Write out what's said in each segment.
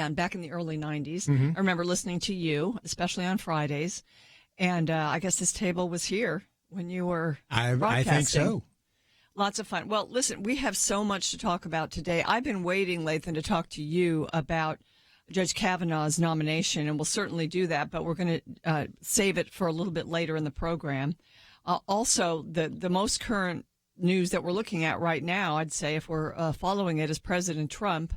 again, back in the early 90s. Mm-hmm. I remember listening to you, especially on Fridays. And I guess this table was here when you were broadcasting. I think so. Lots of fun. Well, listen, we have so much to talk about today. I've been waiting, Lathan, to talk to you about Judge Kavanaugh's nomination, and we'll certainly do that, but we're going to save it for a little bit later in the program. Also, the most current news that we're looking at right now, I'd say, if we're following it, is President Trump.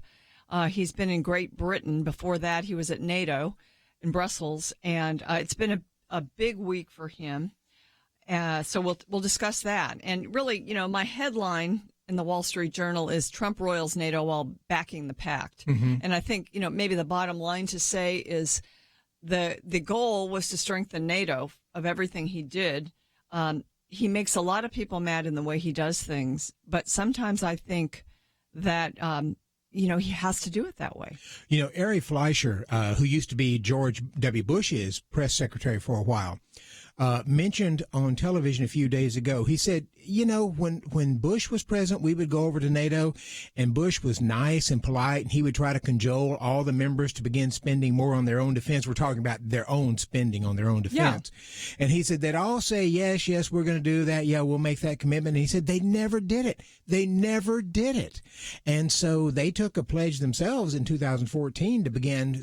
He's been in Great Britain. Before that, he was at NATO in Brussels, and it's been a big week for him. So we'll discuss that. And really, my headline in the Wall Street Journal is Trump roils NATO while backing the pact. Mm-hmm. And I think, maybe the bottom line to say is the goal was to strengthen NATO of everything he did. He makes a lot of people mad in the way he does things, but sometimes I think that, he has to do it that way. Ari Fleischer, who used to be George W. Bush's press secretary for a while, mentioned on television a few days ago, he said, when Bush was president, we would go over to NATO, and Bush was nice and polite, and he would try to cajole all the members to begin spending more on their own defense. We're talking about their own spending on their own defense. Yeah. And he said they'd all say, yes, we're going to do that. Yeah, we'll make that commitment. And he said they never did it. They never did it. And so they took a pledge themselves in 2014 to begin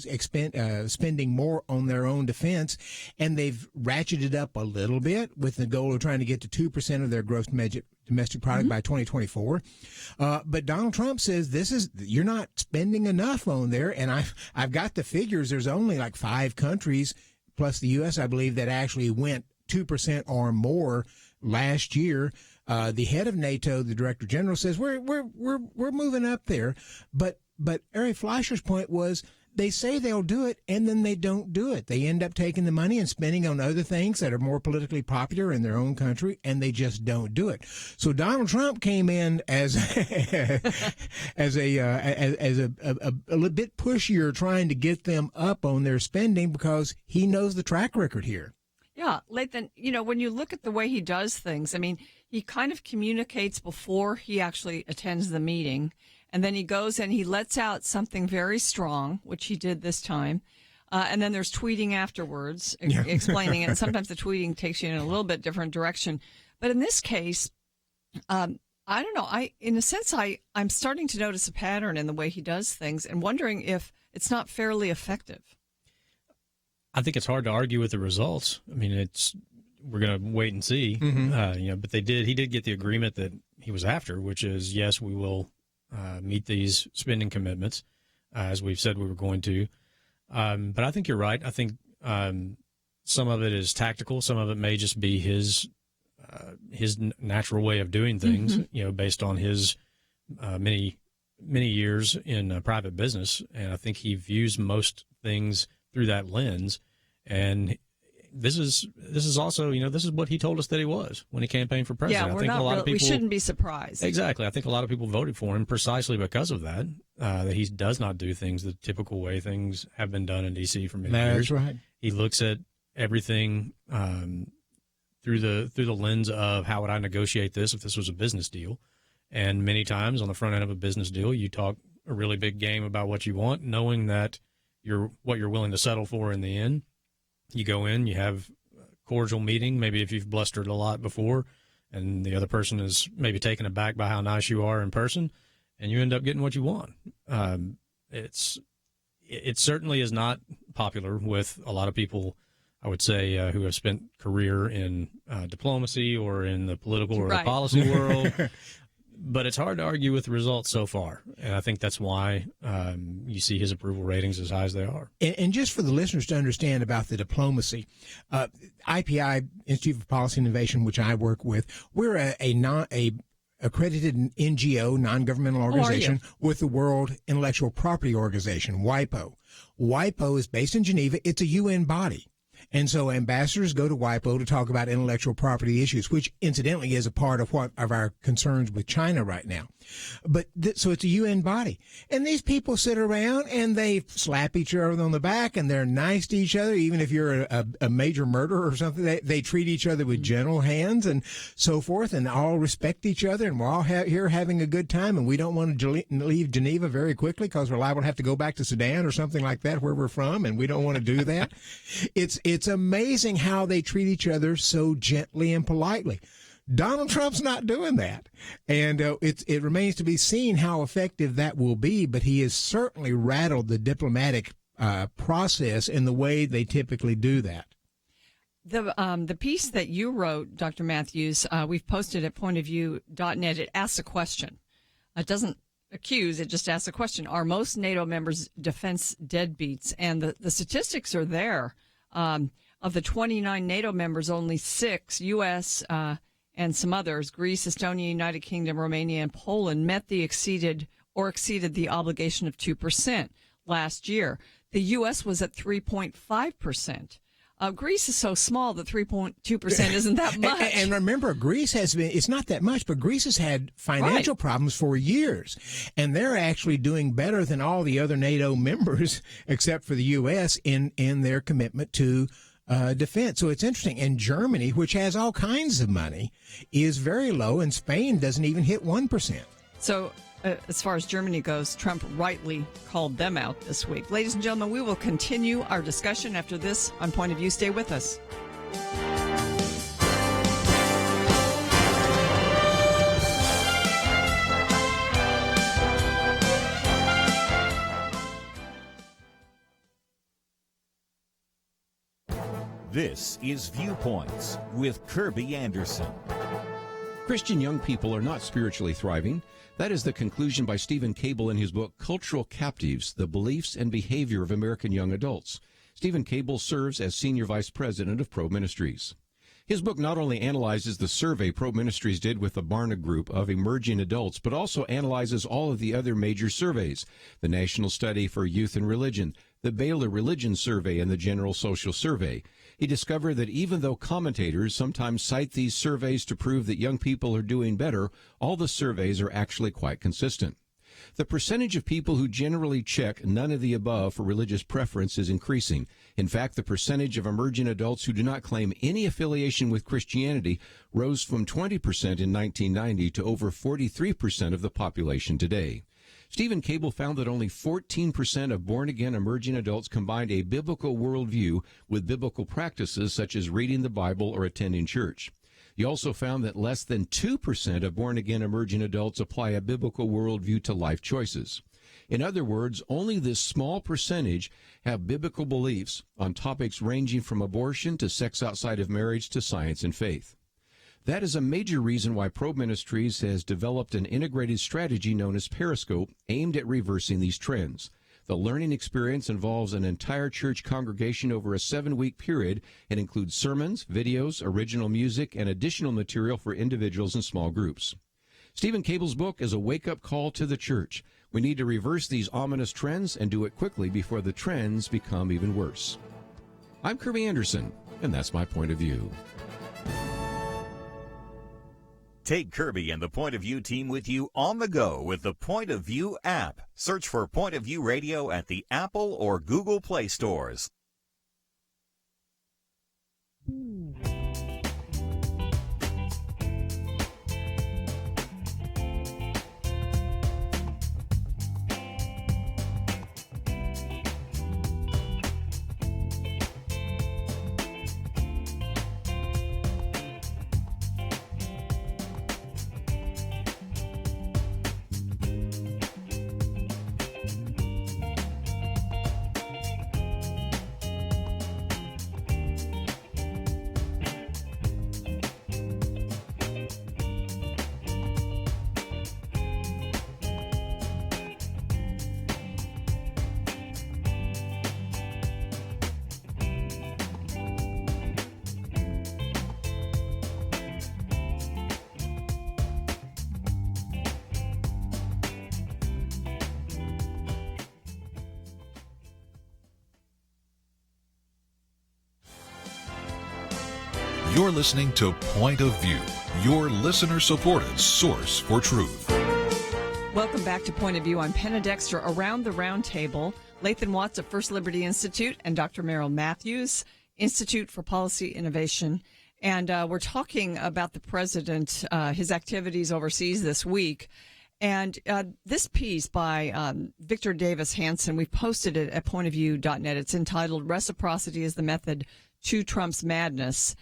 spending more on their own defense, and they've ratcheted up a little bit with the goal of trying to get to 2% of their gross domestic product mm-hmm. by 2024. But Donald Trump says you're not spending enough on there. And I've got the figures. There's only like 5 countries plus the U.S., I believe, that actually went 2% or more last year. The head of NATO, the Director General, says we're moving up there. But Ari Fleischer's point was, they say they'll do it, and then they don't do it. They end up taking the money and spending on other things that are more politically popular in their own country, and they just don't do it. So Donald Trump came in as a little bit pushier, trying to get them up on their spending because he knows the track record here. Yeah, Lathan, when you look at the way he does things, I mean, he kind of communicates before he actually attends the meeting. And then he goes and he lets out something very strong, which he did this time. And then there's tweeting afterwards, explaining it. And sometimes the tweeting takes you in a little bit different direction. But in this case, I don't know. In a sense, I'm starting to notice a pattern in the way he does things and wondering if it's not fairly effective. I think it's hard to argue with the results. I mean, we're going to wait and see. Mm-hmm. But he did get the agreement that he was after, which is, yes, we will meet these spending commitments, as we've said we were going to. But I think you're right. I think some of it is tactical. Some of it may just be his natural way of doing things, mm-hmm. Based on his many years in private business. And I think he views most things through that lens. And this is also, this is what he told us that he was when he campaigned for president. Yeah, I think a lot of people, we shouldn't be surprised. Exactly. I think a lot of people voted for him precisely because of that, that he does not do things the typical way things have been done in D.C. for many years. That's right. He looks at everything through the lens of how would I negotiate this if this was a business deal. And many times on the front end of a business deal, you talk a really big game about what you want, knowing that what you're willing to settle for in the end. You go in, you have a cordial meeting, maybe if you've blustered a lot before, and the other person is maybe taken aback by how nice you are in person, and you end up getting what you want. It certainly is not popular with a lot of people, I would say, who have spent career in diplomacy or in the political or the policy world. But it's hard to argue with the results so far, and I think that's why you see his approval ratings as high as they are. And just for the listeners to understand about the diplomacy, IPI, Institute for Policy Innovation, which I work with, we're a accredited NGO, non-governmental organization, with the World Intellectual Property Organization, WIPO. WIPO is based in Geneva. It's a UN body. And so ambassadors go to WIPO to talk about intellectual property issues, which incidentally is a part of our concerns with China right now. But so it's a UN body. And these people sit around and they slap each other on the back and they're nice to each other. Even if you're a major murderer or something, they treat each other with gentle hands and so forth, and all respect each other. And we're all here having a good time. And we don't want to leave Geneva very quickly because we're liable to have to go back to Sudan or something like that where we're from. And we don't want to do that. It's amazing how they treat each other so gently and politely. Donald Trump's not doing that. And it remains to be seen how effective that will be, but he has certainly rattled the diplomatic process in the way they typically do that. The piece that you wrote, Dr. Matthews, we've posted at pointofview.net. It asks a question. It doesn't accuse, it just asks a question. Are most NATO members defense deadbeats? And the statistics are there. Of the 29 NATO members, only 6, U.S., and some others, Greece, Estonia, United Kingdom, Romania, and Poland, exceeded the obligation of 2% last year. The U.S. was at 3.5%. Greece is so small that 3.2% isn't that much. And remember, Greece it's not that much, but Greece has had financial problems for years. And they're actually doing better than all the other NATO members, except for the U.S., in their commitment to defense. So it's interesting. And Germany, which has all kinds of money, is very low, and Spain doesn't even hit 1%. So as far as Germany goes, Trump rightly called them out this week. Ladies and gentlemen, we will continue our discussion after this on Point of View. Stay with us. This is Viewpoints with Kirby Anderson. Christian young people are not spiritually thriving. That is the conclusion by Stephen Cable in his book, Cultural Captives, The Beliefs and Behavior of American Young Adults. Stephen Cable serves as Senior Vice President of Probe Ministries. His book not only analyzes the survey Probe Ministries did with the Barna Group of emerging adults, but also analyzes all of the other major surveys, the National Study for Youth and Religion, the Baylor Religion Survey, and the General Social Survey. He discovered that even though commentators sometimes cite these surveys to prove that young people are doing better, all the surveys are actually quite consistent. The percentage of people who generally check none of the above for religious preference is increasing. In fact, the percentage of emerging adults who do not claim any affiliation with Christianity rose from 20% in 1990 to over 43% of the population today. Stephen Cable found that only 14% of born-again emerging adults combined a biblical worldview with biblical practices such as reading the Bible or attending church. He also found that less than 2% of born-again emerging adults apply a biblical worldview to life choices. In other words, only this small percentage have biblical beliefs on topics ranging from abortion to sex outside of marriage to science and faith. That is a major reason why Probe Ministries has developed an integrated strategy known as Periscope, aimed at reversing these trends. The learning experience involves an entire church congregation over a 7-week period and includes sermons, videos, original music, and additional material for individuals and small groups. Stephen Cable's book is a wake-up call to the church. We need to reverse these ominous trends and do it quickly before the trends become even worse. I'm Kirby Anderson, and that's my point of view. Take Kirby and the Point of View team with you on the go with the Point of View app. Search for Point of View Radio at the Apple or Google Play stores. You're listening to Point of View, your listener-supported source for truth. Welcome back to Point of View. I'm Penna Dexter. Around the round table, Lathan Watts of First Liberty Institute and Dr. Merrill Matthews, Institute for Policy Innovation. And we're talking about the president, his activities overseas this week. And this piece by Victor Davis Hanson, we've posted it at pointofview.net. It's entitled Reciprocity is the Method to Trump's Madness.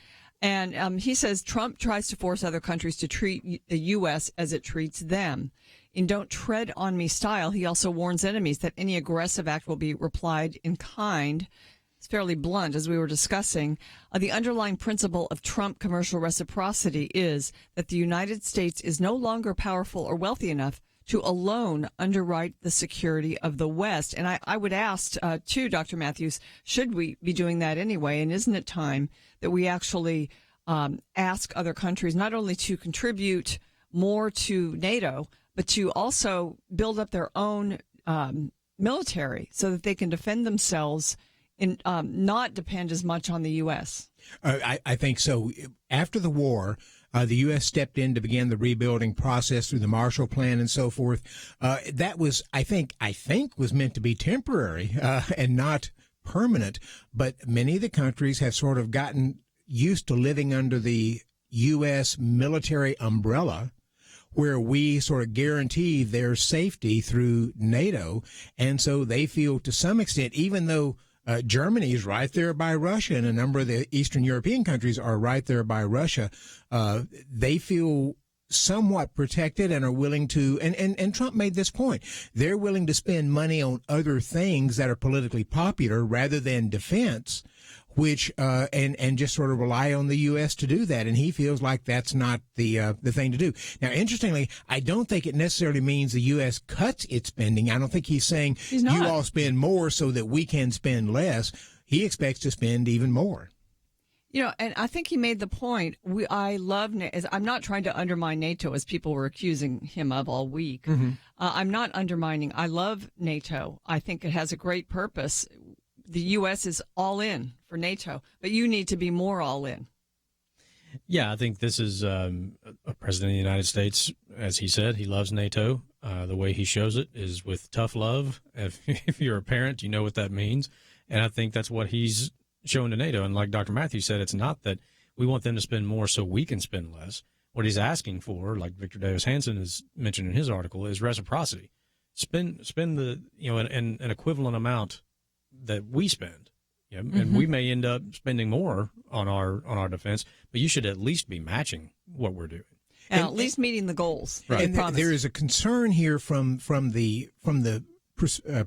And he says Trump tries to force other countries to treat the U.S. as it treats them. In Don't Tread on Me style, he also warns enemies that any aggressive act will be replied in kind. It's fairly blunt, as we were discussing. The underlying principle of Trump commercial reciprocity is that the United States is no longer powerful or wealthy enough to alone underwrite the security of the West. And I would ask, too, Dr. Matthews, should we be doing that anyway? And isn't it time that we actually ask other countries not only to contribute more to NATO, but to also build up their own military so that they can defend themselves and not depend as much on the U.S.? I think so. After the war, the U.S. stepped in to begin the rebuilding process through the Marshall Plan and so forth. That was, I think, was meant to be temporary and not permanent. But many of the countries have sort of gotten used to living under the U.S. military umbrella, where we sort of guarantee their safety through NATO. And so they feel to some extent, even though Germany is right there by Russia and a number of the Eastern European countries are right there by Russia, they feel somewhat protected and are willing to, and Trump made this point, they're willing to spend money on other things that are politically popular rather than defense, which and just sort of rely on the U.S. to do that. And he feels like that's not the thing to do. Now, interestingly, I don't think it necessarily means the U.S. cuts its spending. I don't think he's saying you all spend more so that we can spend less. He expects to spend even more. You know, and I think he made the point. I'm not trying to undermine NATO, as people were accusing him of all week. Mm-hmm. I'm not undermining. I love NATO. I think it has a great purpose. The U.S. is all in for NATO, but you need to be more all in. Yeah, I think this is a president of the United States, as he said, he loves NATO. The way he shows it is with tough love. If you're a parent, you know what that means. And I think that's what he's showing to NATO. And like Dr. Matthews said, it's not that we want them to spend more so we can spend less. What he's asking for, like Victor Davis Hanson has mentioned in his article, is reciprocity. Spend the, an equivalent amount that we spend. Yeah, and Mm-hmm. we may end up spending more on our defense, but you should at least be matching what we're doing. And at least meeting the goals. Right. And there is a concern here from the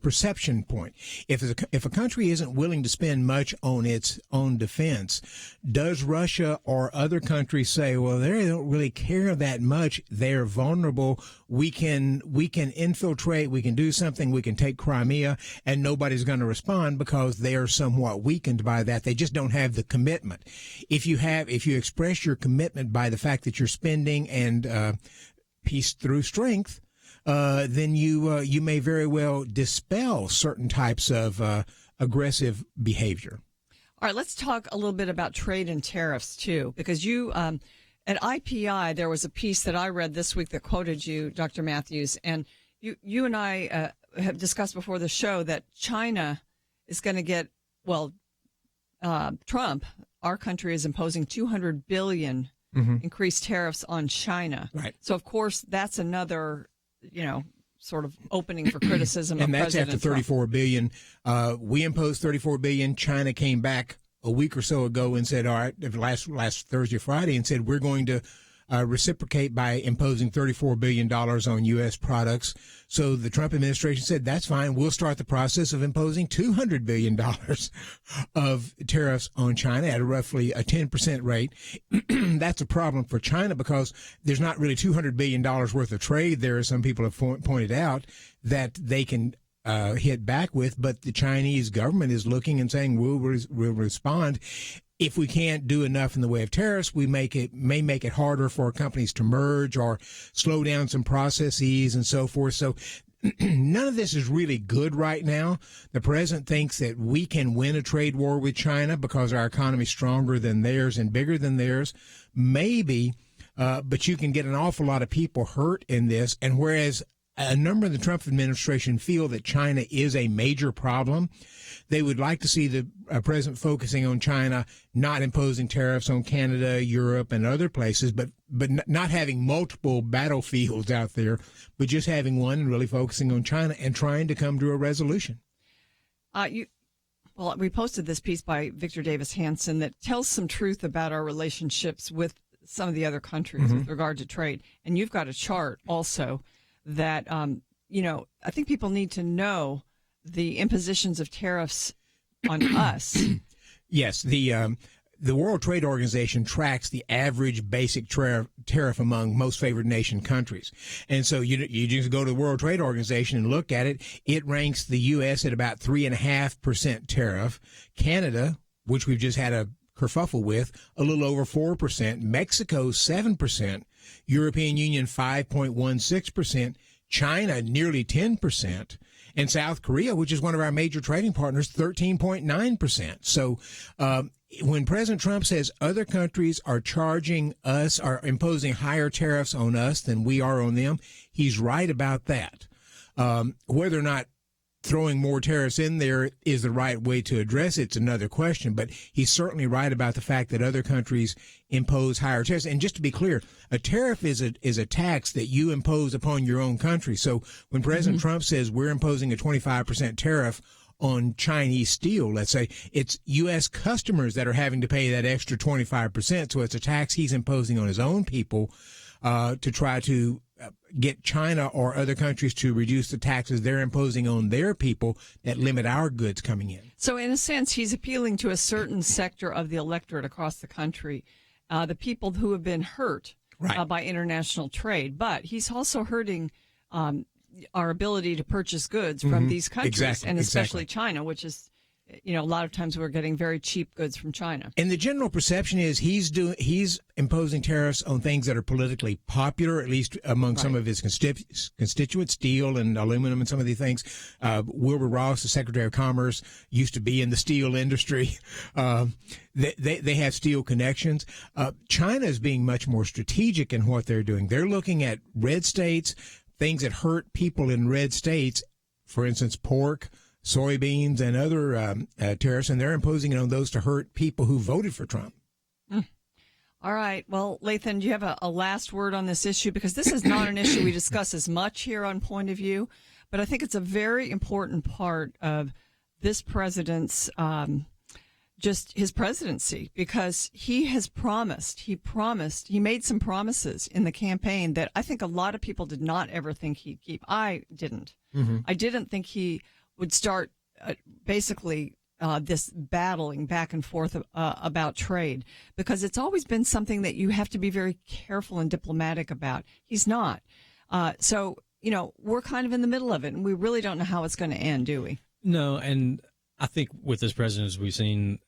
perception point. If a country isn't willing to spend much on its own defense, does Russia or other countries say, well, they don't really care that much. They're vulnerable. We can infiltrate. We can do something. We can take Crimea, and nobody's going to respond because they are somewhat weakened by that. They just don't have the commitment. If you express your commitment by the fact that you're spending and peace through strength, then you may very well dispel certain types of aggressive behavior. All right, let's talk a little bit about trade and tariffs, too, because you at IPI, there was a piece that I read this week that quoted you, Dr. Matthews, and you and I have discussed before the show that China is going to get, Trump, our country is imposing $200 billion increased tariffs on China. Right. So, of course, that's another sort of opening for criticism. And of that's President after $34 billion. We imposed $34 billion. China came back a week or so ago and said, all right, last Thursday, Friday, and said, we're going to reciprocate by imposing $34 billion on U.S. products. So the Trump administration said, that's fine. We'll start the process of imposing $200 billion of tariffs on China at roughly a 10% rate. That's a problem for China because there's not really $200 billion worth of trade there, as some people have pointed out, that they can hit back with. But the Chinese government is looking and saying, we'll respond. If we can't do enough in the way of tariffs, we may make it harder for companies to merge or slow down some processes and so forth. So none of this is really good right now. The president thinks that we can win a trade war with China because our economy is stronger than theirs and bigger than theirs. Maybe, but you can get an awful lot of people hurt in this. And whereas a number of the Trump administration feel that China is a major problem, they would like to see the president focusing on China, not imposing tariffs on Canada, Europe, and other places, but not having multiple battlefields out there, but just having one and really focusing on China and trying to come to a resolution. Well, we posted this piece by Victor Davis Hanson that tells some truth about our relationships with some of the other countries with regard to trade. And you've got a chart also that, I think people need to know the impositions of tariffs on us. Yes, the World Trade Organization tracks the average basic tariff among most favored nation countries. And so you just go to the World Trade Organization and look at it. It ranks the U.S. at about 3.5% tariff. Canada, which we've just had a kerfuffle with, a little over 4%. Mexico, 7%. European Union, 5.16%. China, nearly 10%. And South Korea, which is one of our major trading partners, 13.9%. So when President Trump says other countries are charging us, are imposing higher tariffs on us than we are on them, he's right about that. Whether or not throwing more tariffs in there is the right way to address it's another question, but he's certainly right about the fact that other countries impose higher tariffs. And just to be clear, a tariff is a tax that you impose upon your own country. So when President Trump says we're imposing a 25% tariff on Chinese steel, let's say, it's U.S. customers that are having to pay that extra 25%. So it's a tax he's imposing on his own people to try to get China or other countries to reduce the taxes they're imposing on their people that limit our goods coming in. So in a sense, he's appealing to a certain sector of the electorate across the country, the people who have been hurt by international trade. But he's also hurting our ability to purchase goods from these countries, and especially China, which is, a lot of times we're getting very cheap goods from China. And the general perception is he's imposing tariffs on things that are politically popular, at least among some of his constituents, steel and aluminum and some of these things. Wilbur Ross, the Secretary of Commerce, used to be in the steel industry. They have steel connections. China is being much more strategic in what they're doing. They're looking at red states, things that hurt people in red states, for instance, pork, soybeans, and other tariffs, and they're imposing it on those to hurt people who voted for Trump. All right. Well, Lathan, do you have a last word on this issue? Because this is not an issue we discuss as much here on Point of View, but I think it's a very important part of this president's, just his presidency, because he made some promises in the campaign that I think a lot of people did not ever think he'd keep. I didn't. I didn't think he would start basically this battling back and forth about trade, because it's always been something that you have to be very careful and diplomatic about. He's not. So, we're kind of in the middle of it, and we really don't know how it's going to end, do we? No, and I think with this president, as we've seen,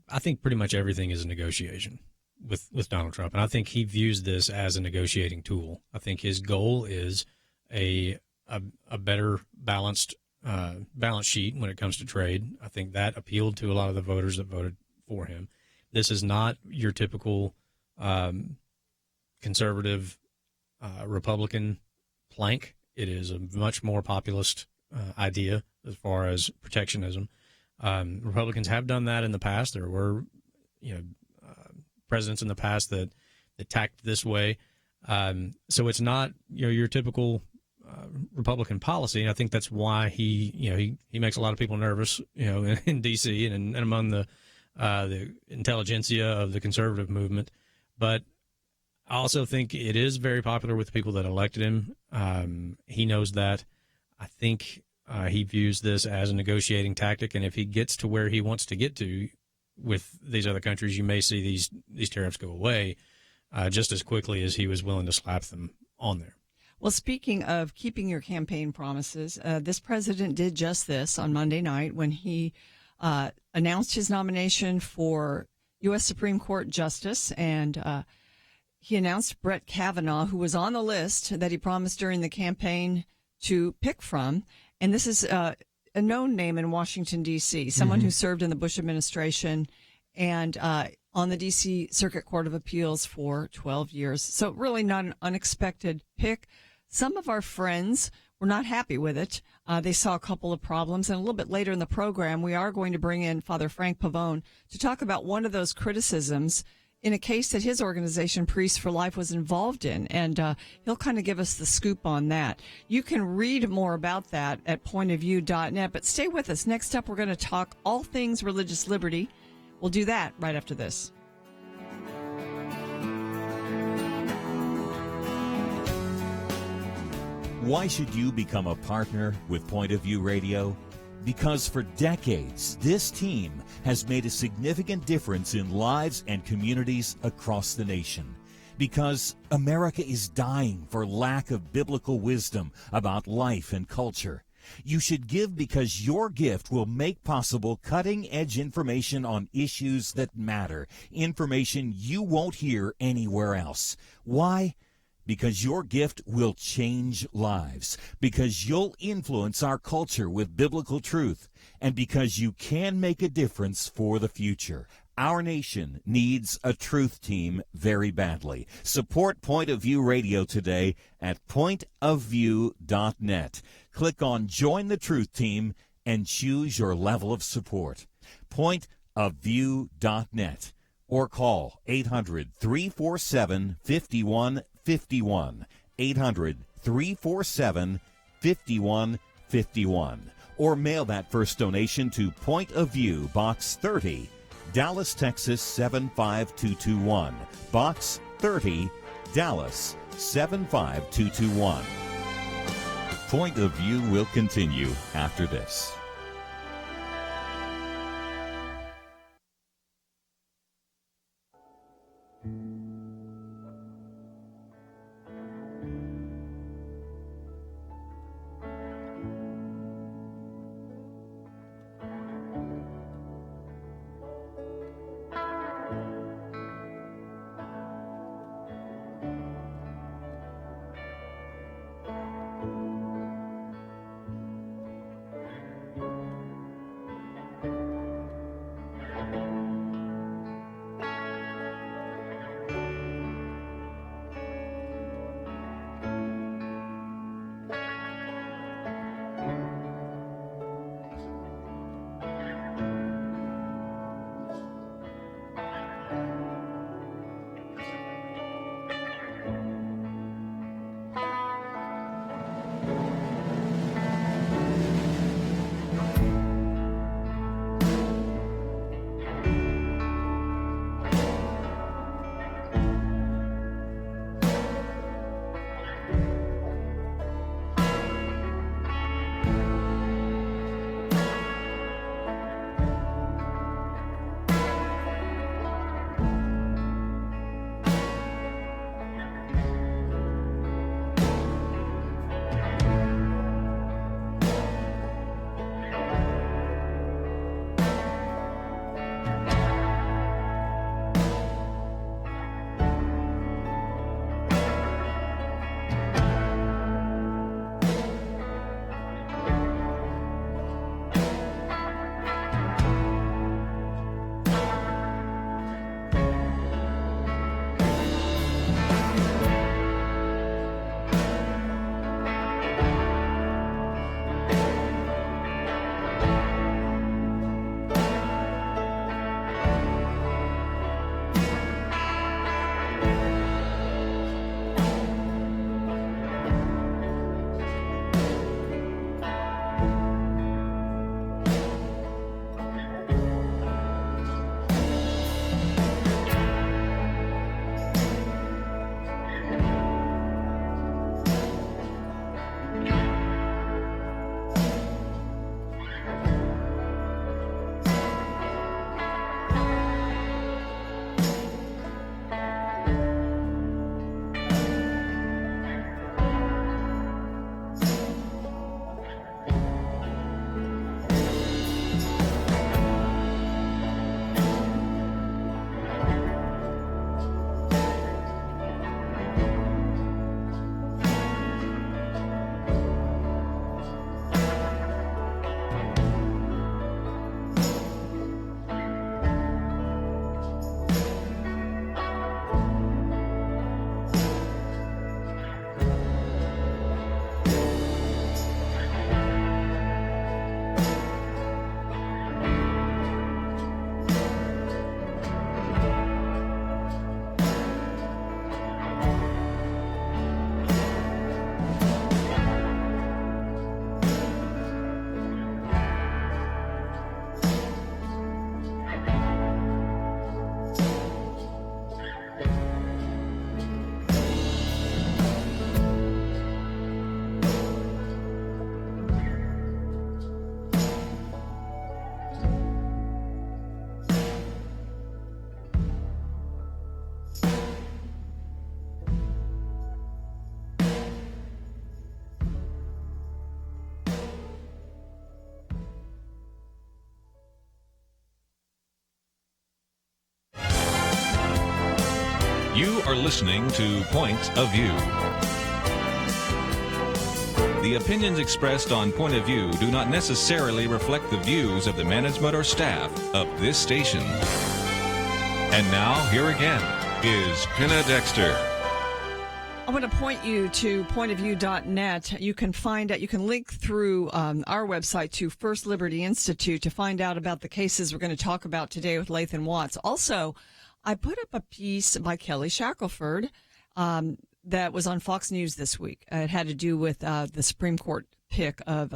I think pretty much everything is a negotiation with Donald Trump. And I think he views this as a negotiating tool. I think his goal is a better balanced balance sheet when it comes to trade. I think that appealed to a lot of the voters that voted for him. This is not your typical conservative Republican plank. It is a much more populist idea as far as protectionism. Republicans have done that in the past. There were, presidents in the past that tacked this way. So it's not your typical Republican policy, and I think that's why he makes a lot of people nervous, in D.C. and among the intelligentsia of the conservative movement. But I also think it is very popular with the people that elected him. He knows that. I think he views this as a negotiating tactic, and if he gets to where he wants to get to with these other countries, you may see these tariffs go away just as quickly as he was willing to slap them on there. Well, speaking of keeping your campaign promises, this president did just this on Monday night when he announced his nomination for U.S. Supreme Court Justice, and he announced Brett Kavanaugh, who was on the list that he promised during the campaign to pick from. And this is a known name in Washington, D.C., someone who served in the Bush administration and on the D.C. Circuit Court of Appeals for 12 years. So really not an unexpected pick. Some of our friends were not happy with it. They saw a couple of problems. And a little bit later in the program, we are going to bring in Father Frank Pavone to talk about one of those criticisms in a case that his organization, Priests for Life, was involved in. And he'll kind of give us the scoop on that. You can read more about that at pointofview.net. But stay with us. Next up, we're going to talk all things religious liberty. We'll do that right after this. Why should you become a partner with Point of View Radio? Because for decades, this team has made a significant difference in lives and communities across the nation. Because America is dying for lack of biblical wisdom about life and culture. You should give because your gift will make possible cutting-edge information on issues that matter, information you won't hear anywhere else. Why? Because your gift will change lives, because you'll influence our culture with biblical truth, and because you can make a difference for the future. Our nation needs a truth team very badly. Support Point of View Radio today at pointofview.net. Click on Join the Truth Team and choose your level of support. Pointofview.net or call 800-347-5151, 800-347-5151, or mail that first donation to Point of View, Box 30, Dallas, Texas 75221, Box 30, Dallas 75221. Point of View will continue after this. You are listening to Point of View. The opinions expressed on Point of View do not necessarily reflect the views of the management or staff of this station. And now, here again, is Penna Dexter. I want to point you to pointofview.net. You can link through our website to First Liberty Institute to find out about the cases we're going to talk about today with Lathan Watts. Also, I put up a piece by Kelly Shackelford that was on Fox News this week. It had to do with the Supreme Court pick of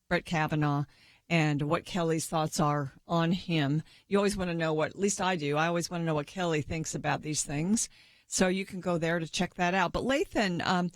Brett Kavanaugh and what Kelly's thoughts are on him. You always want to know at least I do. I always want to know what Kelly thinks about these things. So you can go there to check that out. But Lathan,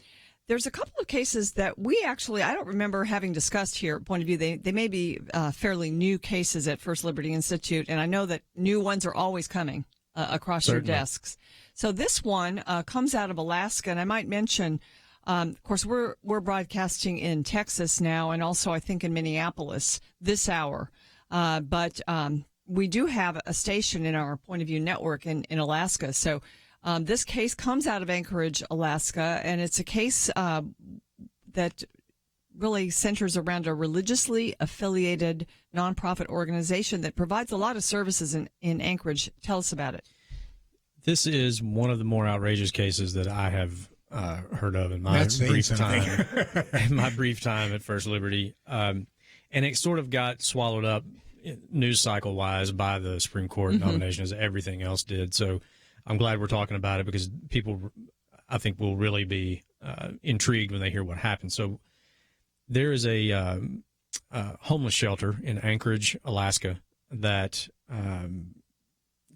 there's a couple of cases that I don't remember having discussed here at Point of View. They may be fairly new cases at First Liberty Institute, and I know that new ones are always coming across your desks. So this one comes out of Alaska, and I might mention, of course, we're broadcasting in Texas now, and also I think in Minneapolis this hour. But we do have a station in our Point of View network in Alaska. So this case comes out of Anchorage, Alaska, and it's a case that really centers around a religiously affiliated nonprofit organization that provides a lot of services in Anchorage. Tell us about it. This is one of the more outrageous cases that I have heard of in my brief time at First Liberty. And it sort of got swallowed up news cycle wise by the Supreme Court nomination as everything else did. So I'm glad we're talking about it because people, I think, will really be intrigued when they hear what happened. So there is a homeless shelter in Anchorage, Alaska, that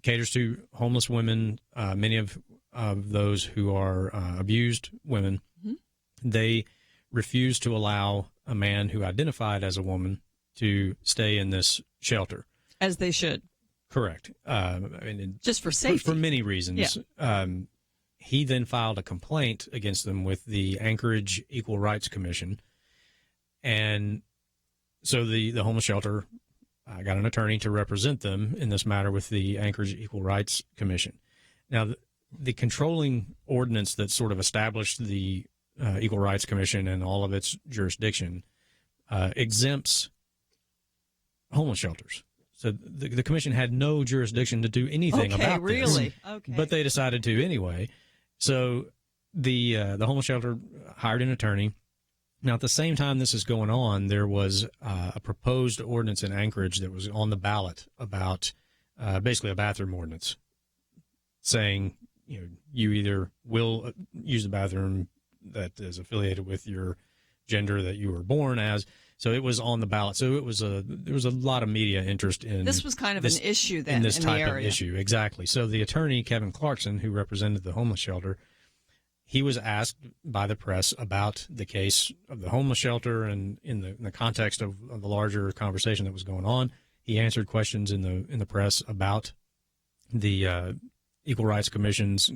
caters to homeless women, many of those who are abused women. They refuse to allow a man who identified as a woman to stay in this shelter. As they should. Correct. Just for safety. For many reasons. Yeah. He then filed a complaint against them with the Anchorage Equal Rights Commission. And so the homeless shelter got an attorney to represent them in this matter with the Anchorage Equal Rights Commission. Now, the controlling ordinance that sort of established the Equal Rights Commission and all of its jurisdiction exempts homeless shelters. So the commission had no jurisdiction to do anything about this. Really? Okay. But they decided to anyway. So the homeless shelter hired an attorney. Now, at the same time this is going on, there was a proposed ordinance in Anchorage that was on the ballot about basically a bathroom ordinance saying, you either will use the bathroom that is affiliated with your gender that you were born as. So it was on the ballot. So there was a lot of media interest in this. Was kind of an issue then in this type the area. of issue, exactly. So the attorney Kevin Clarkson, who represented the homeless shelter, he was asked by the press about the case of the homeless shelter and in the context of the larger conversation that was going on. He answered questions in the press about the Equal Rights Commission's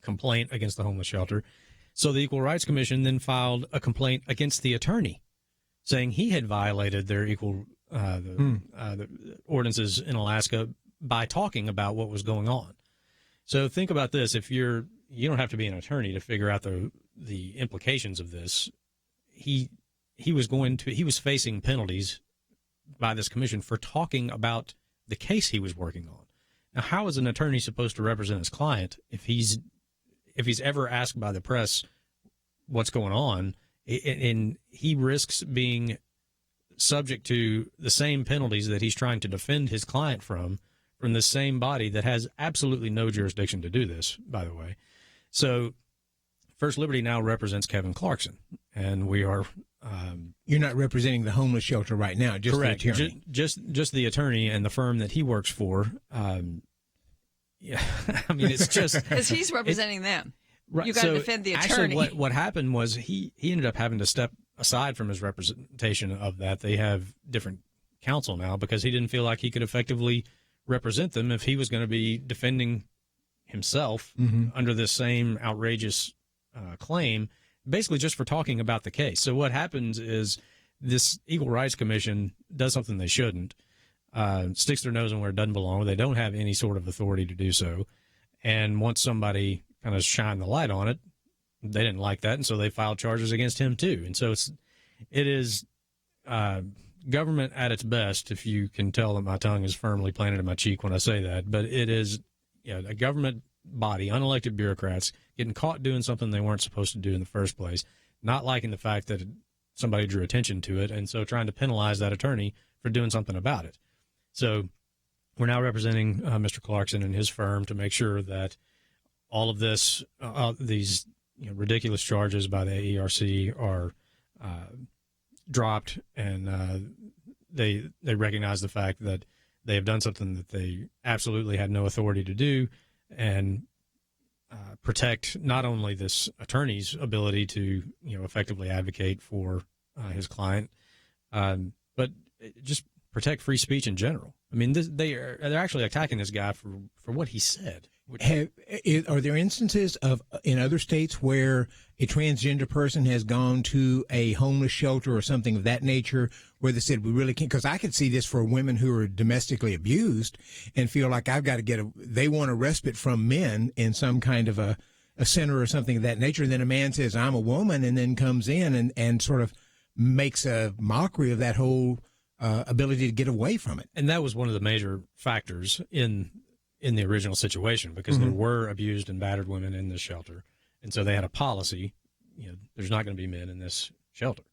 complaint against the homeless shelter. So the Equal Rights Commission then filed a complaint against the attorney, saying he had violated their the ordinances in Alaska by talking about what was going on. So think about this: if you don't have to be an attorney to figure out the implications of this. He was facing penalties by this commission for talking about the case he was working on. Now, how is an attorney supposed to represent his client if he's ever asked by the press what's going on, and he risks being subject to the same penalties that he's trying to defend his client from the same body that has absolutely no jurisdiction to do this, by the way. So First Liberty now represents Kevin Clarkson, and we are... You're not representing the homeless shelter right now, just correct. the attorney. Just the attorney and the firm that he works for. Yeah, I mean, it's just... Because he's representing them. Right. You got to defend the attorney. Actually, what happened was he ended up having to step aside from his representation of that. They have different counsel now because he didn't feel like he could effectively represent them if he was going to be defending himself under this same outrageous claim, basically just for talking about the case. So what happens is this Equal Rights Commission does something they shouldn't, sticks their nose in where it doesn't belong. They don't have any sort of authority to do so. And once somebody kind of shined the light on it, they didn't like that, and so they filed charges against him too. And so it is government at its best, if you can tell that my tongue is firmly planted in my cheek when I say that. But it is a government body, unelected bureaucrats, getting caught doing something they weren't supposed to do in the first place, not liking the fact that somebody drew attention to it, and so trying to penalize that attorney for doing something about it. So we're now representing Mr. Clarkson and his firm to make sure that all of this, these ridiculous charges by the AERC are dropped, and they recognize the fact that they have done something that they absolutely had no authority to do, and protect not only this attorney's ability to effectively advocate for his client, but just protect free speech in general. I mean, they're actually attacking this guy for what he said. Are there instances in other states where a transgender person has gone to a homeless shelter or something of that nature where they said, we really can't? Because I could see this for women who are domestically abused and feel like I've got to they want a respite from men in some kind of a center or something of that nature. And then a man says, I'm a woman, and then comes in and sort of makes a mockery of that whole ability to get away from it. And that was one of the major factors in the original situation, because there were abused and battered women in this shelter. And so they had a policy, there's not going to be men in this shelter.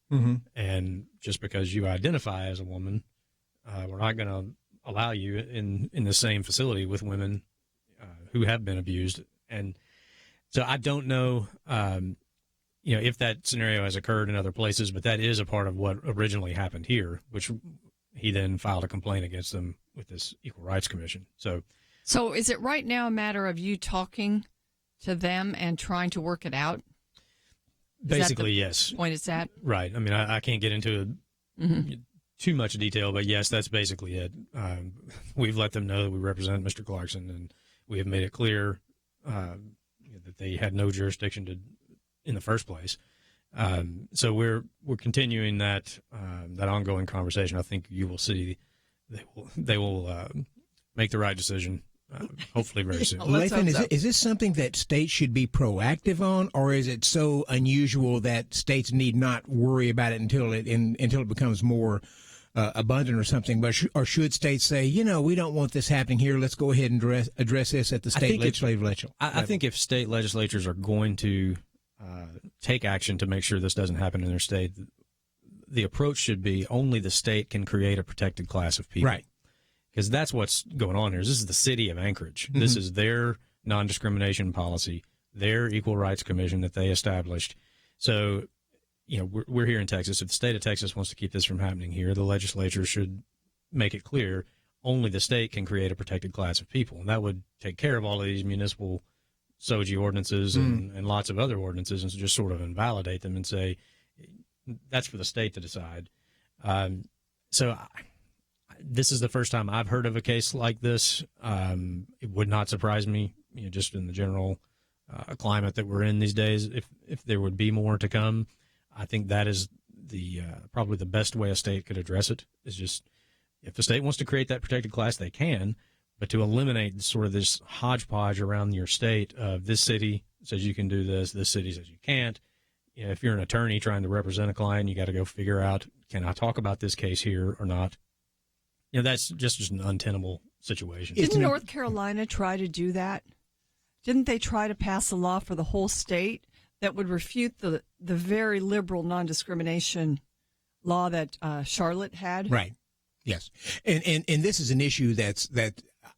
And just because you identify as a woman, we're not going to allow you in the same facility with women who have been abused. And so I don't know, if that scenario has occurred in other places, but that is a part of what originally happened here, which he then filed a complaint against them with this Equal Rights Commission. So is it right now a matter of you talking to them and trying to work it out? Basically, yes. Point is that? Right. I mean, I can't get into too much detail, but yes, that's basically it. We've let them know that we represent Mr. Clarkson, and we have made it clear that they had no jurisdiction in the first place. So we're continuing that ongoing conversation. I think you will see they will make the right decision. Hopefully very soon. Lathan, is this something that states should be proactive on, or is it so unusual that states need not worry about it until it becomes more abundant or something? Or should states say, we don't want this happening here, let's go ahead and address this at the state legislative level? I think if state legislatures are going to take action to make sure this doesn't happen in their state, the approach should be only the state can create a protected class of people. Right. Because that's what's going on here. This is the city of Anchorage. This is their non-discrimination policy, their Equal Rights Commission that they established. So, we're here in Texas. If the state of Texas wants to keep this from happening here, the legislature should make it clear only the state can create a protected class of people. And that would take care of all of these municipal SOGI ordinances and lots of other ordinances, and so just sort of invalidate them and say that's for the state to decide. This is the first time I've heard of a case like this. It would not surprise me, just in the general climate that we're in these days, if there would be more to come. I think that is probably the best way a state could address it, is just if the state wants to create that protected class, they can, but to eliminate sort of this hodgepodge around your state of this city says you can do this city says you can't. If you're an attorney trying to represent a client, you got to go figure out, can I talk about this case here or not? That's just an untenable situation. Didn't North Carolina try to do that? Didn't they try to pass a law for the whole state that would refute the very liberal non-discrimination law that Charlotte had? Right. Yes. And this is an issue that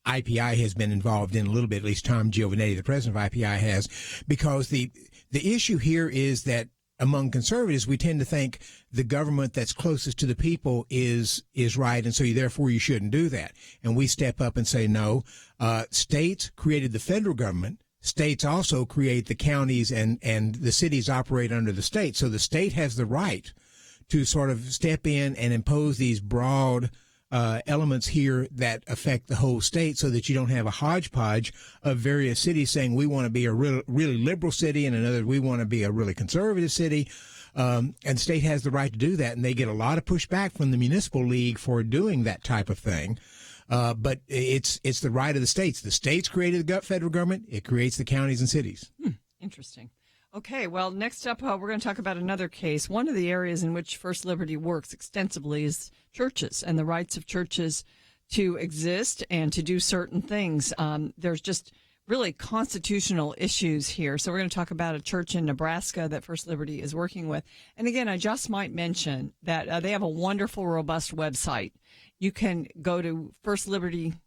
IPI has been involved in a little bit, at least Tom Giovanetti, the president of IPI, has, because the issue here is that among conservatives, we tend to think the government that's closest to the people is right, and so therefore you shouldn't do that. And we step up and say, no, states created the federal government. States also create the counties, and the cities operate under the state. So the state has the right to sort of step in and impose these broad elements here that affect the whole state, so that you don't have a hodgepodge of various cities saying we want to be a really liberal city, and another we want to be a really conservative city. And the state has the right to do that, and they get a lot of pushback from the municipal league for doing that type of thing. But it's the right of the states. The states created the federal government. It creates the counties and cities. Interesting. Okay, well, next up, we're going to talk about another case. One of the areas in which First Liberty works extensively is churches and the rights of churches to exist and to do certain things. There's just really constitutional issues here. So we're going to talk about a church in Nebraska that First Liberty is working with. And again, I just might mention that they have a wonderful, robust website. You can go to firstliberty.org.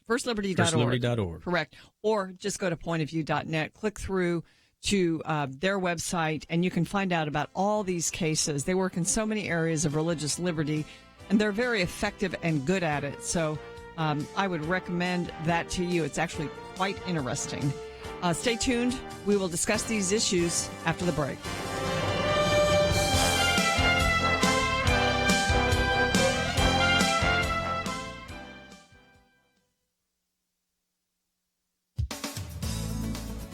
Firstliberty.org. Correct. Or just go to pointofview.net, click through to their website, and you can find out about all these cases. They work in so many areas of religious liberty, and they're very effective and good at it. So I would recommend that to you. It's actually quite interesting. Stay tuned. We will discuss these issues after the break.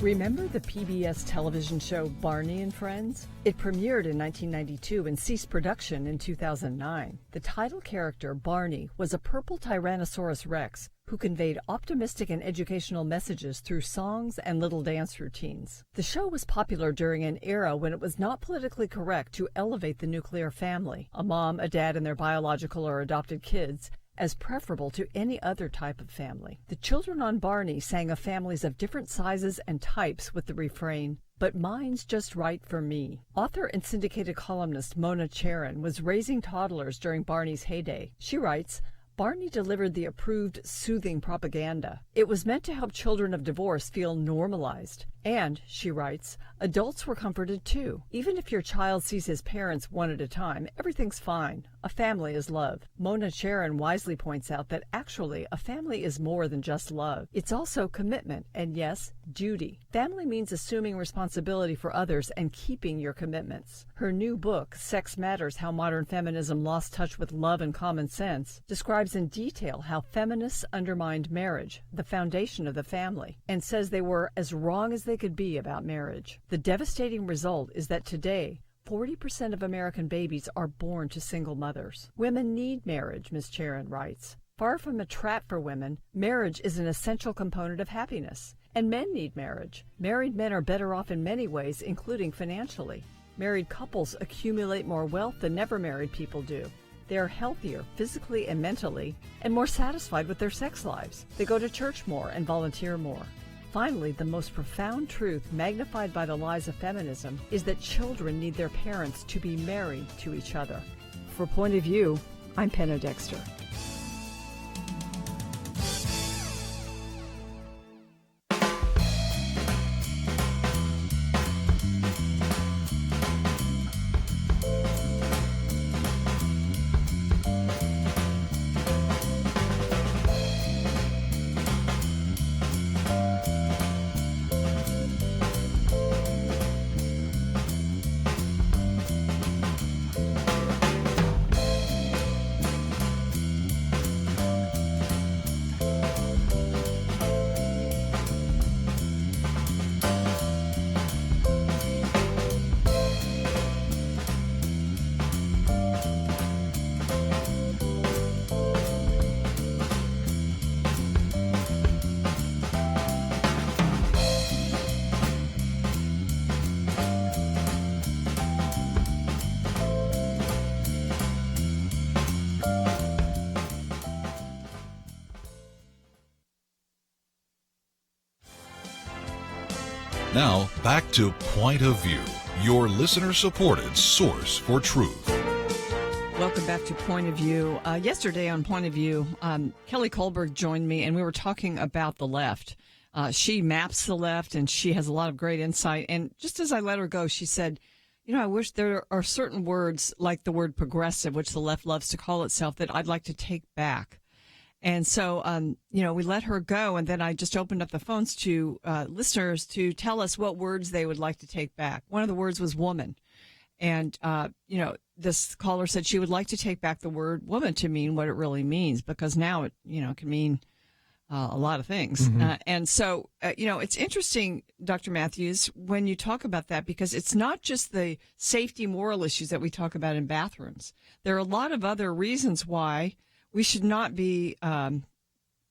Remember the PBS television show Barney and Friends? It premiered in 1992 and ceased production in 2009. The title character, Barney, was a purple Tyrannosaurus Rex who conveyed optimistic and educational messages through songs and little dance routines. The show was popular during an era when it was not politically correct to elevate the nuclear family, a mom, a dad, and their biological or adopted kids, as preferable to any other type of family. The children on Barney sang of families of different sizes and types with the refrain, "But mine's just right for me." Author and syndicated columnist Mona Charen was raising toddlers during Barney's heyday. She writes, Barney delivered the approved, soothing propaganda. It was meant to help children of divorce feel normalized. And, she writes, adults were comforted too. Even if your child sees his parents one at a time, everything's fine. A family is love. Mona Charen wisely points out that actually a family is more than just love. It's also commitment and, yes, duty. Family means assuming responsibility for others and keeping your commitments. Her new book, Sex Matters: How Modern Feminism Lost Touch with Love and Common Sense, describes in detail how feminists undermined marriage, the foundation of the family, and says they were as wrong as they could be about marriage. The devastating result is that today, 40% of American babies are born to single mothers. Women need marriage, Ms. Charen writes. Far from a trap for women, marriage is an essential component of happiness. And men need marriage. Married men are better off in many ways, including financially. Married couples accumulate more wealth than never married people do. They are healthier physically and mentally, and more satisfied with their sex lives. They go to church more and volunteer more. Finally, the most profound truth magnified by the lies of feminism is that children need their parents to be married to each other. For Point of View, I'm Penna Dexter. Now, back to Point of View, your listener-supported source for truth. Welcome back to Point of View. Yesterday on Point of View, Kelly Kohlberg joined me, and we were talking about the left. She maps the left, and she has a lot of great insight. And just as I let her go, she said, I wish there are certain words, like the word progressive, which the left loves to call itself, that I'd like to take back. And so, we let her go, and then I just opened up the phones to listeners to tell us what words they would like to take back. One of the words was woman. And, this caller said she would like to take back the word woman to mean what it really means, because now it, can mean a lot of things. And so, it's interesting, Dr. Matthews, when you talk about that, because it's not just the safety moral issues that we talk about in bathrooms. There are a lot of other reasons why we should not be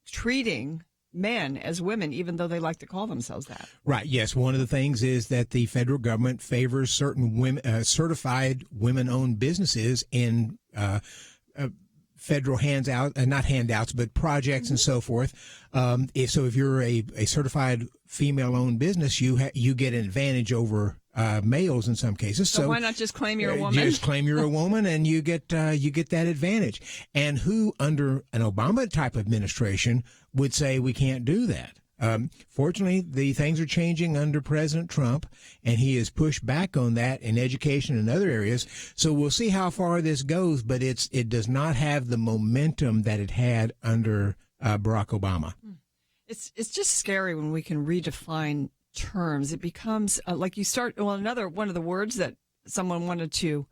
treating men as women, even though they like to call themselves that. Right. Yes. One of the things is that the federal government favors certain women, certified women-owned businesses in federal not handouts, but projects and so forth. If you're a certified female-owned business, you get an advantage over males in some cases. So why not just claim you're a woman? Just claim you're a woman, and you get that advantage. And who, under an Obama type administration, would say we can't do that? Fortunately, the things are changing under President Trump, and he has pushed back on that in education and other areas. So we'll see how far this goes, but it does not have the momentum that it had under Barack Obama. It's just scary when we can redefine terms. It becomes another one of the words that someone wanted to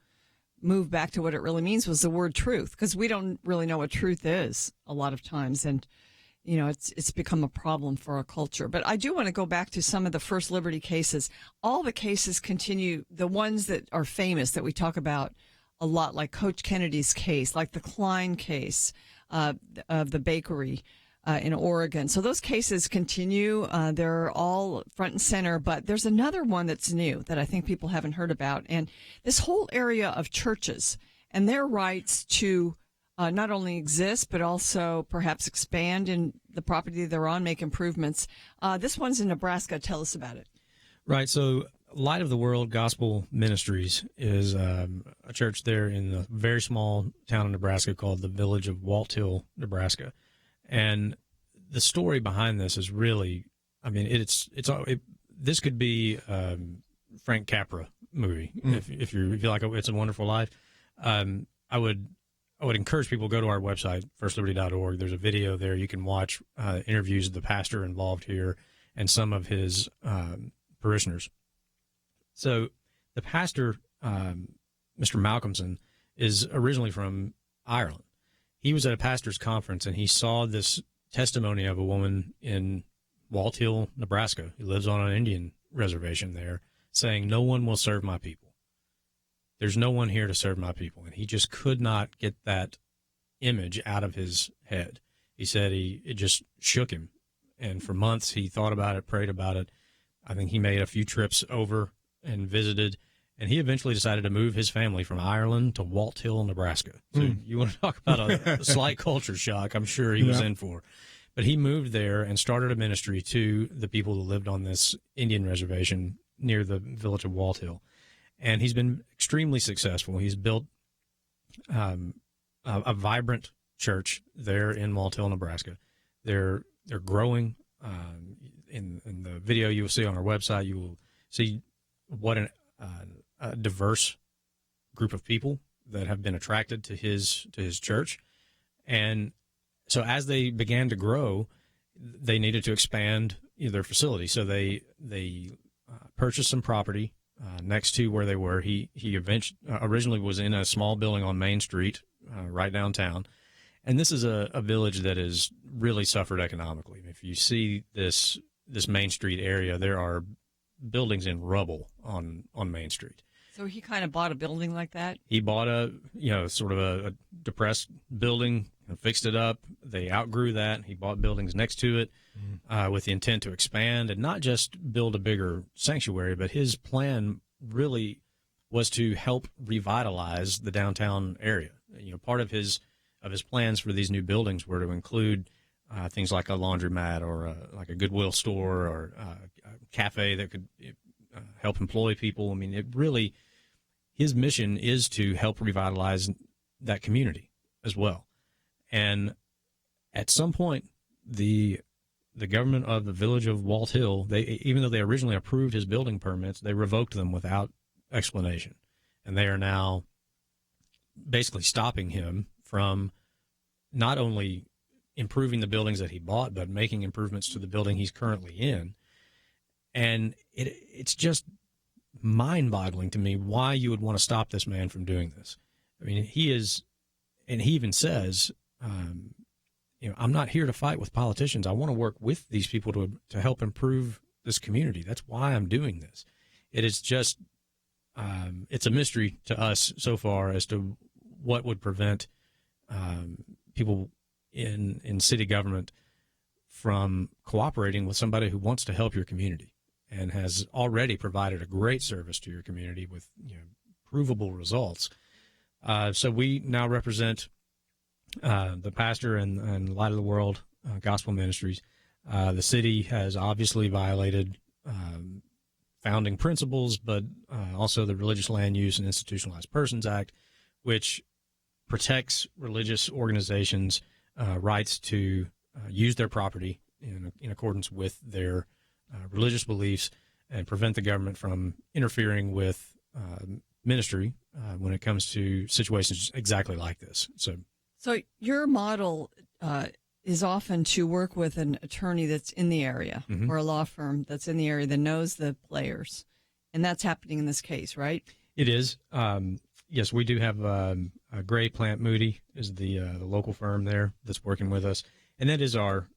move back to what it really means was the word truth, because we don't really know what truth is a lot of times. And it's become a problem for our culture. But I do want to go back to some of the First Liberty cases. All the cases continue, the ones that are famous that we talk about a lot, like Coach Kennedy's case, like the Klein case of the bakery in Oregon. So those cases continue. They're all front and center. But there's another one that's new that I think people haven't heard about. And this whole area of churches and their rights to not only exist, but also perhaps expand in the property they're on, make improvements. This one's in Nebraska. Tell us about it. Right. So Light of the World Gospel Ministries is a church there in a very small town in Nebraska called the Village of Walt Hill, Nebraska. And the story behind this is really, this could be Frank Capra movie. If you feel like It's a Wonderful Life. I would encourage people to go to our website, firstliberty.org. There's a video there. You can watch interviews of the pastor involved here and some of his parishioners. So the pastor, Mr. Malcolmson, is originally from Ireland. He was at a pastor's conference, and he saw this testimony of a woman in Walt Hill, Nebraska, who lives on an Indian reservation there, saying, "No one will serve my people. There's no one here to serve my people." And he just could not get that image out of his head. He said it just shook him. And for months he thought about it, prayed about it. I think he made a few trips over and visited. And he eventually decided to move his family from Ireland to Walt Hill, Nebraska. So you want to talk about a slight culture shock, I'm sure he was in for. But he moved there and started a ministry to the people who lived on this Indian reservation near the village of Walt Hill. And he's been extremely successful. He's built a vibrant church there in Walt Hill, Nebraska. They're growing. In the video you will see on our website, you will see what a diverse group of people that have been attracted to his church. And so as they began to grow, they needed to expand their facility. So they purchased some property next to where they were. He originally was in a small building on Main Street, right downtown. And this is a village that has really suffered economically. If you see this Main Street area, there are buildings in rubble on Main Street. So he kind of bought a building like that? He bought sort of a depressed building and fixed it up. They outgrew that. He bought buildings next to it with the intent to expand and not just build a bigger sanctuary, but his plan really was to help revitalize the downtown area. Part of his plans for these new buildings were to include things like a laundromat or like a Goodwill store or a cafe that could help employ people. I mean, his mission is to help revitalize that community as well. And at some point, the government of the village of Walt Hill, even though they originally approved his building permits, they revoked them without explanation. And they are now basically stopping him from not only improving the buildings that he bought, but making improvements to the building he's currently in. And it's just mind-boggling to me why you would want to stop this man from doing this. I mean, he is, and he even says I'm not here to fight with politicians. I want to work with these people to help improve this community. That's why I'm doing this. It is just, it's a mystery to us so far as to what would prevent people in city government from cooperating with somebody who wants to help your community and has already provided a great service to your community with provable results. So we now represent the pastor and Light of the World Gospel Ministries. The city has obviously violated founding principles, but also the Religious Land Use and Institutionalized Persons Act, which protects religious organizations' rights to use their property in accordance with their religious beliefs and prevent the government from interfering with ministry when it comes to situations exactly like this. So your model is often to work with an attorney that's in the area or a law firm that's in the area that knows the players, and that's happening in this case, right? It is. Yes, we do have Gray Plant Moody is the local firm there that's working with us, and that is our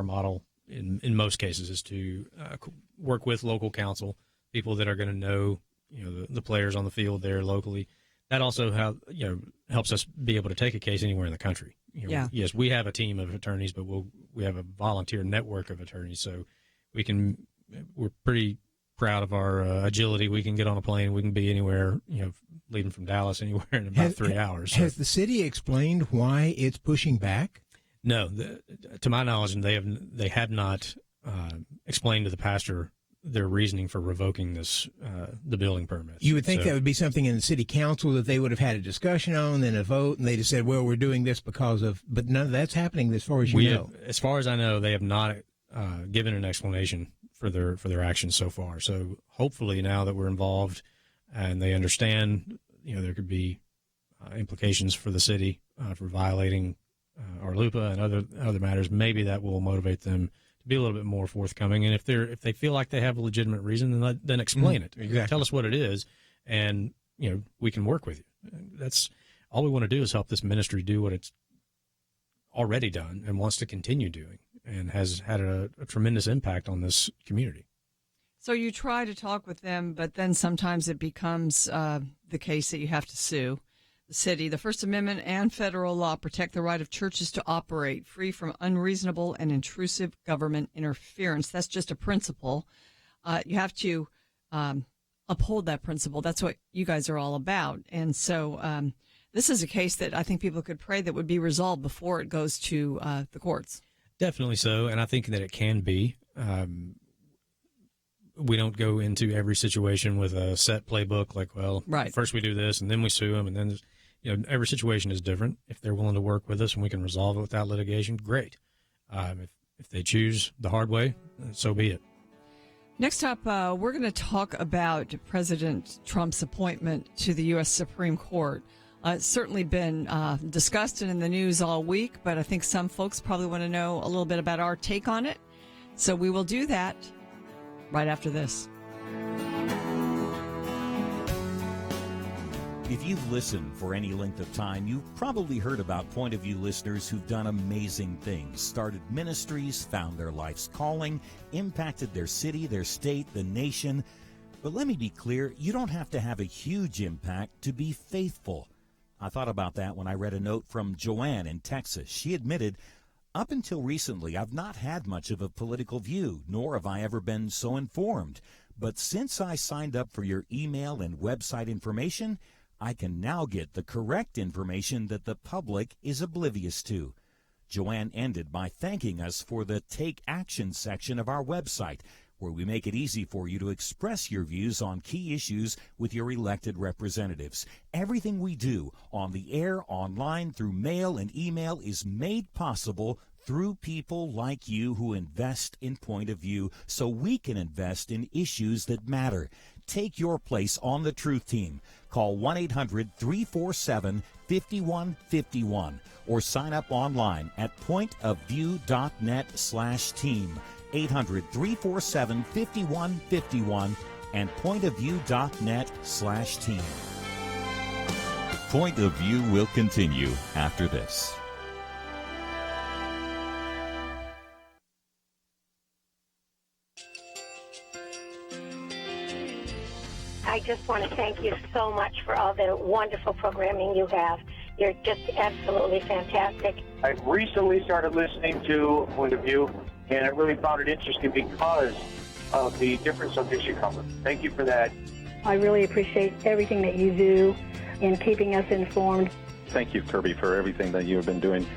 model in most cases, is to work with local counsel, people that are going to know the players on the field there locally. That also helps us be able to take a case anywhere in the country. Yes, we have a team of attorneys, but we have a volunteer network of attorneys, so we're pretty proud of our agility. We can get on a plane, we can be anywhere, leaving from Dallas anywhere in about 3 hours. So. Has the city explained why it's pushing back? No, to my knowledge, they have not explained to the pastor their reasoning for revoking the building permits. You would think that would be something in the city council that they would have had a discussion on, then a vote, and they just said, well, we're doing this because of, but none of that's happening as far as you know. As far as I know, they have not given an explanation for their actions so far. So hopefully now that we're involved and they understand, there could be implications for the city for violating our LUPA and other matters, maybe that will motivate them to be a little bit more forthcoming. And if they feel like they have a legitimate reason, then explain it. Exactly. Tell us what it is, and we can work with you. That's all we want to do, is help this ministry do what it's already done and wants to continue doing, and has had a tremendous impact on this community. So you try to talk with them, but then sometimes it becomes the case that you have to sue the city. The First Amendment and federal law protect the right of churches to operate free from unreasonable and intrusive government interference. That's just a principle. You have to uphold that principle. That's what you guys are all about. And so this is a case that I think people could pray that would be resolved before it goes to the courts. Definitely so, and I think that it can be. We don't go into every situation with a set playbook, like, well, right, first we do this, and then we sue them, and then every situation is different. If they're willing to work with us and we can resolve it without litigation, great. If they choose the hard way, so be it. Next up, we're going to talk about President Trump's appointment to the U.S. Supreme Court. It's certainly been discussed and in the news all week, but I think some folks probably want to know a little bit about our take on it. So we will do that right after this. If you've listened for any length of time, you've probably heard about Point of View listeners who've done amazing things, started ministries, found their life's calling, impacted their city, their state, the nation. But let me be clear, you don't have to have a huge impact to be faithful. I thought about that when I read a note from Joanne in Texas. She admitted, up until recently, I've not had much of a political view, nor have I ever been so informed. But since I signed up for your email and website information, I can now get the correct information that the public is oblivious to. Joanne ended by thanking us for the Take Action section of our website, where we make it easy for you to express your views on key issues with your elected representatives. Everything we do on the air, online, through mail and email is made possible through people like you who invest in Point of View, so we can invest in issues that matter. Take your place on the Truth Team. Call 1-800-347-5151 or sign up online at pointofview.net/team. 800-347-5151 and pointofview.net/team. Point of View will continue after this. I just want to thank you so much for all the wonderful programming you have. You're just absolutely fantastic. I recently started listening to Point of View, and I really found it interesting because of the different subjects you cover. Thank you for that. I really appreciate everything that you do in keeping us informed. Thank you, Kirby, for everything that you have been doing.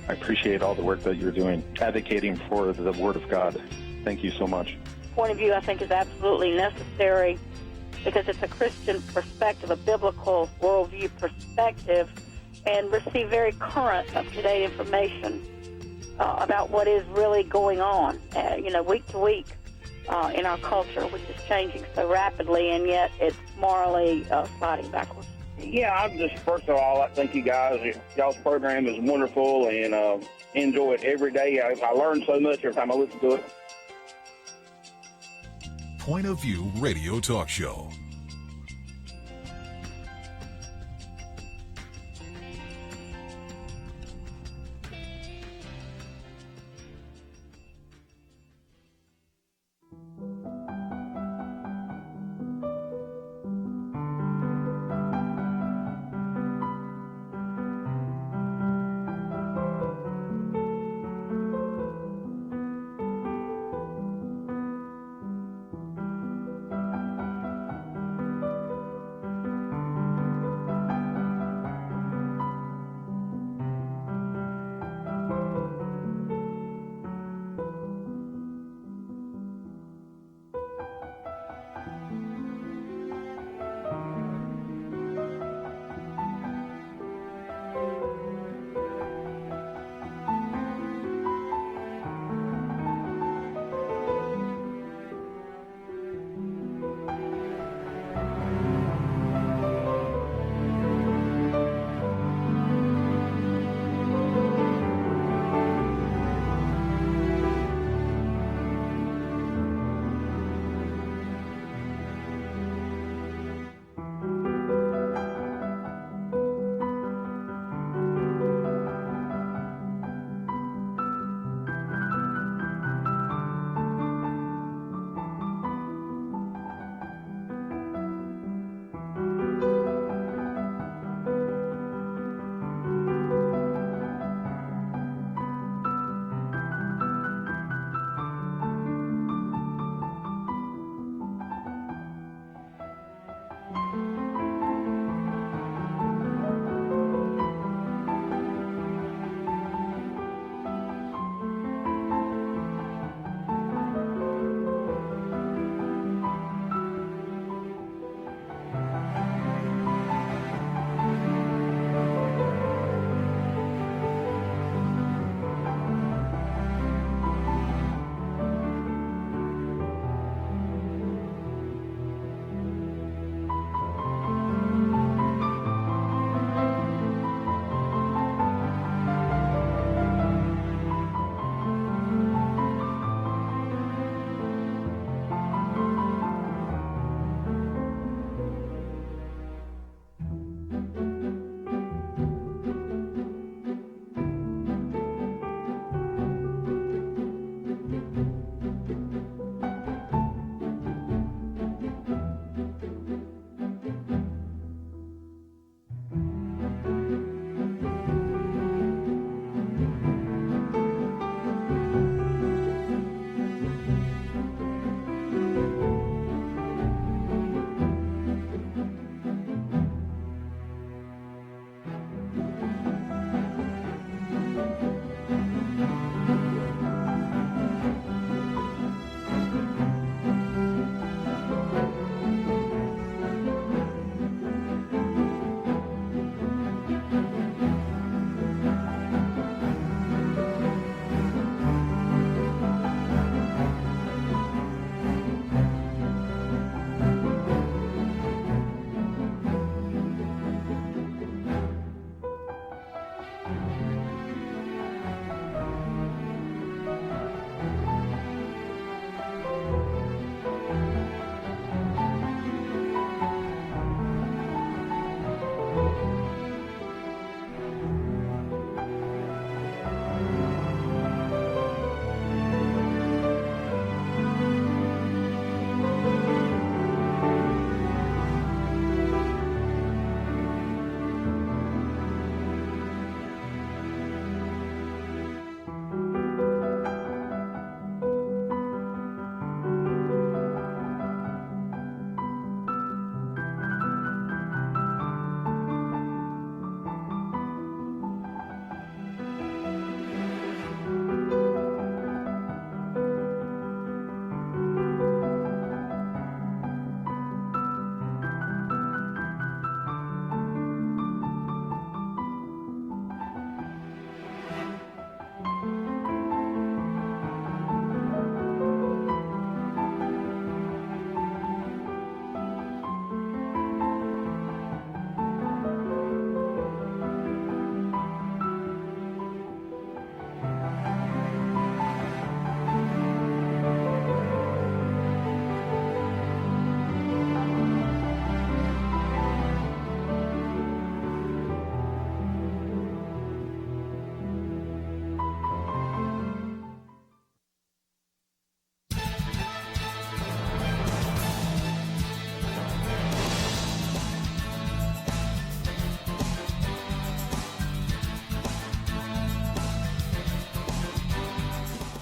I appreciate all the work that you're doing, advocating for the Word of God. Thank you so much. Point of View, I think, is absolutely necessary because it's a Christian perspective, a biblical worldview perspective, and receive very current, up-to-date information about what is really going on, week to week in our culture, which is changing so rapidly, and yet it's morally sliding backwards. Yeah, I'm just, first of all, I thank you guys. Y'all's program is wonderful, and enjoy it every day. I learn so much every time I listen to it. Point of View Radio Talk Show.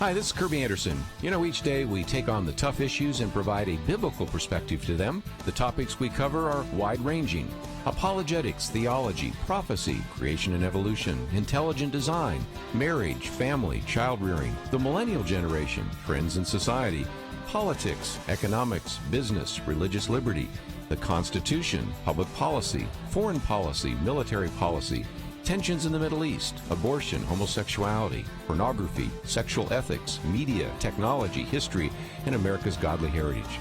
Hi, this is Kirby Anderson. You know, each day we take on the tough issues and provide a biblical perspective to them. The topics we cover are wide-ranging. Apologetics, theology, prophecy, creation and evolution, intelligent design, marriage, family, child-rearing, the millennial generation, trends in society, politics, economics, business, religious liberty, the Constitution, public policy, foreign policy, military policy, tensions in the Middle East, abortion, homosexuality, pornography, sexual ethics, media, technology, history, and America's godly heritage.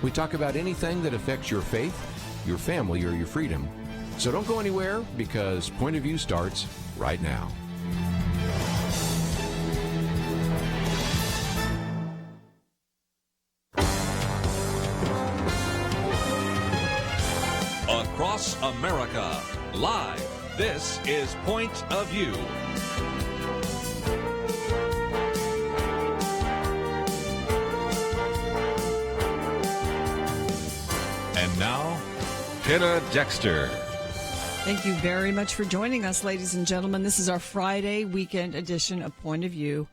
We talk about anything that affects your faith, your family, or your freedom. So don't go anywhere, because Point of View starts right now. Across America, live. This is Point of View. And now, Penna Dexter. Thank you very much for joining us, ladies and gentlemen. This is our Friday weekend edition of Point of View.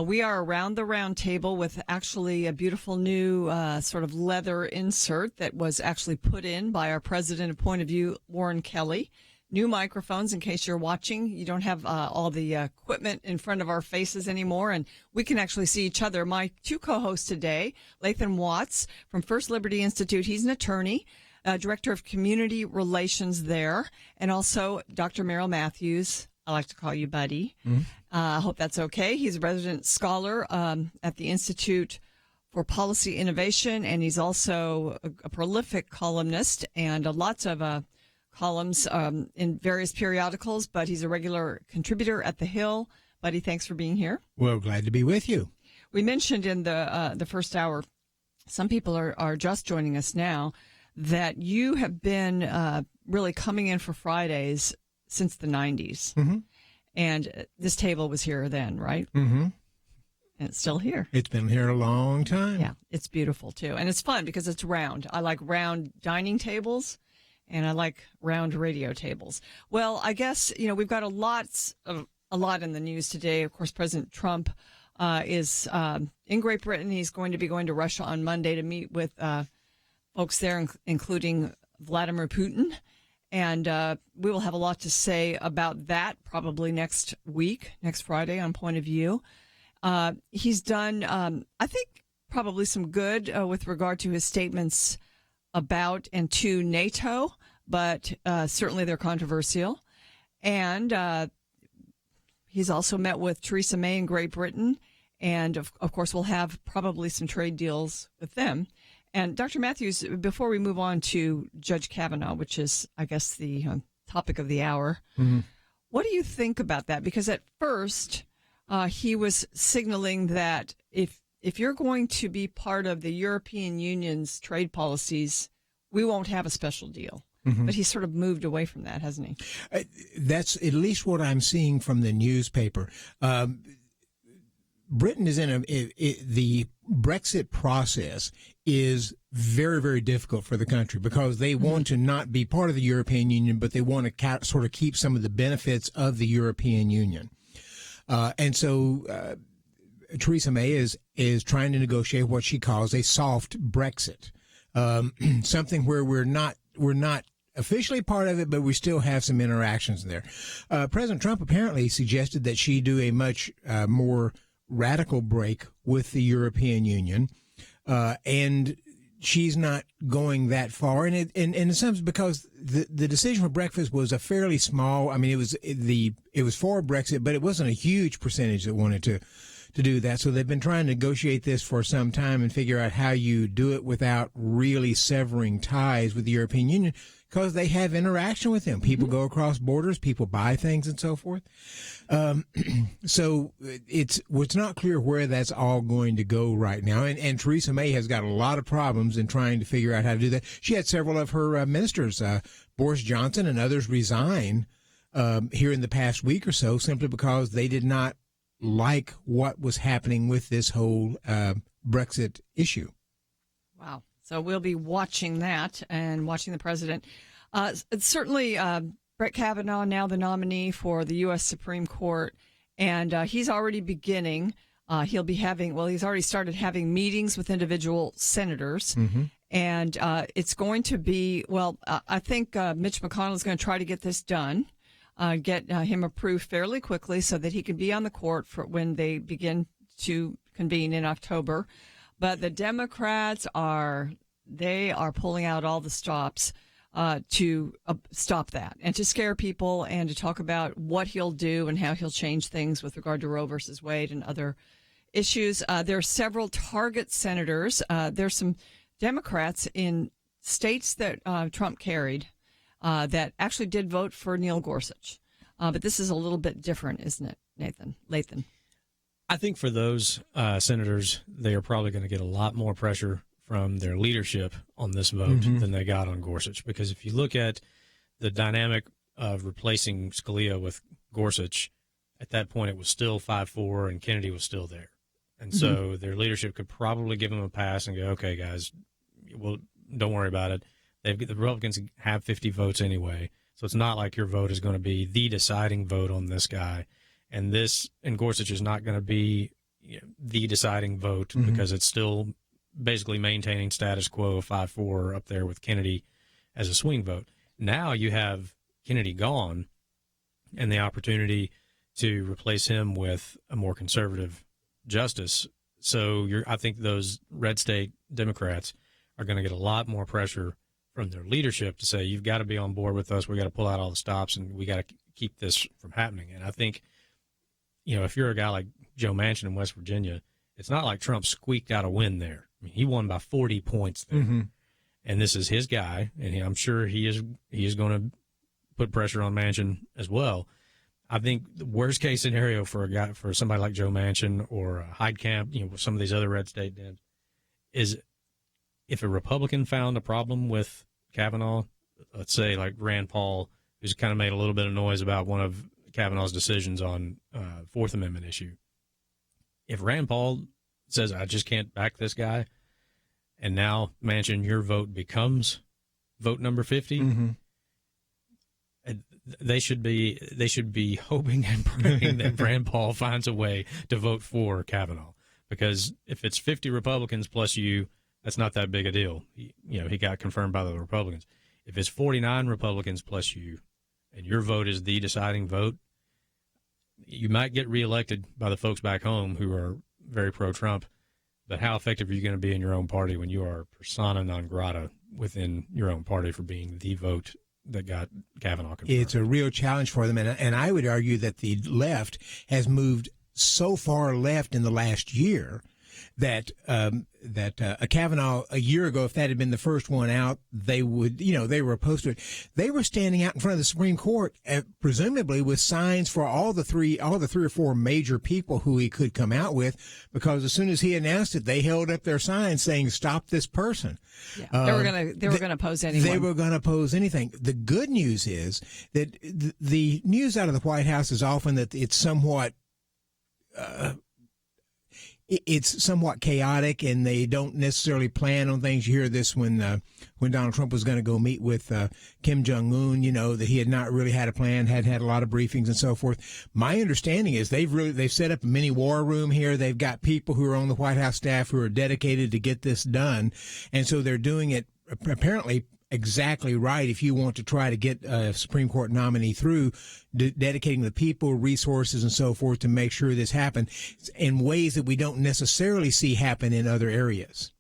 We are around the round table with actually a beautiful new sort of leather insert that was actually put in by our president of Point of View, Warren Kelly. New microphones in case you're watching. You don't have all the equipment in front of our faces anymore, and we can actually see each other. My two co-hosts today, Lathan Watts from First Liberty Institute. He's an attorney, director of community relations there, and also Dr. Merrill Matthews. I like to call you Buddy. I hope that's okay. He's a resident scholar at the Institute for Policy Innovation, and he's also a prolific columnist and lots of columns in various periodicals, but he's a regular contributor at The Hill. Buddy, thanks for being here. Well, glad to be with you. We mentioned in the first hour, some people are just joining us now, that you have been really coming in for Fridays since the 90s. Mm-hmm. And this table was here then, right? Mm-hmm. And it's still here. It's been here a long time. Yeah, it's beautiful, too. And it's fun because it's round. I like round dining tables. And I like round radio tables. Well, I guess, we've got a lot in the news today. Of course, President Trump is in Great Britain. He's going to be going to Russia on Monday to meet with folks there, including Vladimir Putin. And we will have a lot to say about that probably next week, next Friday on Point of View. He's done, I think, probably some good with regard to his statements about and to NATO, but certainly they're controversial. And he's also met with Theresa May in Great Britain, and of course we'll have probably some trade deals with them. And Dr. Matthews, before we move on to Judge Kavanaugh, which is, I guess, the topic of the hour, what do you think about that? Because at first he was signaling that if you're going to be part of the European Union's trade policies, we won't have a special deal. Mm-hmm. But he's sort of moved away from that, hasn't he? That's at least what I'm seeing from the newspaper. Britain is in the Brexit process is very, very difficult for the country because they want to not be part of the European Union, but they want to sort of keep some of the benefits of the European Union. And so Theresa May is trying to negotiate what she calls a soft Brexit, something where we're not officially part of it, but we still have some interactions there. President Trump apparently suggested that she do a much more radical break with the European Union, and she's not going that far. And in some sense, because the decision for Brexit was a fairly small. I mean, it was for Brexit, but it wasn't a huge percentage that wanted to do that. So they've been trying to negotiate this for some time and figure out how you do it without really severing ties with the European Union, because they have interaction with them. People go across borders, people buy things and so forth. So it's not clear where that's all going to go right now. And Theresa May has got a lot of problems in trying to figure out how to do that. She had several of her ministers, Boris Johnson and others, resign here in the past week or so simply because they did not like what was happening with this whole Brexit issue. Wow. So we'll be watching that and watching the president. Certainly, Brett Kavanaugh, now the nominee for the U.S. Supreme Court, and he's already beginning He'll be having, he's already started having meetings with individual senators. Mm-hmm. And it's going to be, I think Mitch McConnell is going to try to get this done, get him approved fairly quickly so that he can be on the court for when they begin to convene in October. But the Democrats are pulling out all the stops to stop that and to scare people and to talk about what he'll do and how he'll change things with regard to Roe versus Wade and other issues. There are several target senators. There's some Democrats in states that Trump carried that actually did vote for Neil Gorsuch. But this is a little bit different, isn't it, Lathan? I think for those senators, they are probably going to get a lot more pressure from their leadership on this vote than they got on Gorsuch. Because if you look at the dynamic of replacing Scalia with Gorsuch, at that point it was still 5-4 and Kennedy was still there. And so their leadership could probably give them a pass and go, okay, guys, well, don't worry about it. The Republicans have 50 votes anyway, so it's not like your vote is going to be the deciding vote on this guy. And Gorsuch is not going to be the deciding vote because it's still basically maintaining status quo of 5-4 up there with Kennedy as a swing vote. Now you have Kennedy gone and the opportunity to replace him with a more conservative justice. So I think those red state Democrats are going to get a lot more pressure from their leadership to say, you've got to be on board with us. We got to pull out all the stops and we got to keep this from happening. And I think, if you're a guy like Joe Manchin in West Virginia, it's not like Trump squeaked out a win there. I mean, he won by 40 points there. And this is his guy. And I'm sure he is going to put pressure on Manchin as well. I think the worst case scenario for somebody like Joe Manchin or Heidkamp, some of these other red state Dems, is if a Republican found a problem with Kavanaugh, let's say like Rand Paul, who's kind of made a little bit of noise about one of Kavanaugh's decisions on Fourth Amendment issue. If Rand Paul says, I just can't back this guy, and now Manchin, your vote becomes vote number 50, they should be hoping and praying that Rand Paul finds a way to vote for Kavanaugh, because if it's 50 Republicans plus you, that's not that big a deal. He got confirmed by the Republicans. If it's 49 Republicans plus you, and your vote is the deciding vote, you might get reelected by the folks back home who are very pro-Trump. But how effective are you going to be in your own party when you are persona non grata within your own party for being the vote that got Kavanaugh confirmed? It's a real challenge for them. And I would argue that the left has moved so far left in the last year that Kavanaugh a year ago, if that had been the first one out, they would, they were opposed to it. They were standing out in front of the Supreme Court, presumably with signs for all the three or four major people who he could come out with, because as soon as he announced it, they held up their signs saying, "Stop this person." Yeah, they were going to oppose anyone. They were going to oppose anything. The good news is that the news out of the White House is often that it's somewhat. It's somewhat chaotic, and they don't necessarily plan on things. You hear this when Donald Trump was going to go meet with Kim Jong-un, that he had not really had a plan, had a lot of briefings and so forth. My understanding is they've set up a mini war room here. They've got people who are on the White House staff who are dedicated to get this done, and so they're doing it apparently exactly right. If you want to try to get a Supreme Court nominee through, dedicating the people, resources, and so forth to make sure this happens in ways that we don't necessarily see happen in other areas.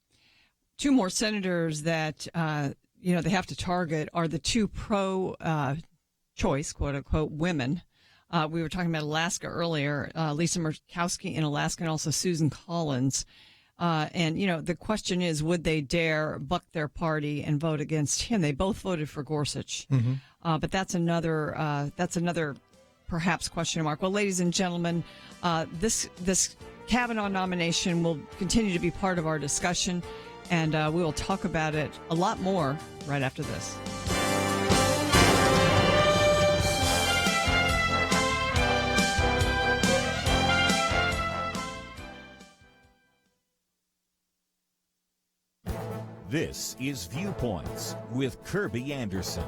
Two more senators that, they have to target are the two pro-choice, quote unquote, women. We were talking about Alaska earlier, Lisa Murkowski in Alaska, and also Susan Collins. And the question is, would they dare buck their party and vote against him? They both voted for Gorsuch. But that's another perhaps question mark. Well, ladies and gentlemen, this Kavanaugh nomination will continue to be part of our discussion, and we will talk about it a lot more right after this. This is Viewpoints with Kirby Anderson.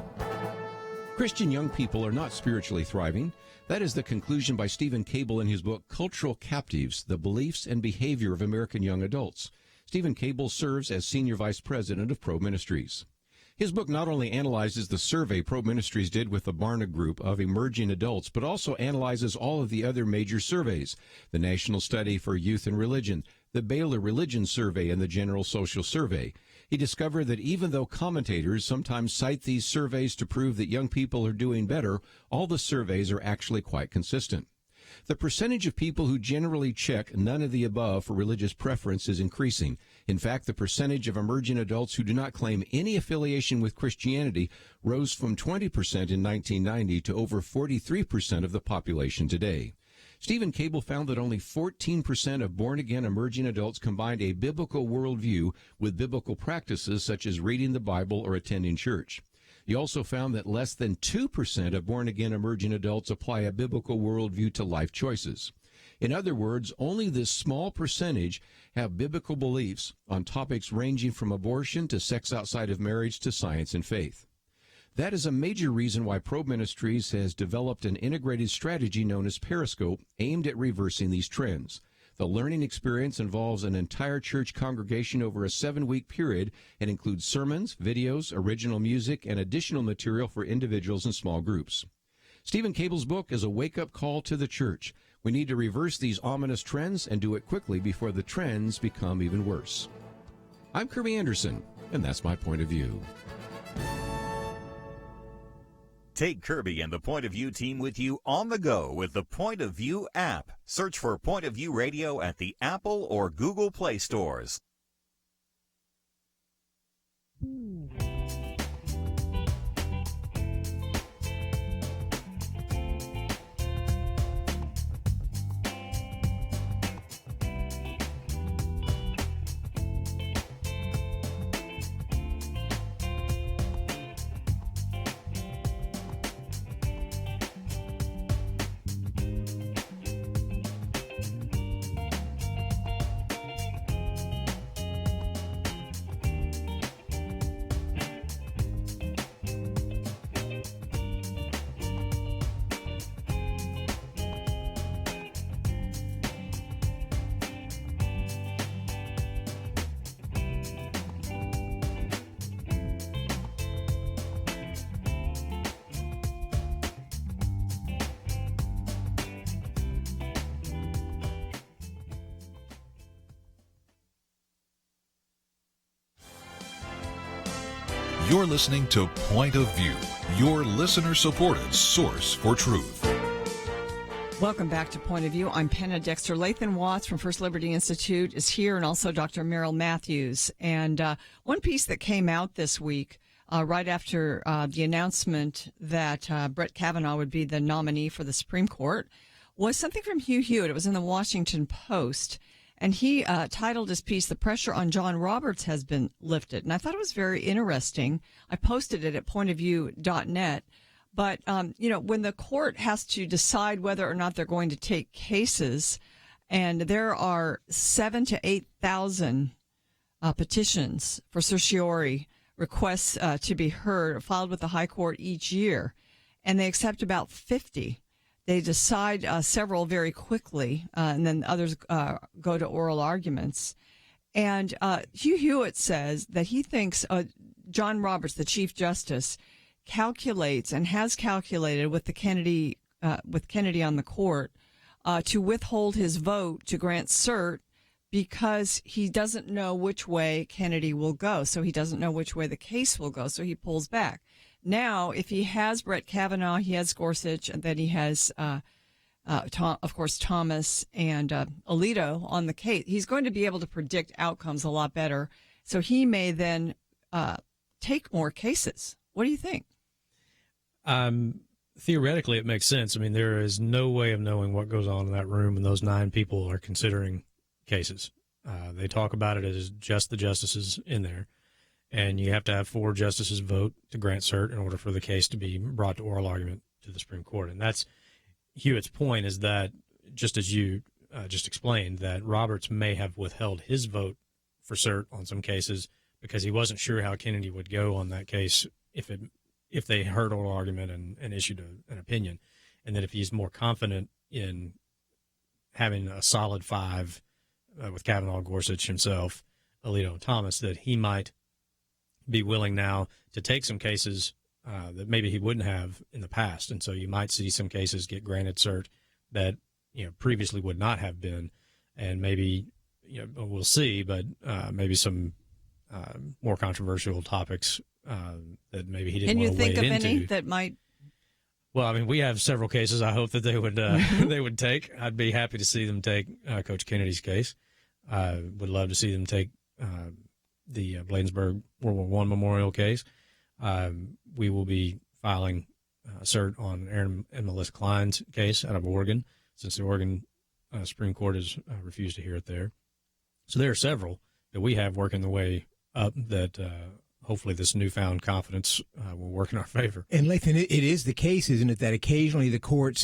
Christian young people are not spiritually thriving. That is the conclusion by Stephen Cable in his book Cultural Captives, The Beliefs and Behavior of American Young Adults. Stephen Cable serves as Senior Vice President of Probe Ministries. His book not only analyzes the survey Probe Ministries did with the Barna Group of emerging adults, but also analyzes all of the other major surveys, the National Study for Youth and Religion, the Baylor Religion Survey, and the General Social Survey. He discovered that even though commentators sometimes cite these surveys to prove that young people are doing better, all the surveys are actually quite consistent. The percentage of people who generally check none of the above for religious preference is increasing. In fact, the percentage of emerging adults who do not claim any affiliation with Christianity rose from 20% in 1990 to over 43% of the population today. Stephen Cable found that only 14% of born-again emerging adults combined a biblical worldview with biblical practices such as reading the Bible or attending church. He also found that less than 2% of born-again emerging adults apply a biblical worldview to life choices. In other words, only this small percentage have biblical beliefs on topics ranging from abortion to sex outside of marriage to science and faith. That is a major reason why Probe Ministries has developed an integrated strategy known as Periscope aimed at reversing these trends. The learning experience involves an entire church congregation over a 7-week period and includes sermons, videos, original music, and additional material for individuals and small groups. Stephen Cable's book is a wake-up call to the church. We need to reverse these ominous trends and do it quickly before the trends become even worse. I'm Kirby Anderson, and that's my point of view. Take Kirby and the Point of View team with you on the go with the Point of View app. Search for Point of View Radio at the Apple or Google Play stores. You're listening to Point of View, your listener-supported source for truth. Welcome back to Point of View. I'm Penna Dexter. Lathan Watts from First Liberty Institute is here, and also Dr. Merrill Matthews. And one piece that came out this week, right after the announcement that Brett Kavanaugh would be the nominee for the Supreme Court, was something from Hugh Hewitt. It was in the Washington Post. And he titled his piece, "The Pressure on John Roberts Has Been Lifted." And I thought it was very interesting. I posted it at pointofview.net. But, when the court has to decide whether or not they're going to take cases, and there are 7,000 to 8,000 petitions for certiorari requests to be heard, filed with the high court each year, and they accept about 50. They decide several very quickly, and then others go to oral arguments. And Hugh Hewitt says that he thinks John Roberts, the Chief Justice, calculates and has calculated with Kennedy on the court to withhold his vote to grant cert because he doesn't know which way Kennedy will go. So he doesn't know which way the case will go. So he pulls back. Now, if he has Brett Kavanaugh, he has Gorsuch, and then he has, of course, Thomas and Alito on the case, he's going to be able to predict outcomes a lot better. So he may then take more cases. What do you think? Theoretically, it makes sense. I mean, there is no way of knowing what goes on in that room, and those 9 people are considering cases. They talk about it as just the justices in there. And you have to have 4 justices vote to grant cert in order for the case to be brought to oral argument to the Supreme Court. And that's Hewitt's point, is that, just as you just explained, that Roberts may have withheld his vote for cert on some cases because he wasn't sure how Kennedy would go on that case if if they heard oral argument and issued an opinion, and that if he's more confident in having a solid 5 with Kavanaugh, Gorsuch himself, Alito, and Thomas, that he might be willing now to take some cases that maybe he wouldn't have in the past. And so you might see some cases get granted cert that, previously would not have been. And maybe, we'll see, but maybe some more controversial topics that maybe he didn't want to wade into. Can you think of any that might? Well, I mean, we have several cases I hope that they would they would take. I'd be happy to see them take Coach Kennedy's case. Would love to see them take the Bladensburg World War I memorial case. We will be filing cert on Aaron and Melissa Klein's case out of Oregon, since the Oregon Supreme Court has refused to hear it there. So there are several that we have working the way up that hopefully this newfound confidence will work in our favor. And Lathan, it is the case, isn't it, that occasionally the court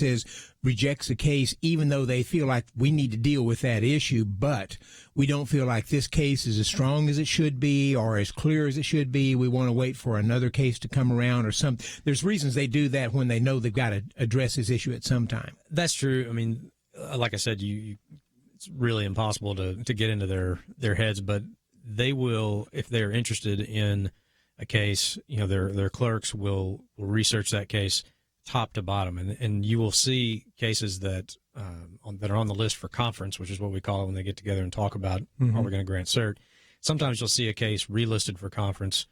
rejects a case even though they feel like we need to deal with that issue, but we don't feel like this case is as strong as it should be or as clear as it should be. We want to wait for another case to come around or something. There's reasons they do that when they know they've got to address this issue at some time. That's true. I mean, like I said, it's really impossible to get into their heads, but they will, if they're interested in a case, their clerks will research that case top to bottom, and you will see cases that that are on the list for conference, which is what we call it when they get together and talk about are we going to grant cert. Sometimes you'll see a case relisted for conference,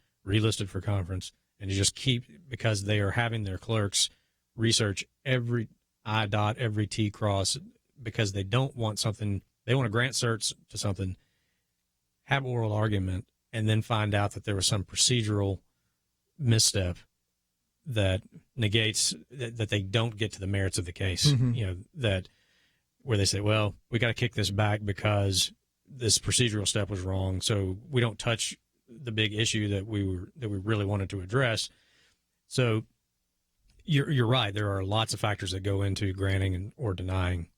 and you just keep, because they are having their clerks research every I dot, every T cross, because they don't want something, they want to grant certs to something, have oral argument, and then find out that there was some procedural misstep that negates that they don't get to the merits of the case. That where they say, well, we got to kick this back because this procedural step was wrong, so we don't touch the big issue that we really wanted to address. So you're right. There are lots of factors that go into granting or denying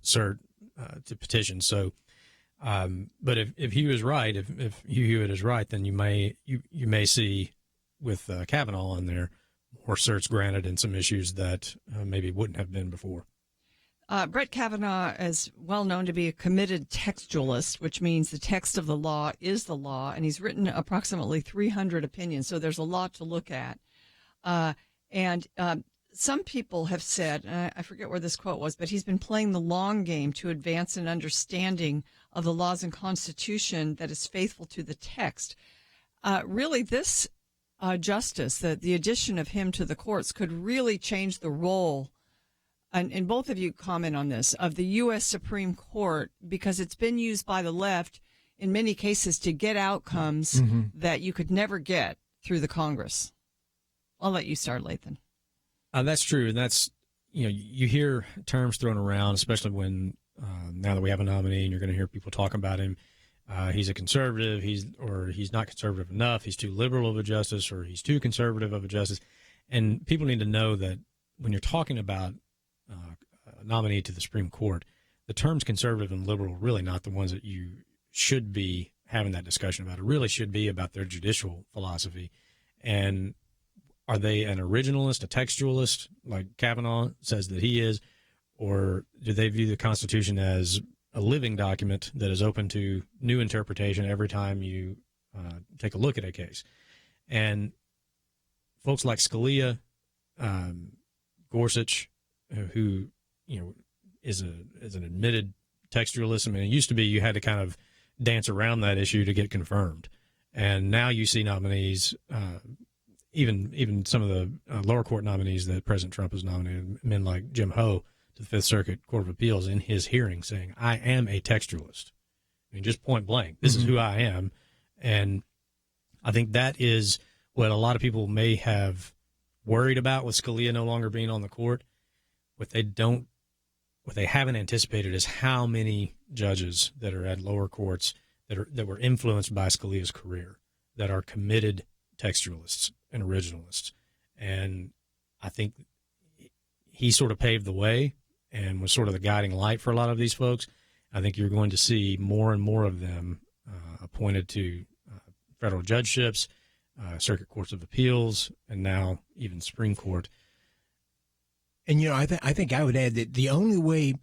cert to petitions. So, but if Hugh is right, if Hugh Hewitt is right, then you may see with Kavanaugh on there more certs granted in some issues that maybe wouldn't have been before. Brett Kavanaugh is well known to be a committed textualist, which means the text of the law is the law, and he's written approximately 300 opinions, so there's a lot to look at. And some people have said, and I forget where this quote was, but he's been playing the long game to advance an understanding of the laws and Constitution that is faithful to the text. Really, this justice, the addition of him to the courts, could really change the role, and both of you comment on this, of the U.S. Supreme Court, because it's been used by the left in many cases to get outcomes that you could never get through the Congress. I'll let you start, Lathan. That's true, and that's, you hear terms thrown around, especially when now that we have a nominee, and you're going to hear people talk about him. He's a conservative, he's not conservative enough, he's too liberal of a justice, or he's too conservative of a justice. And people need to know that when you're talking about a nominee to the Supreme Court, the terms conservative and liberal are really not the ones that you should be having that discussion about. It really should be about their judicial philosophy. And are they an originalist, a textualist, like Kavanaugh says that he is, or do they view the Constitution as a living document that is open to new interpretation every time you take a look at a case? And folks like Scalia, Gorsuch, who is an admitted textualist. I mean, it used to be you had to kind of dance around that issue to get confirmed, and now you see nominees, even some of the lower court nominees that President Trump has nominated, men like Jim Ho to the Fifth Circuit Court of Appeals, in his hearing saying, "I am a textualist." I mean, just point blank, this is who I am. And I think that is what a lot of people may have worried about with Scalia no longer being on the court. What they haven't anticipated is how many judges that are at lower courts that were influenced by Scalia's career, that are committed textualists and originalists. And I think he sort of paved the way and was sort of the guiding light for a lot of these folks. I think you're going to see more and more of them appointed to federal judgeships, circuit courts of appeals, and now even Supreme Court. And, I think I would add that the only way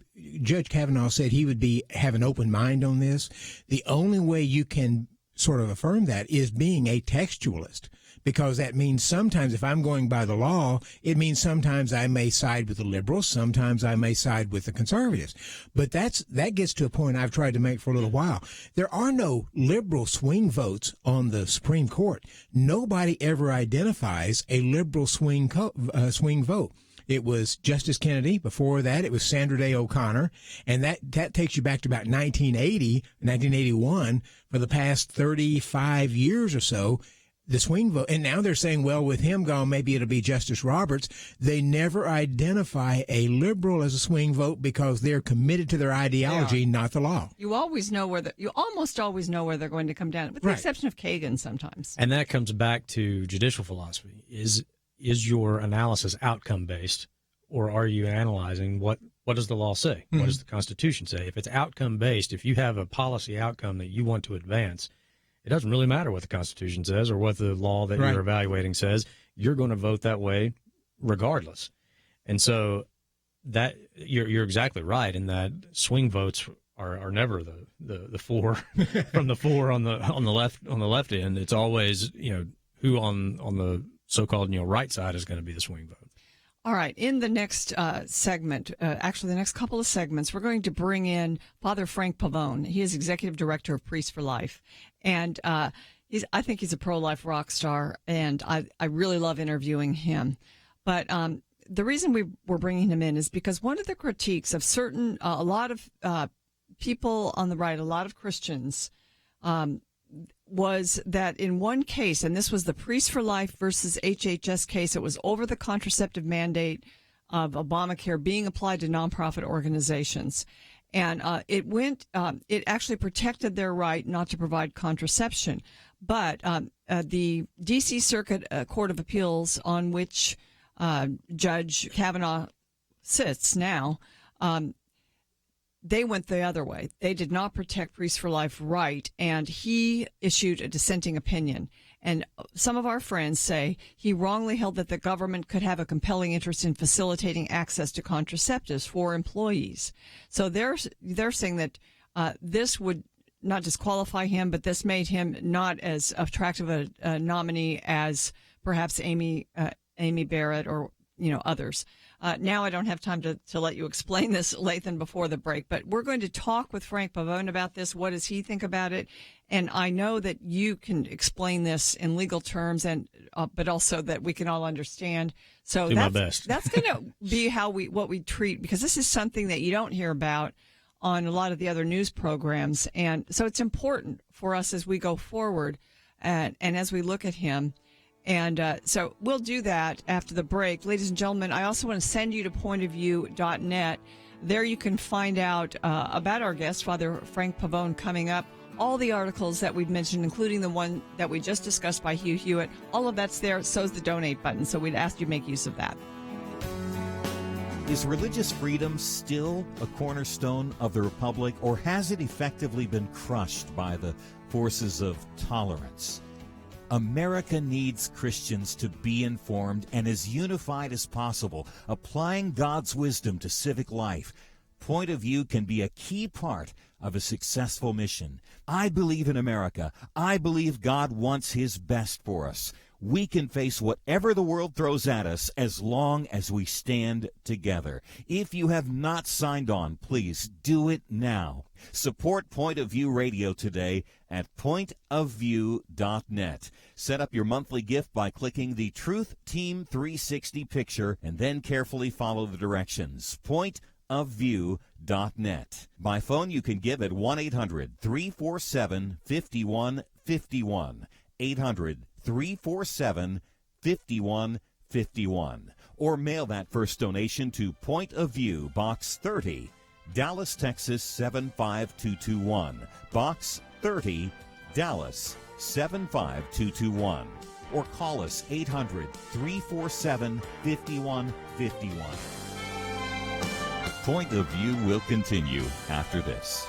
Judge Kavanaugh said he would have an open mind on this, the only way you can sort of affirm that is being a textualist, because that means sometimes if I'm going by the law, it means sometimes I may side with the liberals, sometimes I may side with the conservatives. But that gets to a point I've tried to make for a little while. There are no liberal swing votes on the Supreme Court. Nobody ever identifies a liberal swing vote. It was Justice Kennedy. Before that, it was Sandra Day O'Connor. And that takes you back to about 1981. For the past 35 years or so, the swing vote. And now they're saying, well, with him gone, maybe it'll be Justice Roberts. They never identify a liberal as a swing vote because they're committed to their ideology, not the law. You almost always know where they're going to come down, with the exception of Kagan sometimes. And that comes back to judicial philosophy. Is your analysis outcome-based, or are you analyzing what does the law say? Mm-hmm. What does the Constitution say? If it's outcome-based, if you have a policy outcome that you want to advance, it doesn't really matter what the Constitution says or what the law that you're evaluating says. You're going to vote that way regardless. And so that you're exactly right in that swing votes are never the four from the four on the left end. It's always who on the so-called right side is going to be the swing vote. All right. In the next segment, actually the next couple of segments, we're going to bring in Father Frank Pavone. He is Executive Director of Priests for Life. And I think he's a pro-life rock star, and I really love interviewing him. But the reason we're bringing him in is because one of the critiques of a lot of people on the right, a lot of Christians, was that in one case, and this was the Priests for Life versus HHS case, it was over the contraceptive mandate of Obamacare being applied to nonprofit organizations. And it actually protected their right not to provide contraception. But the D.C. Circuit Court of Appeals, on which Judge Kavanaugh sits now, they went the other way. They did not protect Priests for Life right, and he issued a dissenting opinion. And some of our friends say he wrongly held that the government could have a compelling interest in facilitating access to contraceptives for employees. So they're saying that this would not disqualify him, but this made him not as attractive a nominee as perhaps Amy Barrett or others. Now I don't have time to let you explain this, Lathan, before the break, but we're going to talk with Frank Pavone about this. What does he think about it? And I know that you can explain this in legal terms, and but also that we can all understand. So do my best. That's going to be what we treat, because this is something that you don't hear about on a lot of the other news programs, and so it's important for us as we go forward and as we look at him. And so we'll do that after the break. Ladies and gentlemen, I also want to send you to pointofview.net. There you can find out about our guest, Father Frank Pavone, coming up. All the articles that we've mentioned, including the one that we just discussed by Hugh Hewitt, all of that's there. So's the donate button. So we'd ask you to make use of that. Is religious freedom still a cornerstone of the Republic, or has it effectively been crushed by the forces of tolerance? America needs Christians to be informed and as unified as possible, applying God's wisdom to civic life. Point of View can be a key part of a successful mission. I believe in America. I believe God wants His best for us. We can face whatever the world throws at us as long as we stand together. If you have not signed on, please do it now. Support Point of View Radio today at pointofview.net. Set up your monthly gift by clicking the Truth Team 360 picture and then carefully follow the directions. Pointofview.net. By phone, you can give at 1-800-347-5151. 800-347-5151. Or mail that first donation to Point of View, Box 30, Dallas, Texas 75221. Box 30, Dallas 75221. Or call us 800-347-5151. Point of View will continue after this.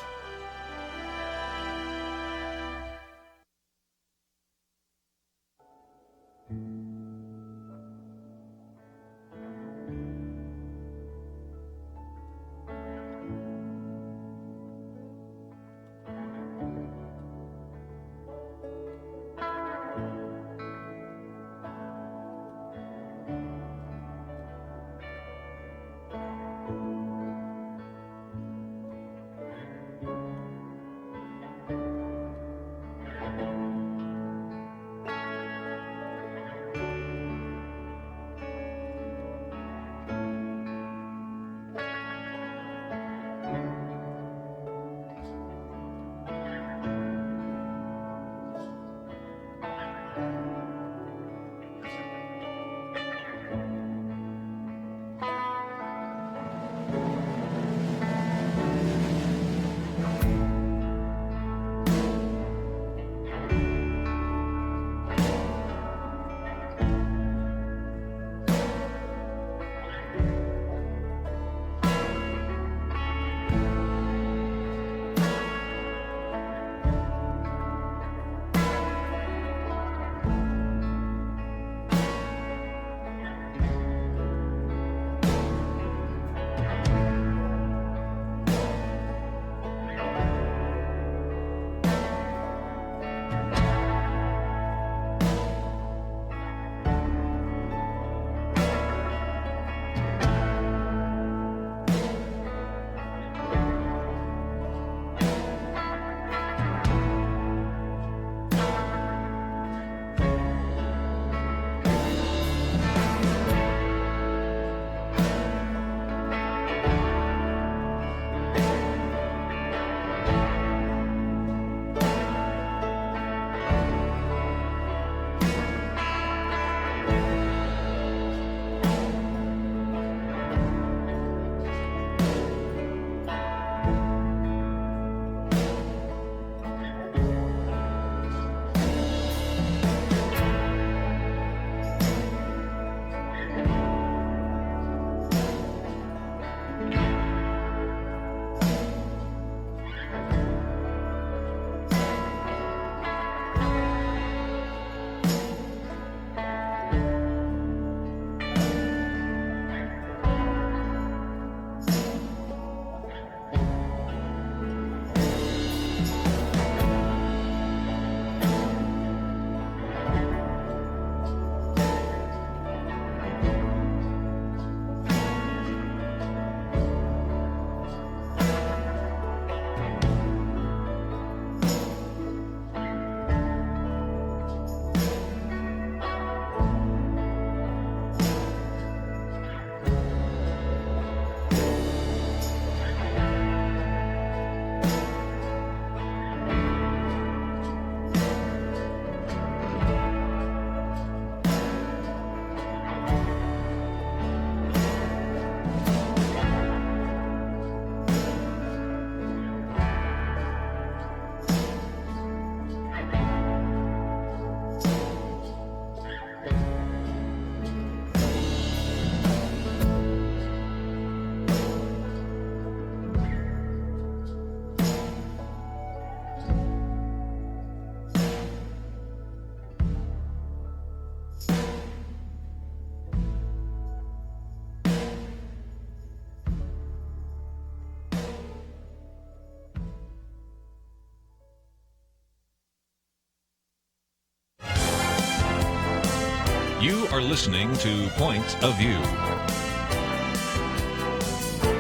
You are listening to Point of View.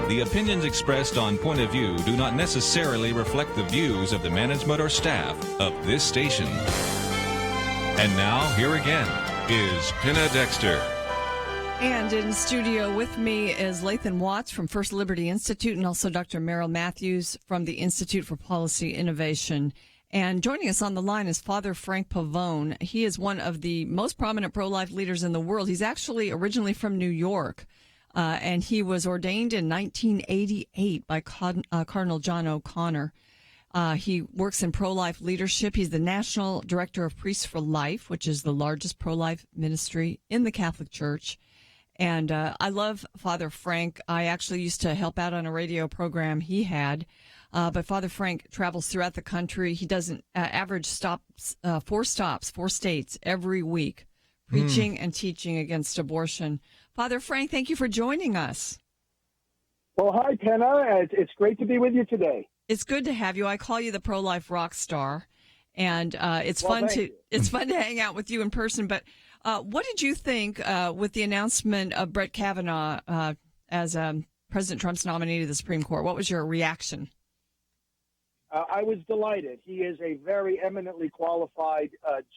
The opinions expressed on Point of View do not necessarily reflect the views of the management or staff of this station. And now, here again is Penna Dexter. And in studio with me is Lathan Watts from First Liberty Institute and also Dr. Merrill Matthews from the Institute for Policy Innovation. And joining us on the line is Father Frank Pavone. He is one of the most prominent pro-life leaders in the world. He's actually originally from New York, and he was ordained in 1988 by Cardinal John O'Connor. He works in pro-life leadership. He's the National Director of Priests for Life, which is the largest pro-life ministry in the Catholic Church. And I love Father Frank. I actually used to help out on a radio program he had. But Father Frank travels throughout the country. He does an average four states every week, preaching and teaching against abortion. Father Frank, thank you for joining us. Well, hi, Penna. It's great to be with you today. It's good to have you. I call you the pro-life rock star, and it's fun to hang out with you in person. But what did you think with the announcement of Brett Kavanaugh as President Trump's nominee to the Supreme Court? What was your reaction? I was delighted. He is a very eminently qualified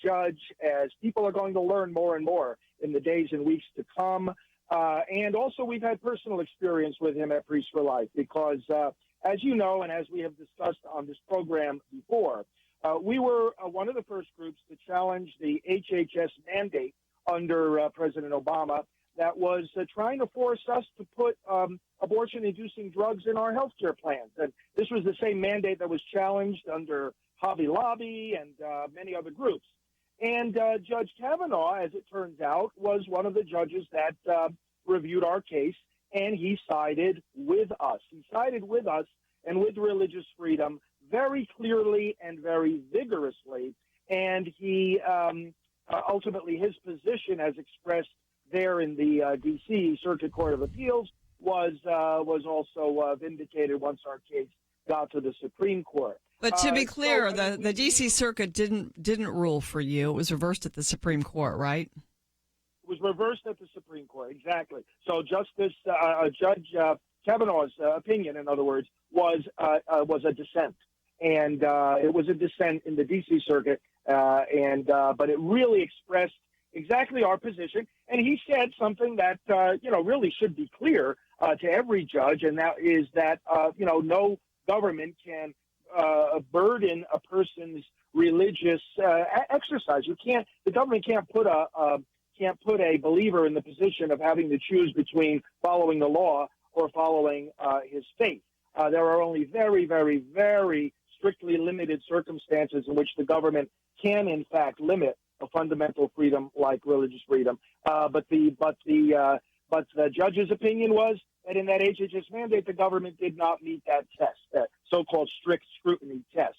judge, as people are going to learn more and more in the days and weeks to come. And also, we've had personal experience with him at Priests for Life because, as you know, and as we have discussed on this program before, we were one of the first groups to challenge the HHS mandate under President Obama that was trying to force us to put abortion-inducing drugs in our healthcare plans. And this was the same mandate that was challenged under Hobby Lobby and many other groups. And Judge Kavanaugh, as it turns out, was one of the judges that reviewed our case, and he sided with us. He sided with us and with religious freedom very clearly and very vigorously. And he ultimately, his position as expressed there in the D.C. Circuit Court of Appeals was also vindicated once our case got to the Supreme Court. But to be clear, the D.C. Circuit didn't rule for you. It was reversed at the Supreme Court, right? It was reversed at the Supreme Court, exactly. So Justice Judge Kavanaugh's opinion, in other words, was a dissent, and it was a dissent in the D.C. Circuit, but it really expressed exactly our position, and he said something that really should be clear to every judge, and that is that no government can burden a person's religious exercise. The government can't put a believer in the position of having to choose between following the law or following his faith. There are only very, very, very strictly limited circumstances in which the government can, in fact, limit a fundamental freedom like religious freedom. But the judge's opinion was that in that HHS mandate, the government did not meet that test, that so-called strict scrutiny test.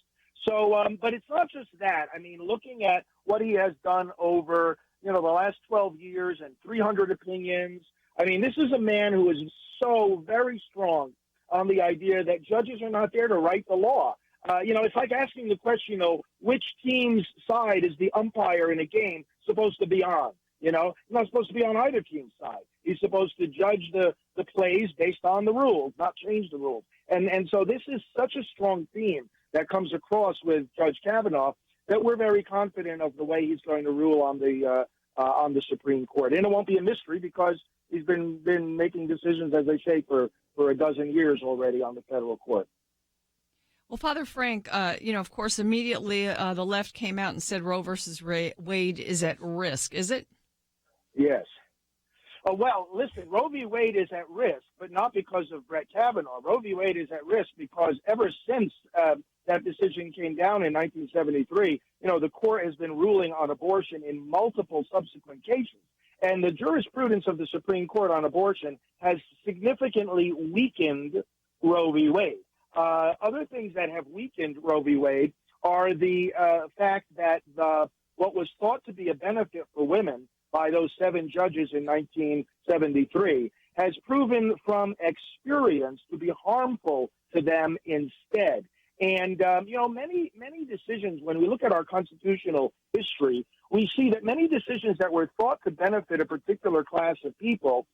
So, but it's not just that. I mean, looking at what he has done over, the last 12 years and 300 opinions, I mean, this is a man who is so very strong on the idea that judges are not there to write the law. It's like asking the question, which team's side is the umpire in a game supposed to be on? He's not supposed to be on either team's side. He's supposed to judge the plays based on the rules, not change the rules. And so this is such a strong theme that comes across with Judge Kavanaugh that we're very confident of the way he's going to rule on the Supreme Court. And it won't be a mystery because he's been making decisions, as they say, for a dozen years already on the federal court. Well, Father Frank, of course, immediately the left came out and said Roe versus Wade is at risk. Is it? Yes. Well, listen, Roe v. Wade is at risk, but not because of Brett Kavanaugh. Roe v. Wade is at risk because ever since that decision came down in 1973, the court has been ruling on abortion in multiple subsequent cases. And the jurisprudence of the Supreme Court on abortion has significantly weakened Roe v. Wade. Other things that have weakened Roe v. Wade are the fact that what was thought to be a benefit for women by those 7 judges in 1973 has proven from experience to be harmful to them instead. And, many decisions, when we look at our constitutional history, we see that many decisions that were thought to benefit a particular class of people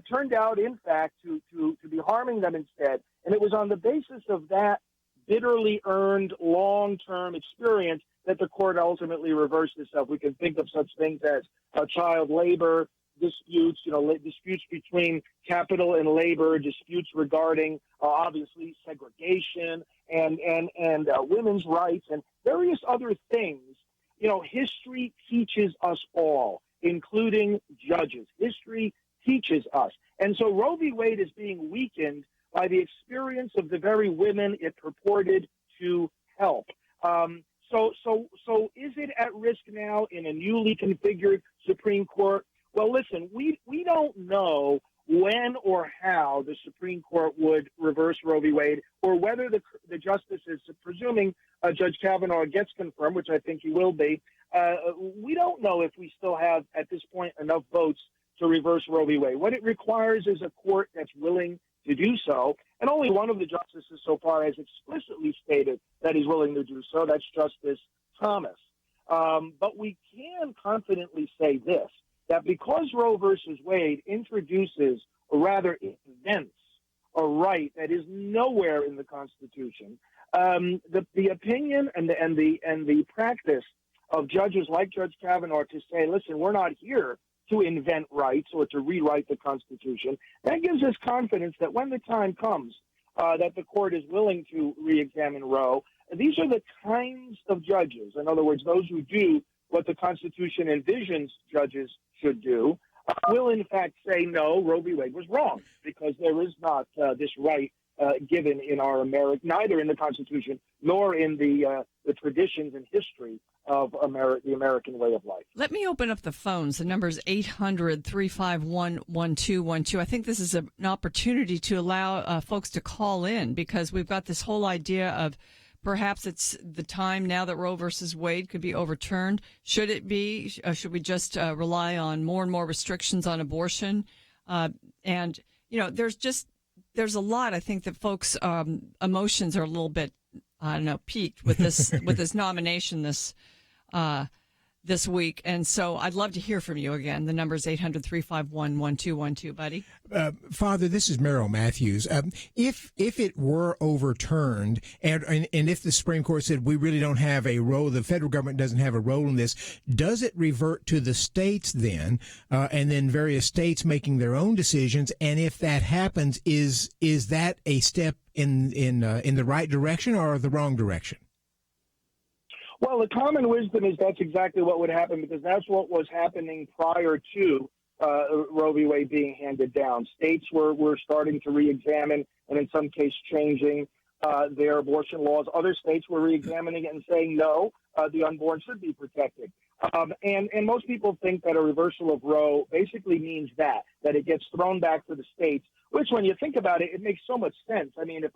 turned out, in fact, to be harming them instead. And it was on the basis of that bitterly earned long-term experience that the court ultimately reversed itself. We can think of such things as child labor disputes, disputes between capital and labor, disputes regarding, obviously, segregation and women's rights and various other things. History teaches us all, including judges. History teaches us. And so Roe v. Wade is being weakened by the experience of the very women it purported to help. So is it at risk now in a newly configured Supreme Court? Well, listen, we don't know when or how the Supreme Court would reverse Roe v. Wade, or whether the justices, presuming Judge Kavanaugh gets confirmed, which I think he will be, we don't know if we still have, at this point, enough votes to reverse Roe v. Wade. What it requires is a court that's willing to do so, and only one of the justices so far has explicitly stated that he's willing to do so. That's Justice Thomas. But we can confidently say this, that because Roe versus Wade introduces, or rather invents, a right that is nowhere in the Constitution, the opinion and the practice of judges like Judge Kavanaugh to say, listen, we're not here to invent rights or to rewrite the Constitution, that gives us confidence that when the time comes that the court is willing to re-examine Roe, these are the kinds of judges, in other words, those who do what the Constitution envisions judges should do, will in fact say, no, Roe v. Wade was wrong, because there is not this right given in our neither in the Constitution nor in the traditions and history of the American way of life. Let me open up the phones. The number is 800-351-1212. I think this is an opportunity to allow folks to call in, because we've got this whole idea of perhaps it's the time now that Roe versus Wade could be overturned. Should it be? Should we just rely on more and more restrictions on abortion? And, there's a lot. I think that folks' emotions are a little bit, piqued with this nomination this week. And so I'd love to hear from you again. The number is 800-351-1212, buddy. Father, this is Merrill Matthews. If it were overturned and if the Supreme Court said we really don't have a role, the federal government doesn't have a role in this, does it revert to the states then, and then various states making their own decisions? And if that happens, is that a step in the right direction or the wrong direction? Well, the common wisdom is that's exactly what would happen, because that's what was happening prior to Roe v. Wade being handed down. States were starting to re-examine and in some case changing their abortion laws. Other states were re-examining it and saying, no, the unborn should be protected. And most people think that a reversal of Roe basically means that it gets thrown back to the states, which when you think about it, it makes so much sense. I mean, if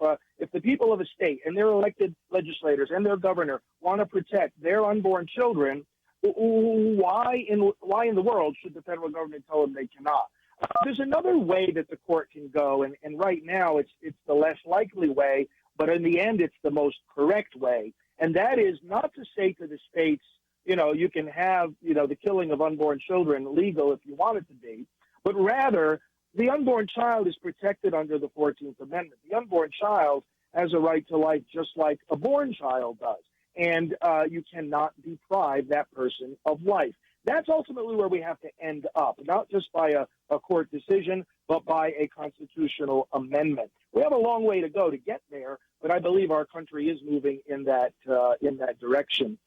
the people of a state and their elected legislators and their governor want to protect their unborn children, why in the world should the federal government tell them they cannot? There's another way that the court can go, and right now it's the less likely way, but in the end it's the most correct way, and that is not to say to the states, you can have, the killing of unborn children legal if you want it to be, but rather the unborn child is protected under the 14th Amendment. The unborn child has a right to life just like a born child does, and you cannot deprive that person of life. That's ultimately where we have to end up, not just by a court decision, but by a constitutional amendment. We have a long way to go to get there, but I believe our country is moving in that direction.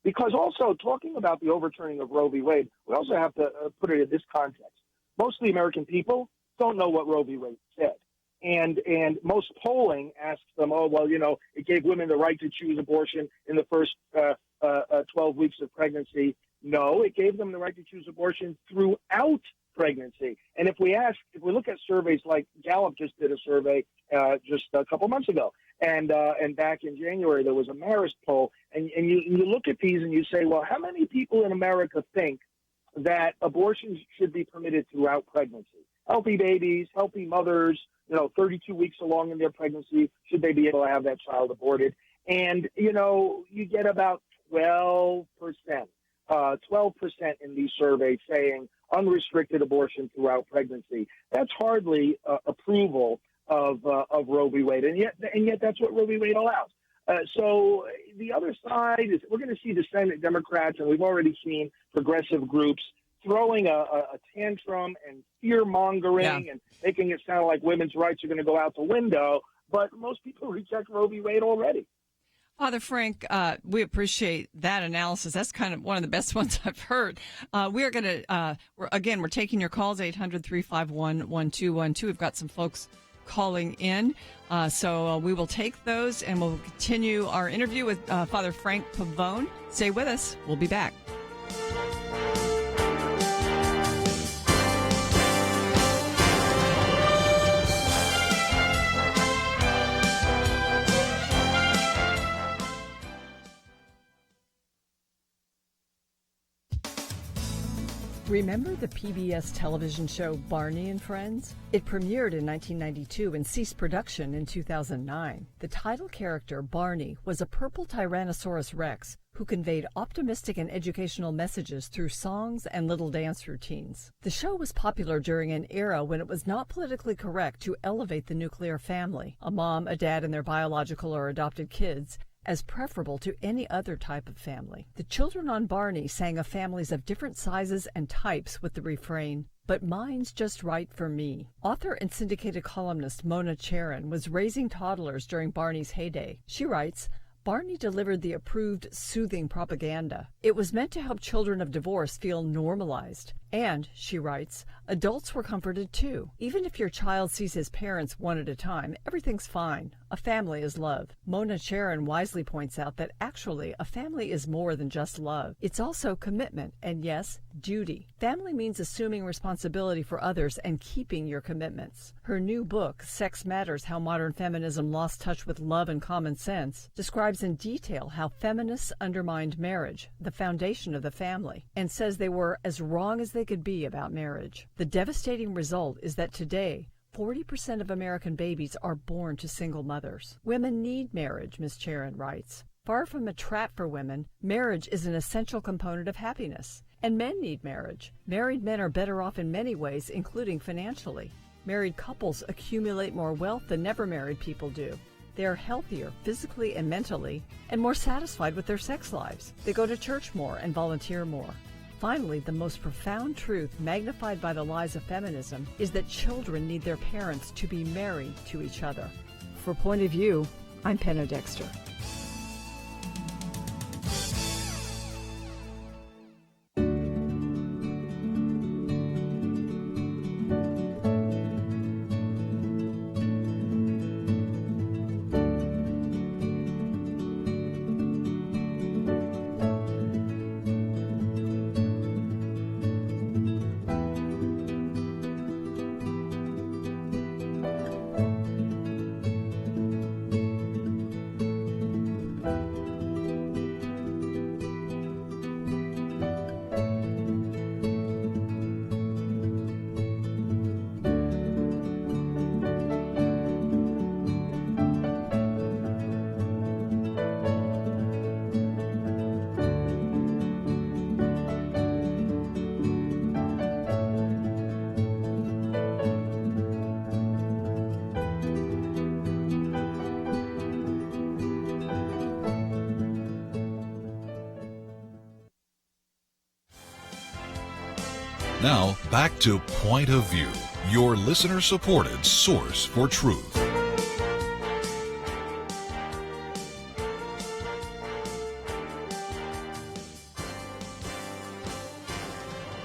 Because also, talking about the overturning of Roe v. Wade, we also have to put it in this context. Most of the American people don't know what Roe v. Wade said. And most polling asks them, it gave women the right to choose abortion in the first 12 weeks of pregnancy. No, it gave them the right to choose abortion throughout pregnancy. And if we look at surveys like Gallup just did a survey just a couple months ago, and back in January there was a Marist poll, and you look at these and you say, well, how many people in America think that abortions should be permitted throughout pregnancy? Healthy babies, healthy mothers, 32 weeks along in their pregnancy, should they be able to have that child aborted? And, you get about 12%, 12% in these surveys saying unrestricted abortion throughout pregnancy. That's hardly approval of Roe v. Wade, and yet that's what Roe v. Wade allows. So the other side is we're going to see the Senate Democrats, and we've already seen progressive groups throwing a tantrum and fear-mongering and making it sound like women's rights are going to go out the window. But most people reject Roe v. Wade already. Father Frank, we appreciate that analysis. That's kind of one of the best ones I've heard. We are going to, we're taking your calls, 800-351-1212. We've got some folks calling in. So we will take those, and we'll continue our interview with Father Frank Pavone. Stay with us. We'll be back. Remember the PBS television show Barney and Friends? It premiered in 1992 and ceased production in 2009. The title character, Barney, was a purple Tyrannosaurus Rex who conveyed optimistic and educational messages through songs and little dance routines. The show was popular during an era when it was not politically correct to elevate the nuclear family, a mom, a dad, and their biological or adopted kids, as preferable to any other type of family. The children on Barney sang of families of different sizes and types with the refrain, "But mine's just right for me." Author and syndicated columnist Mona Charen was raising toddlers during Barney's heyday. She writes, Barney delivered the approved soothing propaganda. It was meant to help children of divorce feel normalized. And, she writes, adults were comforted too. Even if your child sees his parents one at a time, everything's fine. A family is love. Mona Charen wisely points out that actually a family is more than just love. It's also commitment and, yes, duty. Family means assuming responsibility for others and keeping your commitments. Her new book, Sex Matters: How Modern Feminism Lost Touch with Love and Common Sense, describes in detail how feminists undermined marriage, the foundation of the family, and says they were as wrong as they could be about marriage. The devastating result is that today, 40% of American babies are born to single mothers. Women need marriage, Ms. Charen writes. Far from a trap for women, marriage is an essential component of happiness. And men need marriage. Married men are better off in many ways, including financially. Married couples accumulate more wealth than never married people do. They are healthier physically and mentally, and more satisfied with their sex lives. They go to church more and volunteer more. Finally, the most profound truth magnified by the lies of feminism is that children need their parents to be married to each other. For Point of View, I'm Penna Dexter. Now, back to Point of View, your listener-supported source for truth.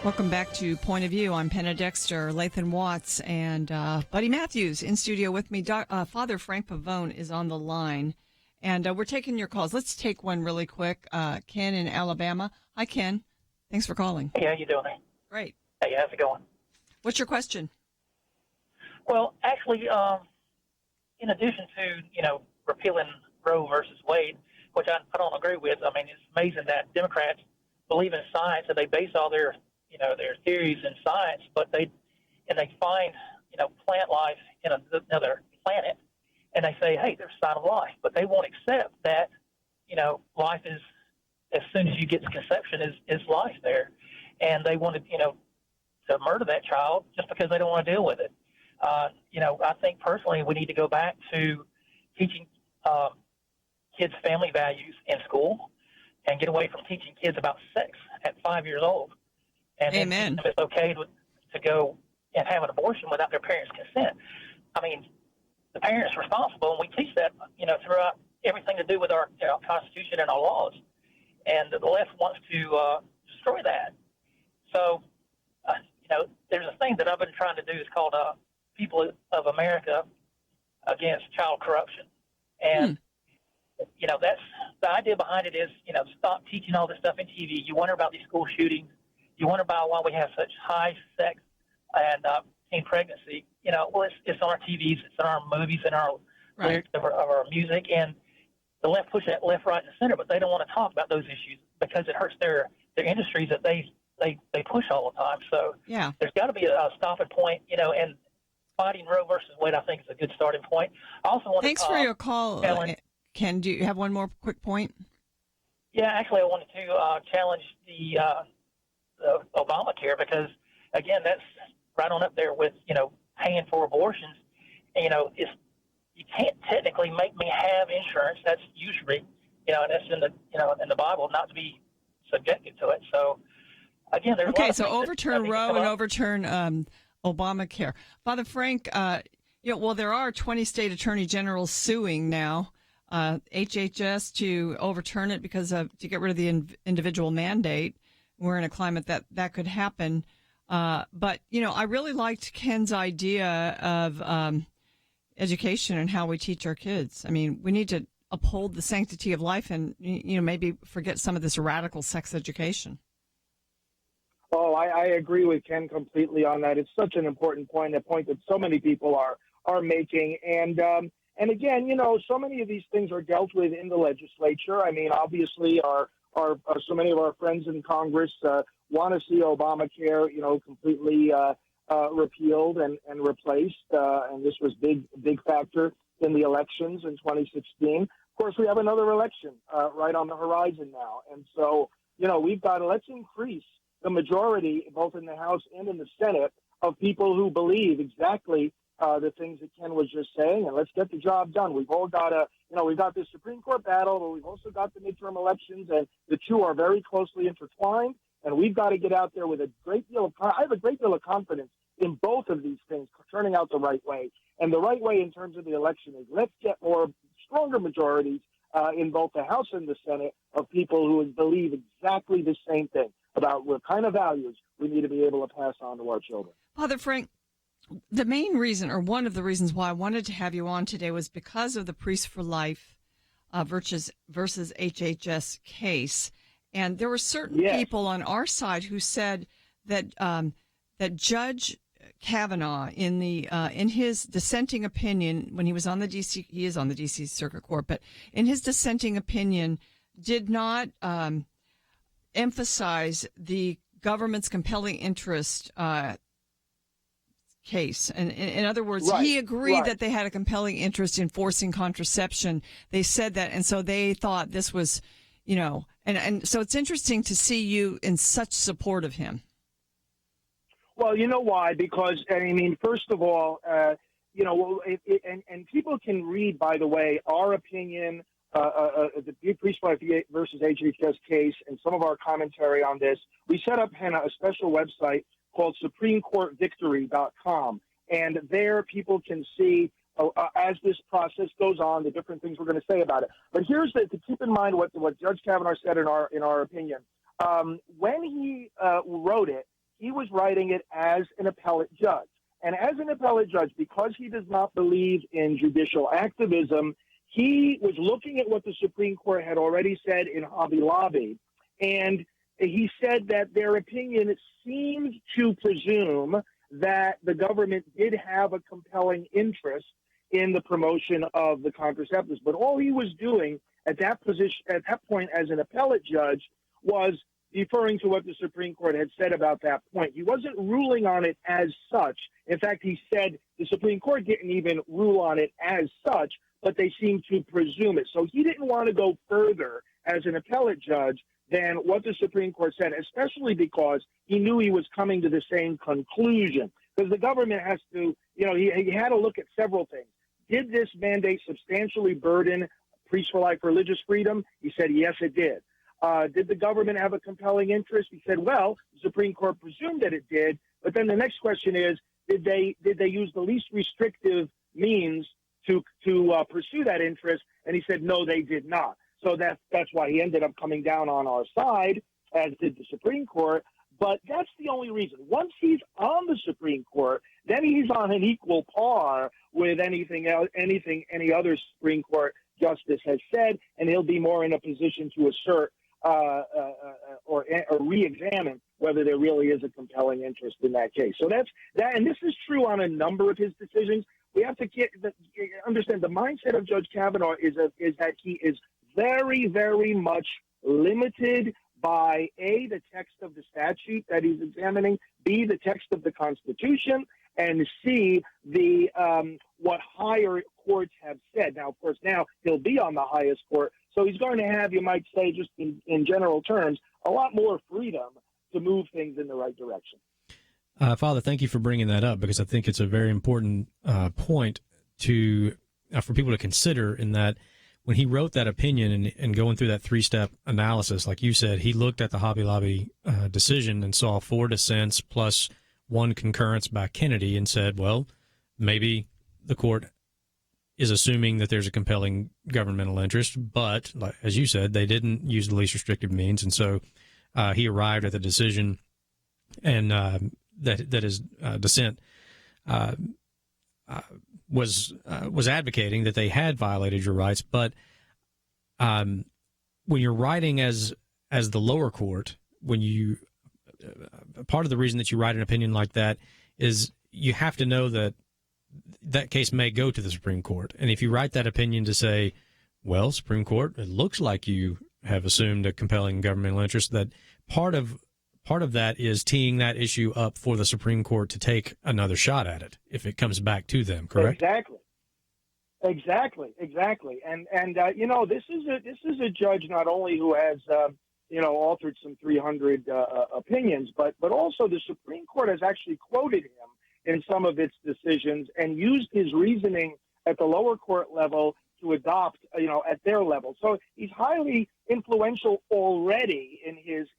Welcome back to Point of View. I'm Penna Dexter, Lathan Watts, and Buddy Matthews in studio with me. Father Frank Pavone is on the line, and we're taking your calls. Let's take one really quick. Ken in Alabama. Hi, Ken. Thanks for calling. Hey, how you doing? Great. Hey, how's it going? What's your question? Well, actually, in addition to, repealing Roe versus Wade, which I don't agree with, I mean, it's amazing that Democrats believe in science and they base all their theories in science, but they find, plant life in another planet, and they say, hey, there's a sign of life, but they won't accept that, life is, as soon as you get to conception, is life there. And they wanted, to murder that child just because they don't want to deal with it. I think personally we need to go back to teaching kids family values in school and get away from teaching kids about sex at 5 years old. And Amen. Then it's okay to go and have an abortion without their parents' consent. I mean, the parents are responsible, and we teach that, throughout everything to do with our Constitution and our laws. And the left wants to destroy that. So, there's a thing that I've been trying to do is called People of America Against Child Corruption. And, that's the idea behind it is, stop teaching all this stuff in TV. You wonder about these school shootings. You wonder about why we have such high sex and teen pregnancy. Well, it's on our TVs, it's in our movies, and our lyrics of our music. And the left push that left, right, and center, but they don't want to talk about those issues because it hurts their industries that they push all the time. So there's got to be a stopping point, and fighting Roe versus Wade, I think, is a good starting point. I also want Thanks for your call, Ken. Do you have one more quick point? Yeah, actually, I wanted to challenge the Obamacare because, again, that's right on up there with, paying for abortions. And, you can't technically make me have insurance. That's usury, and that's in the Bible, not to be subjected to it. So, again, there's so overturn Roe and overturn Obamacare. Father Frank, there are 20 state attorney generals suing now HHS to overturn it because to get rid of the individual mandate. We're in a climate that could happen. But, I really liked Ken's idea of education and how we teach our kids. I mean, we need to uphold the sanctity of life and, maybe forget some of this radical sex education. Oh, I agree with Ken completely on that. It's such an important point, a point that so many people are making. And again, so many of these things are dealt with in the legislature. I mean, obviously, so many of our friends in Congress want to see Obamacare, completely repealed and replaced. And this was big factor in the elections in 2016. Of course, we have another election right on the horizon now. And so, let's increase the majority, both in the House and in the Senate, of people who believe exactly the things that Ken was just saying, and let's get the job done. We've all got we've got this Supreme Court battle, but we've also got the midterm elections, and the two are very closely intertwined, and we've got to get out there with I have a great deal of confidence in both of these things turning out the right way. And the right way in terms of the election is let's get stronger majorities in both the House and the Senate of people who believe exactly the same thing about what kind of values we need to be able to pass on to our children. Father Frank, the main reason, or one of the reasons why I wanted to have you on today was because of the Priests for Life versus HHS case. And there were certain people on our side who said that that Judge Kavanaugh, in his dissenting opinion, when he was on the D.C., he is on the D.C. Circuit Court, but in his dissenting opinion, did not emphasize the government's compelling interest case. And in other words, he agreed that they had a compelling interest in forcing contraception. They said that, and so they thought this was, and so it's interesting to see you in such support of him. Well, you know why? Because, first of all, and people can read, by the way, our opinion, the Priest for Life versus HHS case, and some of our commentary on this. We set up, Penna, a special website called SupremeCourtVictory.com, and there people can see, as this process goes on, the different things we're going to say about it. But here's to keep in mind what Judge Kavanaugh said in our opinion. When he wrote it, he was writing it as an appellate judge. And as an appellate judge, because he does not believe in judicial activism, he was looking at what the Supreme Court had already said in Hobby Lobby, and he said that their opinion seemed to presume that the government did have a compelling interest in the promotion of the contraceptives. But all he was doing at that point as an appellate judge was referring to what the Supreme Court had said about that point. He wasn't ruling on it as such. In fact, he said the Supreme Court didn't even rule on it as such, but they seemed to presume it. So he didn't want to go further as an appellate judge than what the Supreme Court said, especially because he knew he was coming to the same conclusion. Because the government has to, he had to look at several things. Did this mandate substantially burden Priests for Life religious freedom? He said, yes, it did. Did the government have a compelling interest? He said, well, the Supreme Court presumed that it did. But then the next question is, did they use the least restrictive means to pursue that interest? And he said, no, they did not. So that's why he ended up coming down on our side, as did the Supreme Court. But that's the only reason. Once he's on the Supreme Court, then he's on an equal par with anything any other Supreme Court justice has said, and he'll be more in a position to assert or re-examine whether there really is a compelling interest in that case. So that's that, and this is true on a number of his decisions. We have to understand the mindset of Judge Kavanaugh is that he is very, very much limited by A, the text of the statute that he's examining, B, the text of the Constitution, and C, the what higher courts have said. Now, of course, now he'll be on the highest court, so he's going to have, you might say, just in general terms, a lot more freedom to move things in the right direction. Father, thank you for bringing that up, because I think it's a very important point for people to consider, in that when he wrote that opinion and going through that three-step analysis, like you said, he looked at the Hobby Lobby decision and saw 4 dissents plus 1 concurrence by Kennedy and said, well, maybe the court is assuming that there's a compelling governmental interest, but, like, as you said, they didn't use the least restrictive means, and so he arrived at the decision, and that his dissent was advocating that they had violated your rights. But when you're writing as the lower court, when you part of the reason that you write an opinion like that is you have to know that that case may go to the Supreme Court. And if you write that opinion to say, well, Supreme Court, it looks like you have assumed a compelling governmental interest, that part of that is teeing that issue up for the Supreme Court to take another shot at it if it comes back to them, correct? Exactly. And this is a judge not only who has authored some 300 opinions, but also the Supreme Court has actually quoted him in some of its decisions and used his reasoning at the lower court level to adopt, at their level. So he's highly influential already in his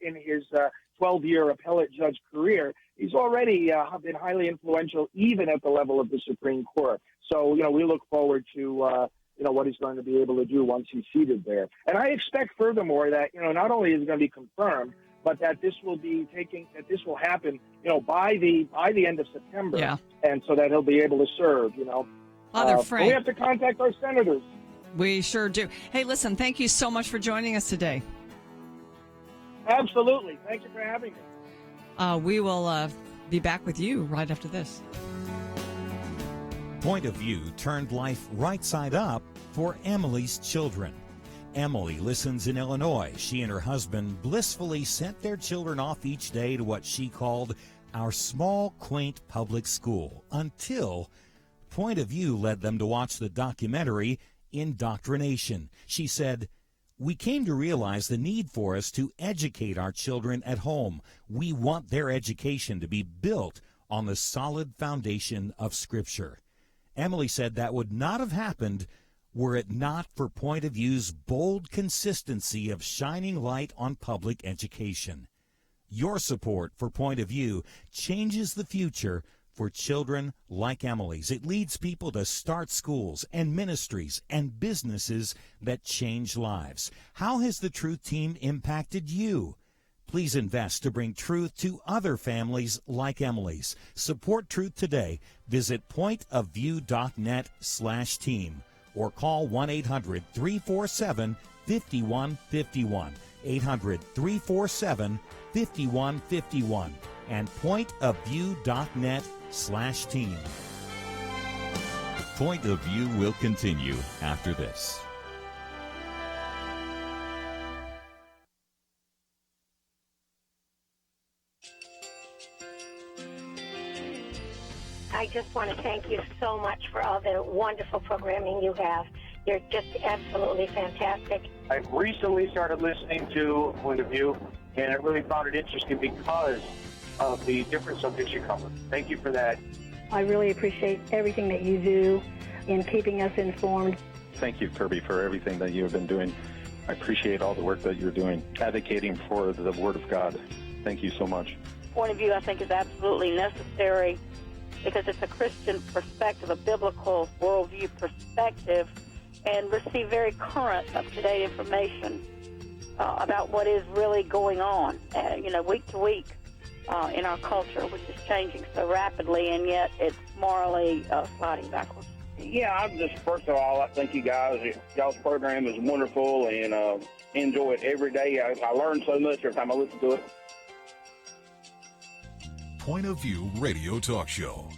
12-year appellate judge career. He's already been highly influential even at the level of the Supreme Court. So, we look forward to, what he's going to be able to do once he's seated there. And I expect furthermore that, not only is it going to be confirmed, but that this will happen, by the end of September. Yeah. And so that he'll be able to serve, Father Frank. We have to contact our senators. We sure do. Hey, listen, thank you so much for joining us today. Absolutely. Thank you for having me. We will be back with you right after this. Point of View turned life right side up for Emily's children. Emily listens in Illinois. She and her husband blissfully sent their children off each day to what she called our small, quaint public school, until Point of View led them to watch the documentary Indoctrination. She said, "We came to realize the need for us to educate our children at home. We want their education to be built on the solid foundation of Scripture." Emily said that would not have happened were it not for Point of View's bold consistency of shining light on public education. Your support for Point of View changes the future for children like Emily's. It leads people to start schools and ministries and businesses that change lives. How has the Truth Team impacted you? Please invest to bring truth to other families like Emily's. Support Truth today. Visit pointofview.net/team or call 1-800-347-5151. 800-347-5151 and pointofview.net/team. Point of View will continue after this. I just want to thank you so much for all the wonderful programming you have. You're just absolutely fantastic. I've recently started listening to Point of View, and I really found it interesting because of the different subjects you cover. Thank you for that. I really appreciate everything that you do in keeping us informed. Thank you, Kirby, for everything that you have been doing. I appreciate all the work that you're doing, advocating for the Word of God. Thank you so much. Point of view, I think, is absolutely necessary because it's a Christian perspective, a biblical worldview perspective, and receive very current, up-to-date information about what is really going on, week to week in our culture, which is changing so rapidly, and yet it's morally sliding backwards. Yeah, I'm just, first of all, I thank you guys. Y'all's program is wonderful, and enjoy it every day. I learn so much every time I listen to it. Point of View Radio Talk Show.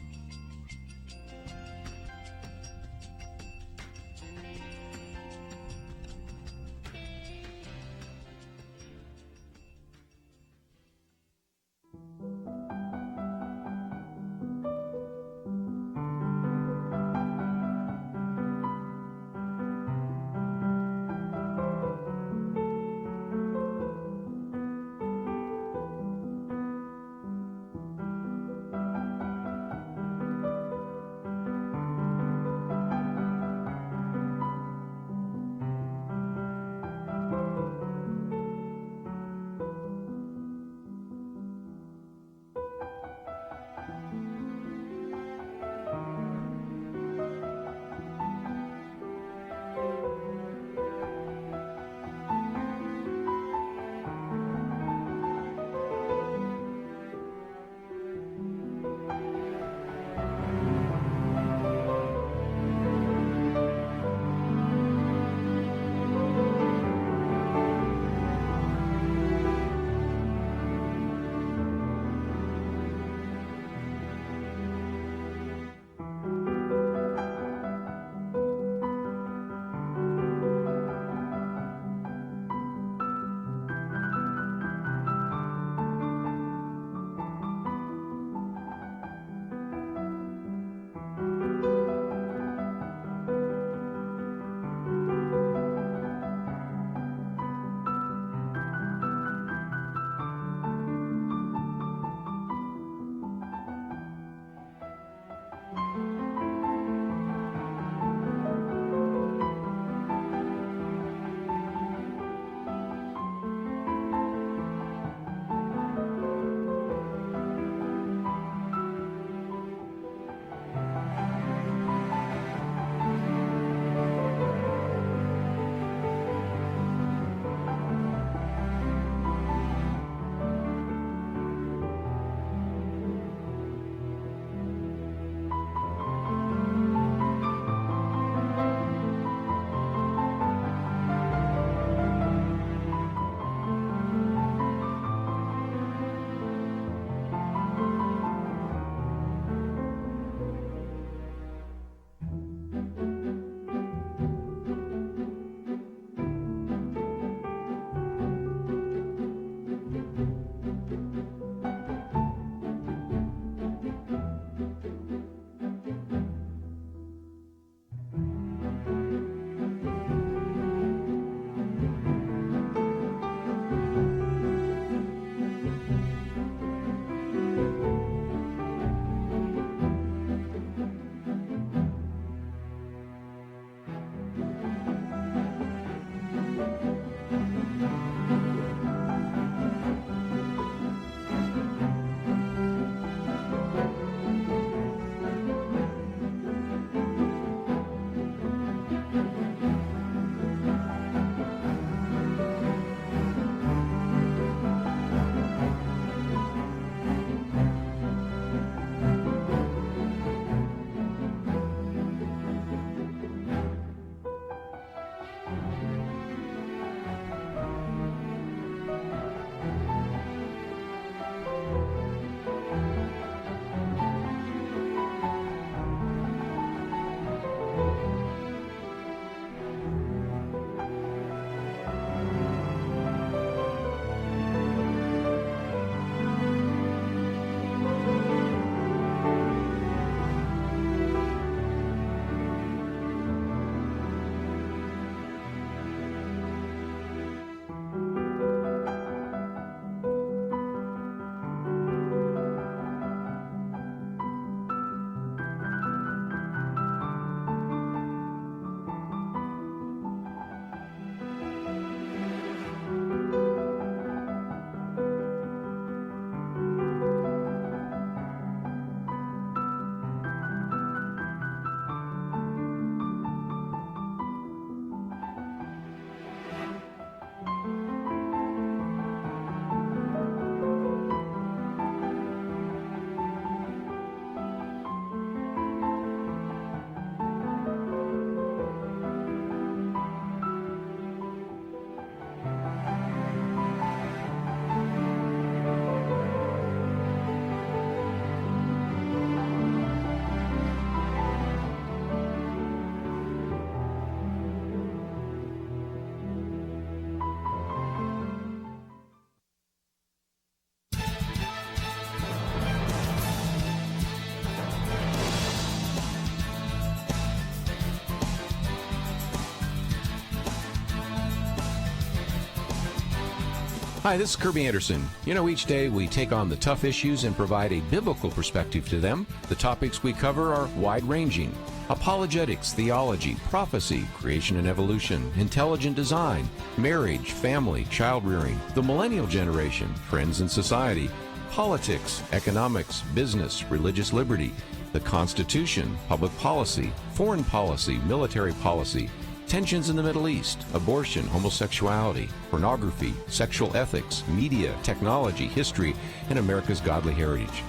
Hi, this is Kirby Anderson. You know, each day we take on the tough issues and provide a biblical perspective to them. The topics we cover are wide-ranging. Apologetics, theology, prophecy, creation and evolution, intelligent design, marriage, family, child-rearing, the millennial generation, friends and society, politics, economics, business, religious liberty, the Constitution, public policy, foreign policy, military policy, tensions in the Middle East, abortion, homosexuality, pornography, sexual ethics, media, technology, history, and America's godly heritage.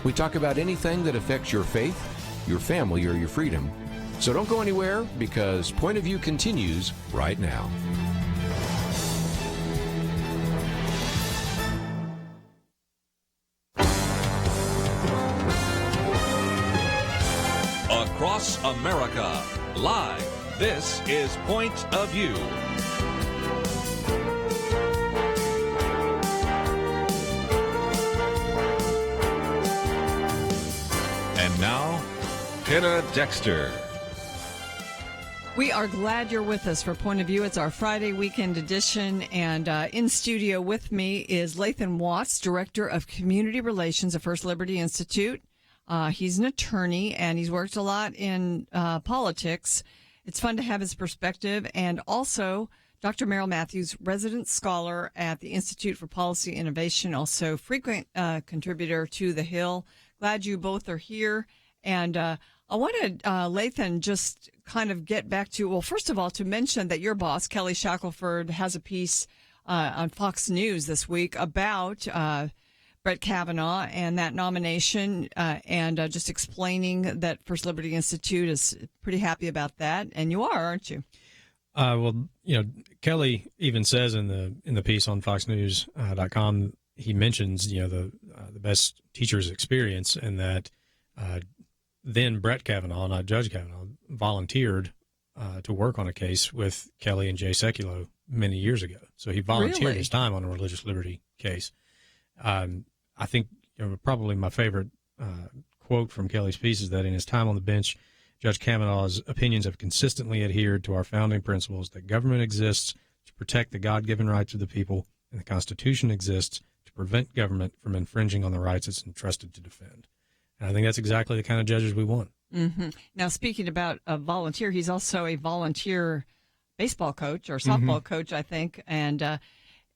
We talk about anything that affects your faith, your family, or your freedom. So don't go anywhere, because Point of View continues right now. Across America, live. This is Point of View. And now, Penna Dexter. We are glad you're with us for Point of View. It's our Friday weekend edition, and in studio with me is Lathan Watts, Director of Community Relations at First Liberty Institute. He's an attorney, and he's worked a lot in politics. It's fun to have his perspective. And also, Dr. Merrill Matthews, resident scholar at the Institute for Policy Innovation, also frequent contributor to The Hill. Glad you both are here. And I wanted, Lathan, just kind of get back to, well, first of all, to mention that your boss, Kelly Shackelford, has a piece on Fox News this week about Brett Kavanaugh and that nomination, and just explaining that First Liberty Institute is pretty happy about that. And you are, aren't you? Well, you know, Kelly even says in the piece on FoxNews.com, he mentions, you know, the best teacher's experience, and that then Brett Kavanaugh, not Judge Kavanaugh, volunteered to work on a case with Kelly and Jay Sekulow many years ago. So he volunteered his time on a religious liberty case. I think, you know, probably my favorite quote from Kelly's piece is that in his time on the bench, Judge Kavanaugh's opinions have consistently adhered to our founding principles that government exists to protect the God-given rights of the people, and the Constitution exists to prevent government from infringing on the rights it's entrusted to defend. And I think that's exactly the kind of judges we want. Mm-hmm. Now, speaking about a volunteer, he's also a volunteer baseball coach or softball coach, I think. And,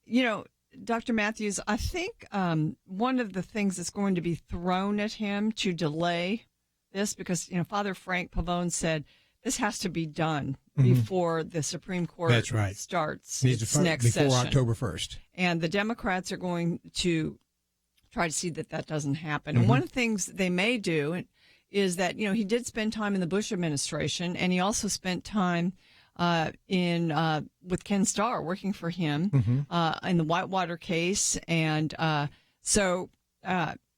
you know, Dr. Matthews, I think one of the things that's going to be thrown at him to delay this, because, you know, Father Frank Pavone said this has to be done before the Supreme Court starts its next session. Before October 1st. And the Democrats are going to try to see that doesn't happen. And one of the things they may do is that, you know, he did spend time in the Bush administration, and he also spent time with Ken Starr working for him in the Whitewater case. And so,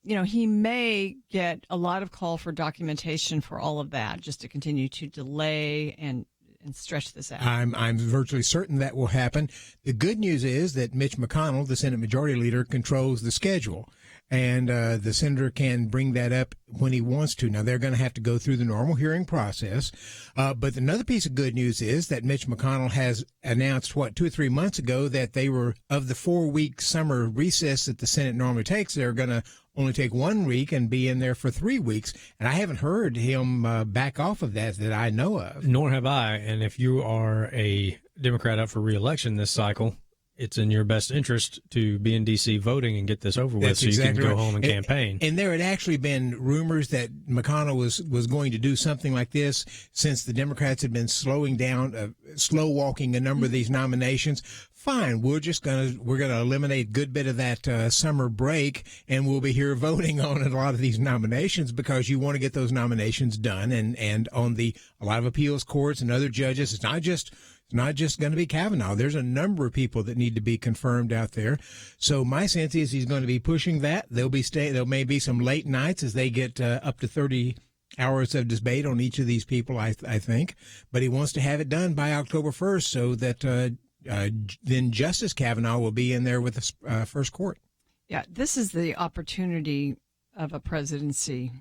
you know, he may get a lot of call for documentation for all of that, just to continue to delay and stretch this out. I'm virtually certain that will happen. The good news is that Mitch McConnell, the Senate Majority Leader, controls the schedule. And the senator can bring that up when he wants to. Now, they're going to have to go through the normal hearing process. But another piece of good news is that Mitch McConnell has announced, 2 or 3 months ago, that they were, of the 4-week summer recess that the Senate normally takes, they're going to only take 1 week and be in there for 3 weeks. And I haven't heard him back off of that I know of. Nor have I. And if you are a Democrat up for re-election this cycle, it's in your best interest to be in D.C. voting and get this over with. That's so exactly you can go home and campaign. And there had actually been rumors that McConnell was going to do something like this, since the Democrats had been slow walking a number of these nominations. Fine, we're going to eliminate a good bit of that summer break, and we'll be here voting on a lot of these nominations, because you want to get those nominations done. And on a lot of appeals courts and other judges, it's not just going to be Kavanaugh. There's a number of people that need to be confirmed out there. So my sense is he's going to be pushing that. There may be some late nights as they get up to 30 hours of debate on each of these people, I think. But he wants to have it done by October 1st so that then Justice Kavanaugh will be in there with the first court. Yeah, this is the opportunity of a presidency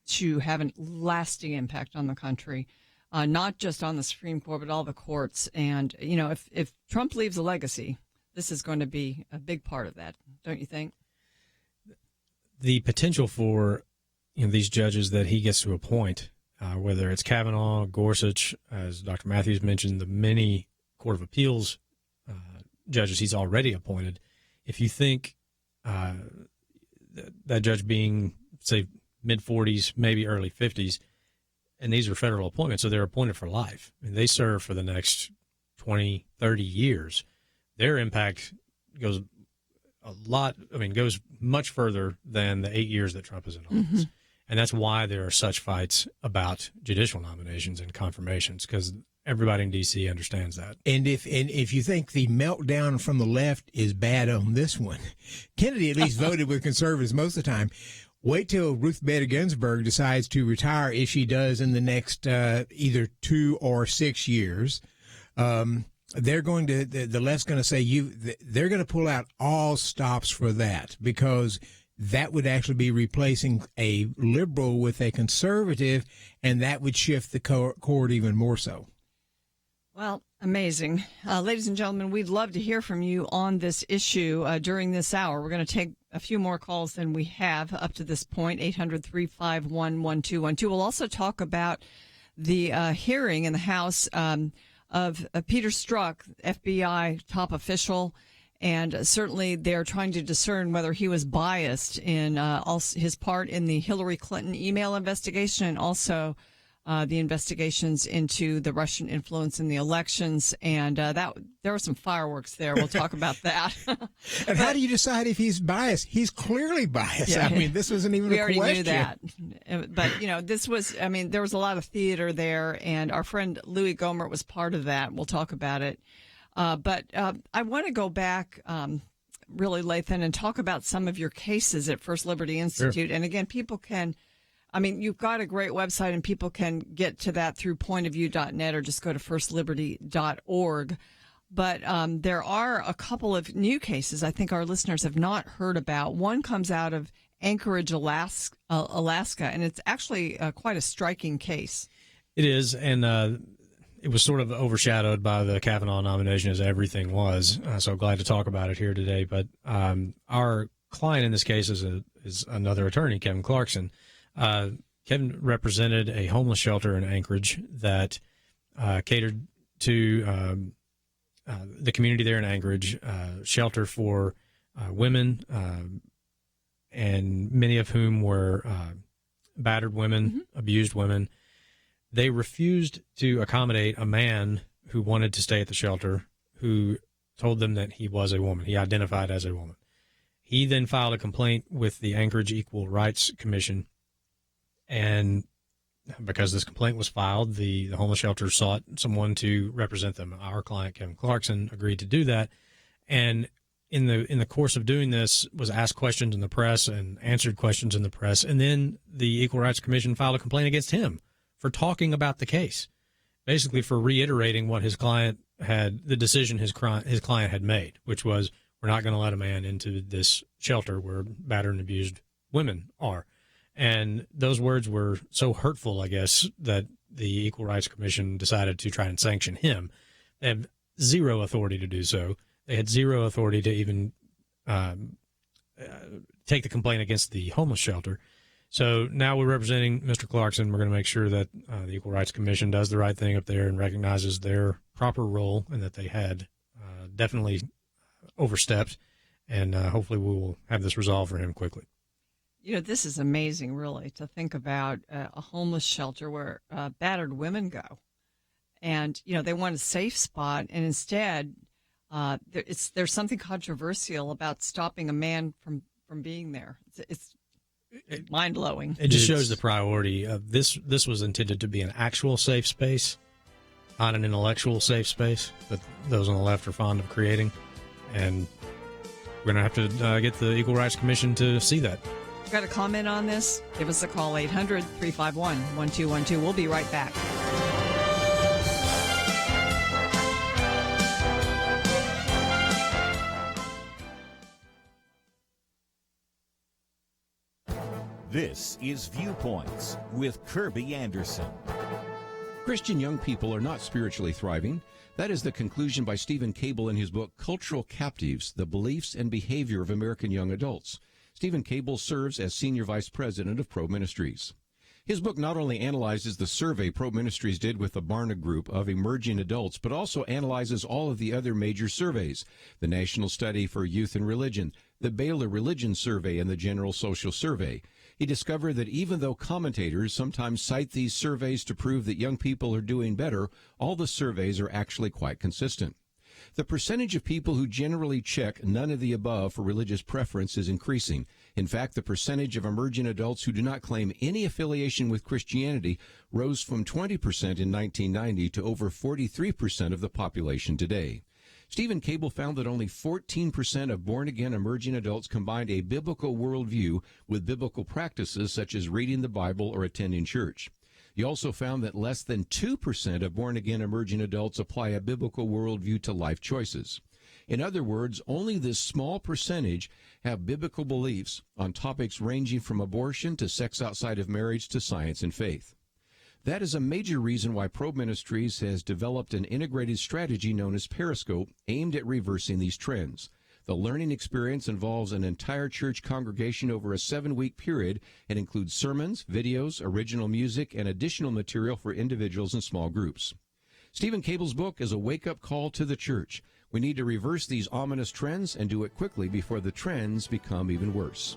to have a lasting impact on the country. Not just on the Supreme Court, but all the courts. And, you know, if Trump leaves a legacy, this is going to be a big part of that, don't you think? The potential for these judges that he gets to appoint, whether it's Kavanaugh, Gorsuch, as Dr. Matthews mentioned, the many Court of Appeals judges he's already appointed. If you think that judge being, say, mid-40s, maybe early 50s, and these are federal appointments, so they're appointed for life, and they serve for the next 20, 30 years, their impact goes goes much further than the 8 years that Trump is in office. Mm-hmm. And that's why there are such fights about judicial nominations and confirmations, because everybody in D.C. understands that. And if you think the meltdown from the left is bad on this one, Kennedy at least voted with conservatives most of the time. Wait till Ruth Bader Ginsburg decides to retire, if she does, in the next either 2 or 6 years. They're going to, the left's going to say they're going to pull out all stops for that, because that would actually be replacing a liberal with a conservative, and that would shift the court even more so. Well, amazing. Ladies and gentlemen, we'd love to hear from you on this issue during this hour. We're going to take a few more calls than we have up to this point, 800-351-1212. We'll also talk about the hearing in the House of Peter Strzok, FBI top official, and certainly they're trying to discern whether he was biased in his part in the Hillary Clinton email investigation, and also the investigations into the Russian influence in the elections. And there were some fireworks there. We'll talk about that. And how do you decide if he's biased? He's clearly biased. Yeah. I mean, this wasn't even a question. We already knew that. But, this was, there was a lot of theater there, and our friend Louis Gohmert was part of that. We'll talk about it. But I want to go back, really, Lathan, and talk about some of your cases at First Liberty Institute. Sure. And again, people can, you've got a great website, and people can get to that through pointofview.net or just go to firstliberty.org. But there are a couple of new cases I think our listeners have not heard about. One comes out of Anchorage, Alaska, and it's actually quite a striking case. It is, and it was sort of overshadowed by the Kavanaugh nomination, as everything was. So glad to talk about it here today. But our client in this case is another attorney, Kevin Clarkson. Kevin represented a homeless shelter in Anchorage that catered to the community there in Anchorage, shelter for women, and many of whom were battered women, mm-hmm. abused women. They refused to accommodate a man who wanted to stay at the shelter, who told them that he was a woman. He identified as a woman. He then filed a complaint with the Anchorage Equal Rights Commission, and because this complaint was filed, the homeless shelter sought someone to represent them. Our client, Kevin Clarkson, agreed to do that, and in the course of doing this was asked questions in the press and answered questions in the press, and then the Equal Rights Commission filed a complaint against him for talking about the case, basically for reiterating what the decision his client had made, which was, we're not going to let a man into this shelter where battered and abused women are. And those words were so hurtful, I guess, that the Equal Rights Commission decided to try and sanction him. They have zero authority to do so. They had zero authority to even take the complaint against the homeless shelter. So now we're representing Mr. Clarkson. We're going to make sure that the Equal Rights Commission does the right thing up there and recognizes their proper role, and that they had definitely overstepped. And hopefully we will have this resolved for him quickly. This is amazing, really, to think about a homeless shelter where battered women go. And, they want a safe spot, and instead there's something controversial about stopping a man from being there. It's mind-blowing. It just shows the priority of this. This was intended to be an actual safe space, not an intellectual safe space that those on the left are fond of creating. And we're going to have to get the Equal Rights Commission to see that. Got a comment on this? Give us a call, 800-351-1212. We'll be right back. This is Viewpoints with Kirby Anderson. Christian young people are not spiritually thriving. That is the conclusion by Stephen Cable in his book, Cultural Captives, The Beliefs and Behavior of American Young Adults. Stephen Cable serves as Senior Vice President of Probe Ministries. His book not only analyzes the survey Probe Ministries did with the Barna Group of emerging adults, but also analyzes all of the other major surveys, the National Study for Youth and Religion, the Baylor Religion Survey, and the General Social Survey. He discovered that even though commentators sometimes cite these surveys to prove that young people are doing better, all the surveys are actually quite consistent. The percentage of people who generally check none of the above for religious preference is increasing. In fact, the percentage of emerging adults who do not claim any affiliation with Christianity rose from 20% in 1990 to over 43% of the population today. Stephen Cable found that only 14% of born-again emerging adults combined a biblical worldview with biblical practices such as reading the Bible or attending church. He also found that less than 2% of born-again emerging adults apply a biblical worldview to life choices. In other words, only this small percentage have biblical beliefs on topics ranging from abortion to sex outside of marriage to science and faith. That is a major reason why Probe Ministries has developed an integrated strategy known as Periscope aimed at reversing these trends. The learning experience involves an entire church congregation over a 7-week period and includes sermons, videos, original music, and additional material for individuals and small groups. Stephen Cable's book is a wake-up call to the church. We need to reverse these ominous trends and do it quickly before the trends become even worse.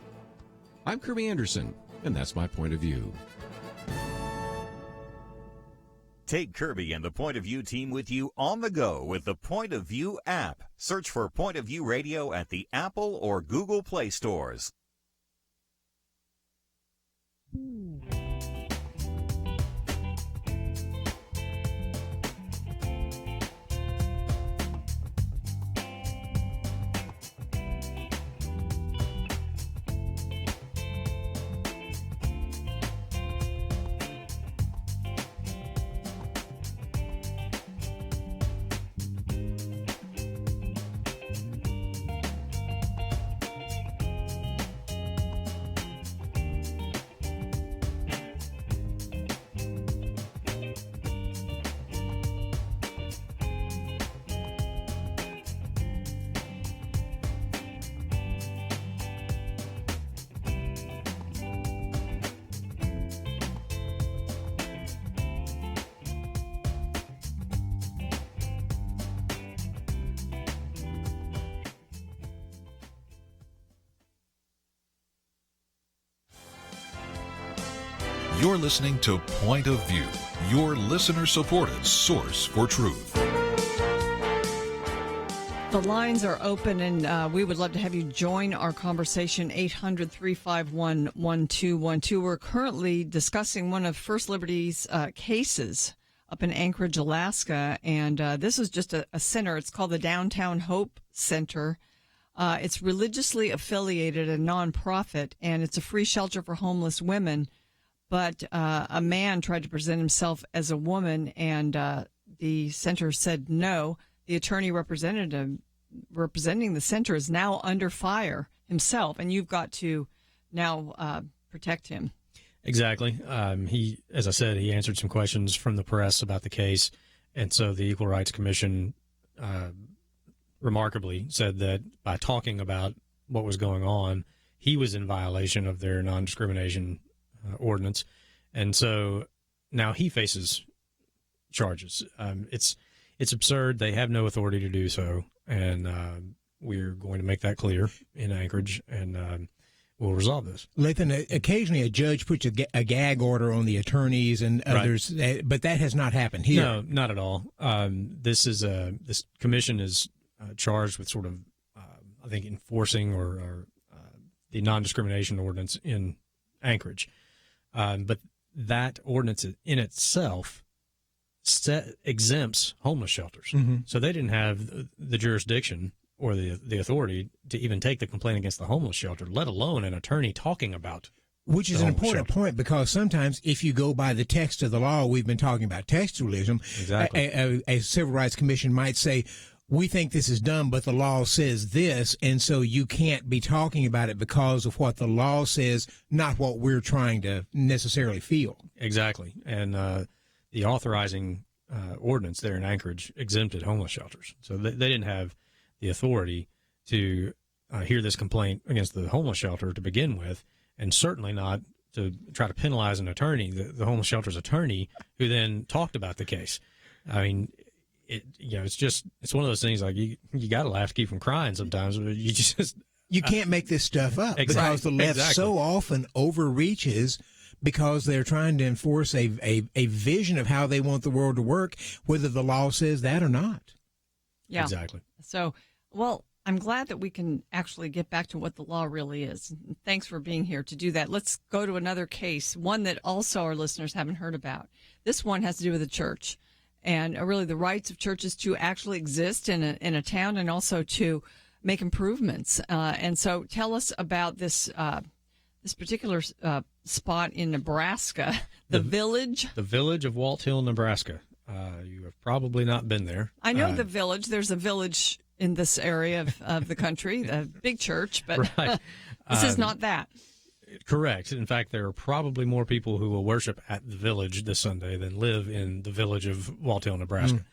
I'm Kirby Anderson, and that's my point of view. Take Kirby and the Point of View team with you on the go with the Point of View app. Search for Point of View Radio at the Apple or Google Play stores. You're listening to Point of View, your listener-supported source for truth. The lines are open, and we would love to have you join our conversation, 800-351-1212. We're currently discussing one of First Liberty's cases up in Anchorage, Alaska, and this is just a center. It's called the Downtown Hope Center. It's religiously affiliated, a nonprofit, and it's a free shelter for homeless women. But a man tried to present himself as a woman, and the center said no. The attorney representing the center is now under fire himself, and you've got to now protect him. Exactly. He, as I said, he answered some questions from the press about the case, and so the Equal Rights Commission remarkably said that by talking about what was going on, he was in violation of their non-discrimination ordinance, and so now he faces charges. It's absurd. They have no authority to do so, and we're going to make that clear in Anchorage, and we'll resolve this. Lathan, occasionally a judge puts a gag order on the attorneys and others, right, but that has not happened here. No, not at all. This commission is charged with sort of, I think, enforcing or the non-discrimination ordinance in Anchorage. But that ordinance in itself exempts homeless shelters. Mm-hmm. So they didn't have the jurisdiction or the authority to even take the complaint against the homeless shelter, let alone an attorney talking about. Which is an important point, because sometimes if you go by the text of the law, we've been talking about textualism, exactly. A civil rights commission might say, we think this is dumb, but the law says this, and so you can't be talking about it because of what the law says, not what we're trying to necessarily feel. Exactly. And the authorizing ordinance there in Anchorage exempted homeless shelters. So they didn't have the authority to hear this complaint against the homeless shelter to begin with, and certainly not to try to penalize an attorney, the homeless shelter's attorney, who then talked about the case. I mean, it's one of those things, like you got to laugh to keep from crying sometimes. You can't make this stuff up because the left so often overreaches because they're trying to enforce a vision of how they want the world to work, whether the law says that or not. Yeah, exactly. So, well, I'm glad that we can actually get back to what the law really is. Thanks for being here to do that. Let's go to another case, one that also our listeners haven't heard about. This one has to do with the church and really the rights of churches to actually exist in a town and also to make improvements. And so tell us about this particular spot in Nebraska, the village. The village of Walt Hill, Nebraska. You have probably not been there. I know the village. There's a village in this area of the country, the big church, but right. This is not that. Correct. In fact, there are probably more people who will worship at the village this Sunday than live in the village of Walt Hill, Nebraska.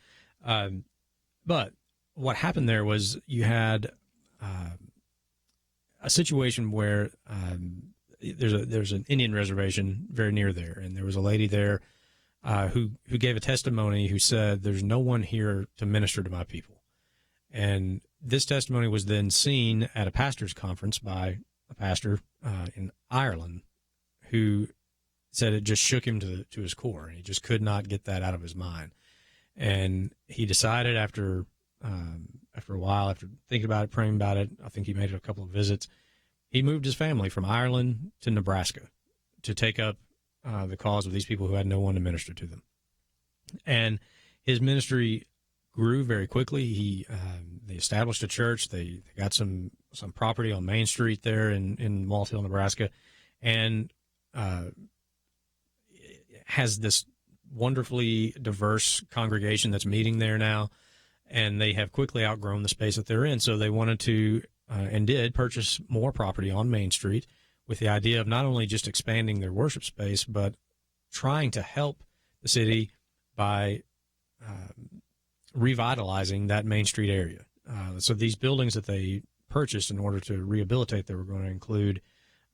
But what happened there was you had a situation where there's an Indian reservation very near there, and there was a lady there who gave a testimony who said, "There's no one here to minister to my people." And this testimony was then seen at a pastor's conference by a pastor in Ireland, who said it just shook him to his core, and he just could not get that out of his mind. And he decided after a while, after thinking about it, praying about it, I think he made a couple of visits, he moved his family from Ireland to Nebraska to take up the cause of these people who had no one to minister to them. And his ministry grew very quickly. They established a church. They got some property on Main Street there in Walt Hill, Nebraska, and has this wonderfully diverse congregation that's meeting there now. And they have quickly outgrown the space that they're in. So they wanted to and did purchase more property on Main Street with the idea of not only just expanding their worship space, but trying to help the city by revitalizing that Main Street area. So these buildings that they purchased in order to rehabilitate, they were going to include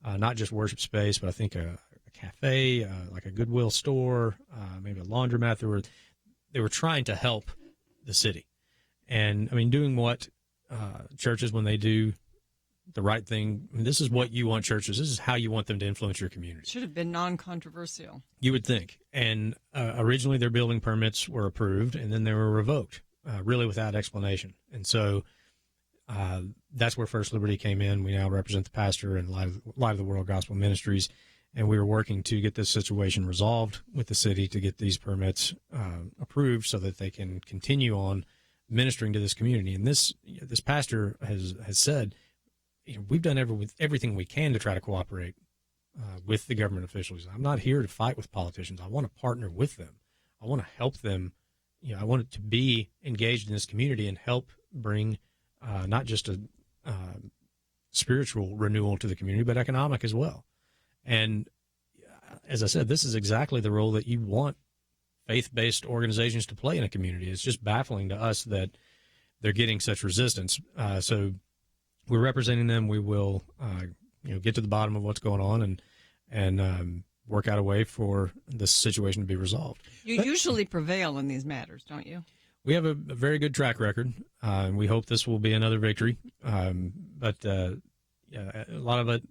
not just worship space, but I think a cafe, like a Goodwill store, maybe a laundromat. They were trying to help the city. And, I mean, doing what churches, when they do the right thing, I mean, this is what you want churches. This is how you want them to influence your community. Should have been non-controversial. You would think. And originally their building permits were approved, and then they were revoked, really without explanation. And so that's where First Liberty came in. We now represent the pastor and Light of the World Gospel Ministries, and we were working to get this situation resolved with the city to get these permits approved so that they can continue on ministering to this community. And this pastor has said, we've done everything we can to try to cooperate with the government officials. I'm not here to fight with politicians. I want to partner with them. I want to help them. I want it to be engaged in this community and help bring not just a spiritual renewal to the community, but economic as well. And as I said, this is exactly the role that you want faith-based organizations to play in a community. It's just baffling to us that they're getting such resistance. So we're representing them. We will, get to the bottom of what's going on and work out a way for this situation to be resolved. You usually prevail in these matters, don't you? We have a very good track record, and we hope this will be another victory. But a lot of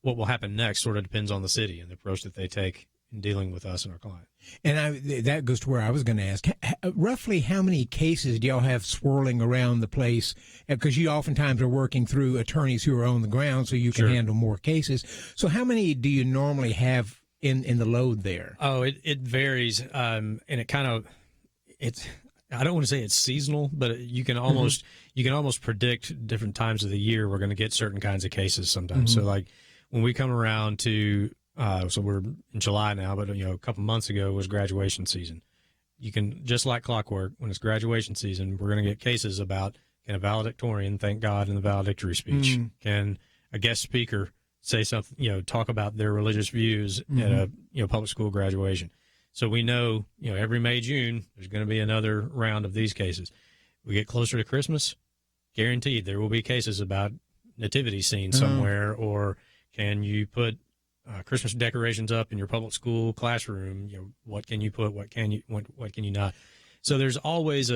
what will happen next sort of depends on the city and the approach that they take in dealing with us and our client. And that goes to where I was going to ask, roughly how many cases do y'all have swirling around the place? Because you oftentimes are working through attorneys who are on the ground so you can handle more cases. So how many do you normally have in the load there? Oh, it varies. And it kind of, I don't want to say it's seasonal, but you can almost predict different times of the year we're going to get certain kinds of cases sometimes. So like when we come around to, so we're in July now, but a couple months ago was graduation season. You can, just like clockwork, when it's graduation season, we're going to get cases about, can a valedictorian thank God in the valedictory speech? Can a guest speaker say something, talk about their religious views at a public school graduation. So we know, every May, June, there's going to be another round of these cases. We get closer to Christmas, guaranteed there will be cases about nativity scene somewhere, or can you put Christmas decorations up in your public school classroom? What can you put? What can you not? So there's always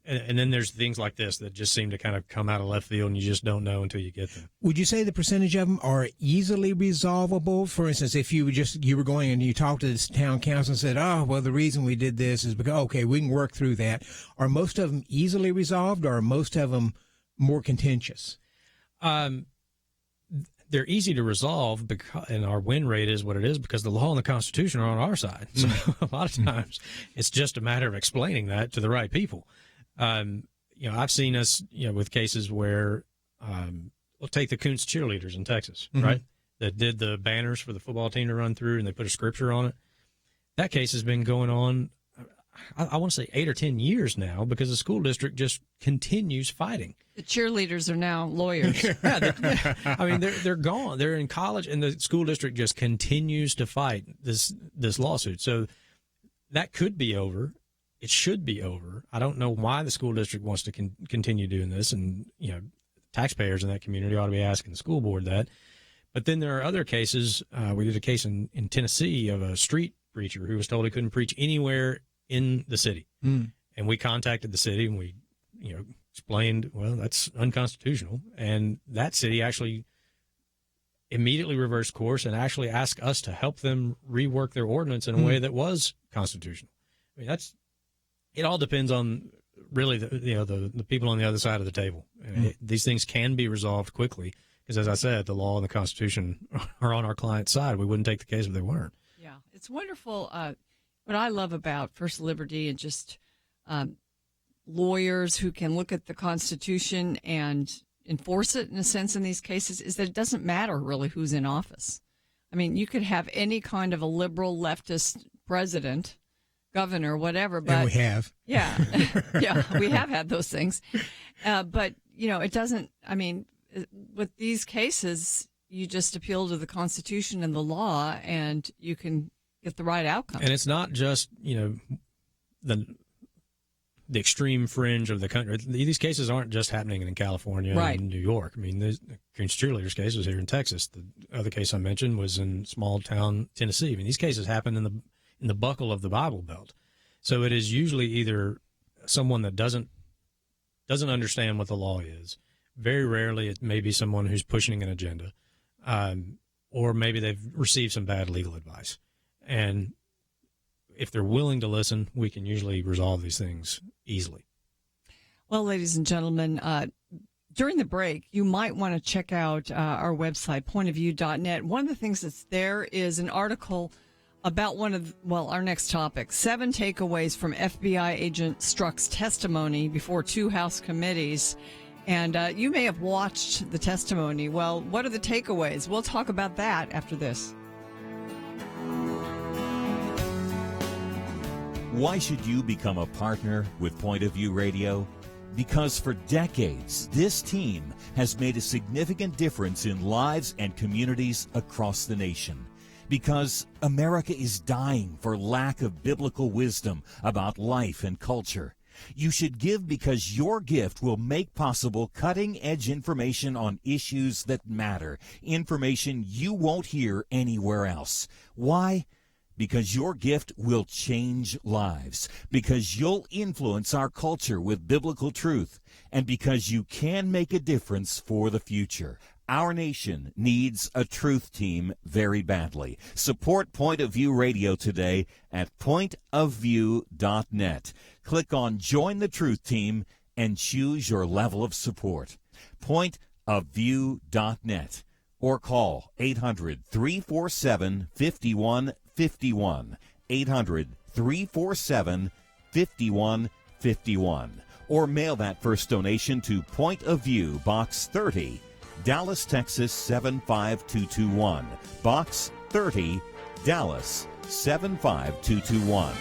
and then there's things like this that just seem to kind of come out of left field, and you just don't know until you get them. Would you say the percentage of them are easily resolvable? For instance, if you were going and you talked to this town council and said, "Oh, well, the reason we did this is because we can work through that." Are most of them easily resolved, or are most of them more contentious? They're easy to resolve, and our win rate is what it is because the law and the Constitution are on our side. So a lot of times it's just a matter of explaining that to the right people. I've seen us, with cases where, we'll take the Kuntz cheerleaders in Texas, right? That did the banners for the football team to run through, and they put a scripture on it. That case has been going on, I want to say 8 or 10 years now, because the school district just continues fighting. The cheerleaders are now lawyers. They're gone. They're in college, and the school district just continues to fight this lawsuit. So that could be over. It should be over. I don't know why the school district wants to continue doing this, and taxpayers in that community ought to be asking the school board that. But then there are other cases. We did a case in Tennessee of a street preacher who was told he couldn't preach anywhere in the city, and we contacted the city and we, explained, well, that's unconstitutional, and that city actually immediately reversed course and actually asked us to help them rework their ordinance in a way that was constitutional. It all depends on really the people on the other side of the table. These things can be resolved quickly because, as I said, the law and the Constitution are on our client's side. We wouldn't take the case if they weren't. Yeah, it's wonderful. What I love about First Liberty and just lawyers who can look at the Constitution and enforce it in a sense in these cases is that it doesn't matter really who's in office. I mean, you could have any kind of a liberal leftist president, governor, whatever. But and we have. Yeah. Yeah, we have had those things. But, it doesn't, with these cases, you just appeal to the Constitution and the law and you can get the right outcome. And it's not just, the extreme fringe of the country. These cases aren't just happening in California and New York. The Kuntz cheerleaders case was here in Texas. The other case I mentioned was in small town Tennessee. These cases happen in the buckle of the Bible Belt. So it is usually either someone that doesn't understand what the law is. Very rarely it may be someone who's pushing an agenda, or maybe they've received some bad legal advice. And if they're willing to listen, we can usually resolve these things easily. Well, ladies and gentlemen, during the break, you might want to check out our website, pointofview.net. One of the things that's there is an article about our next topic, 7 takeaways from FBI agent Strzok's testimony before 2 House committees. And you may have watched the testimony. Well, what are the takeaways? We'll talk about that after this. Why should you become a partner with Point of View Radio? Because for decades, this team has made a significant difference in lives and communities across the nation. Because America is dying for lack of biblical wisdom about life and culture. You should give because your gift will make possible cutting-edge information on issues that matter, information you won't hear anywhere else. Why? Because your gift will change lives, because you'll influence our culture with biblical truth, and because you can make a difference for the future. Our nation needs a truth team very badly. Support Point of View Radio today at pointofview.net. Click on Join the Truth Team and choose your level of support. Pointofview.net or call 800-347-5151, 800-347-5151, or mail that first donation to Point of View, Box 30, Dallas, Texas 75221, Box 30, Dallas 75221.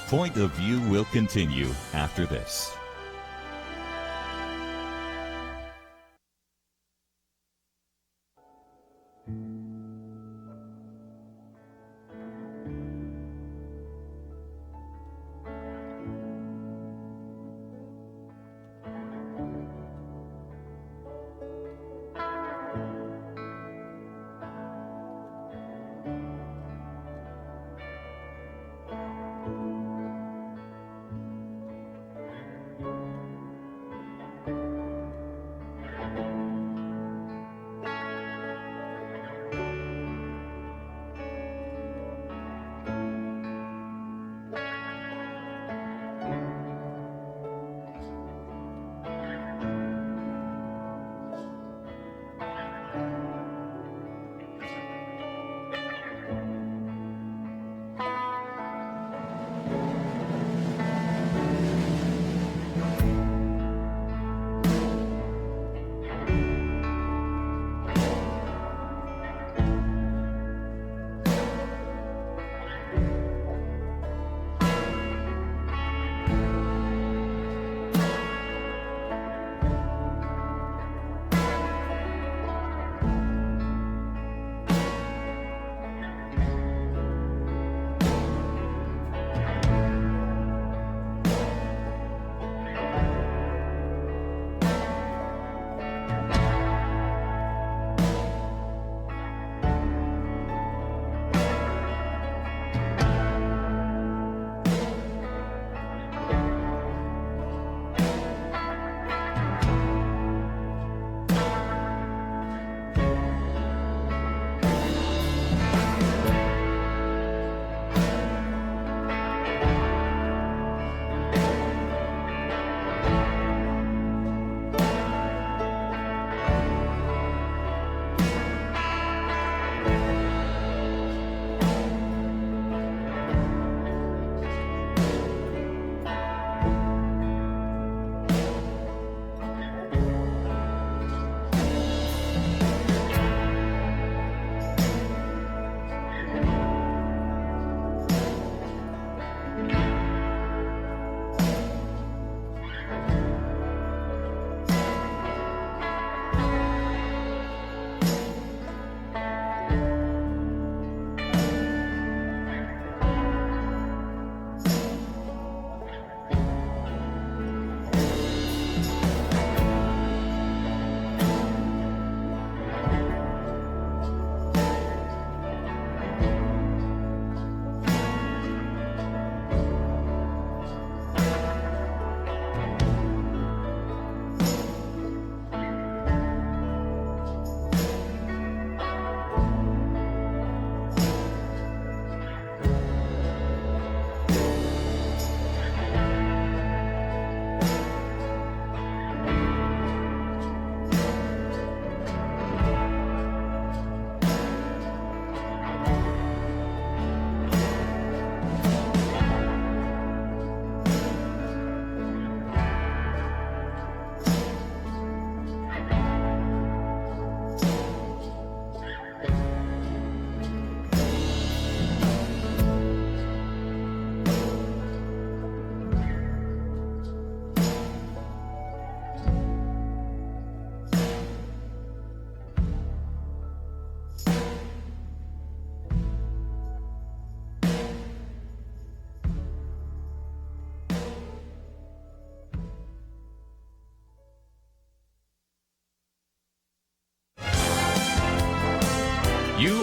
Point of View will continue after this.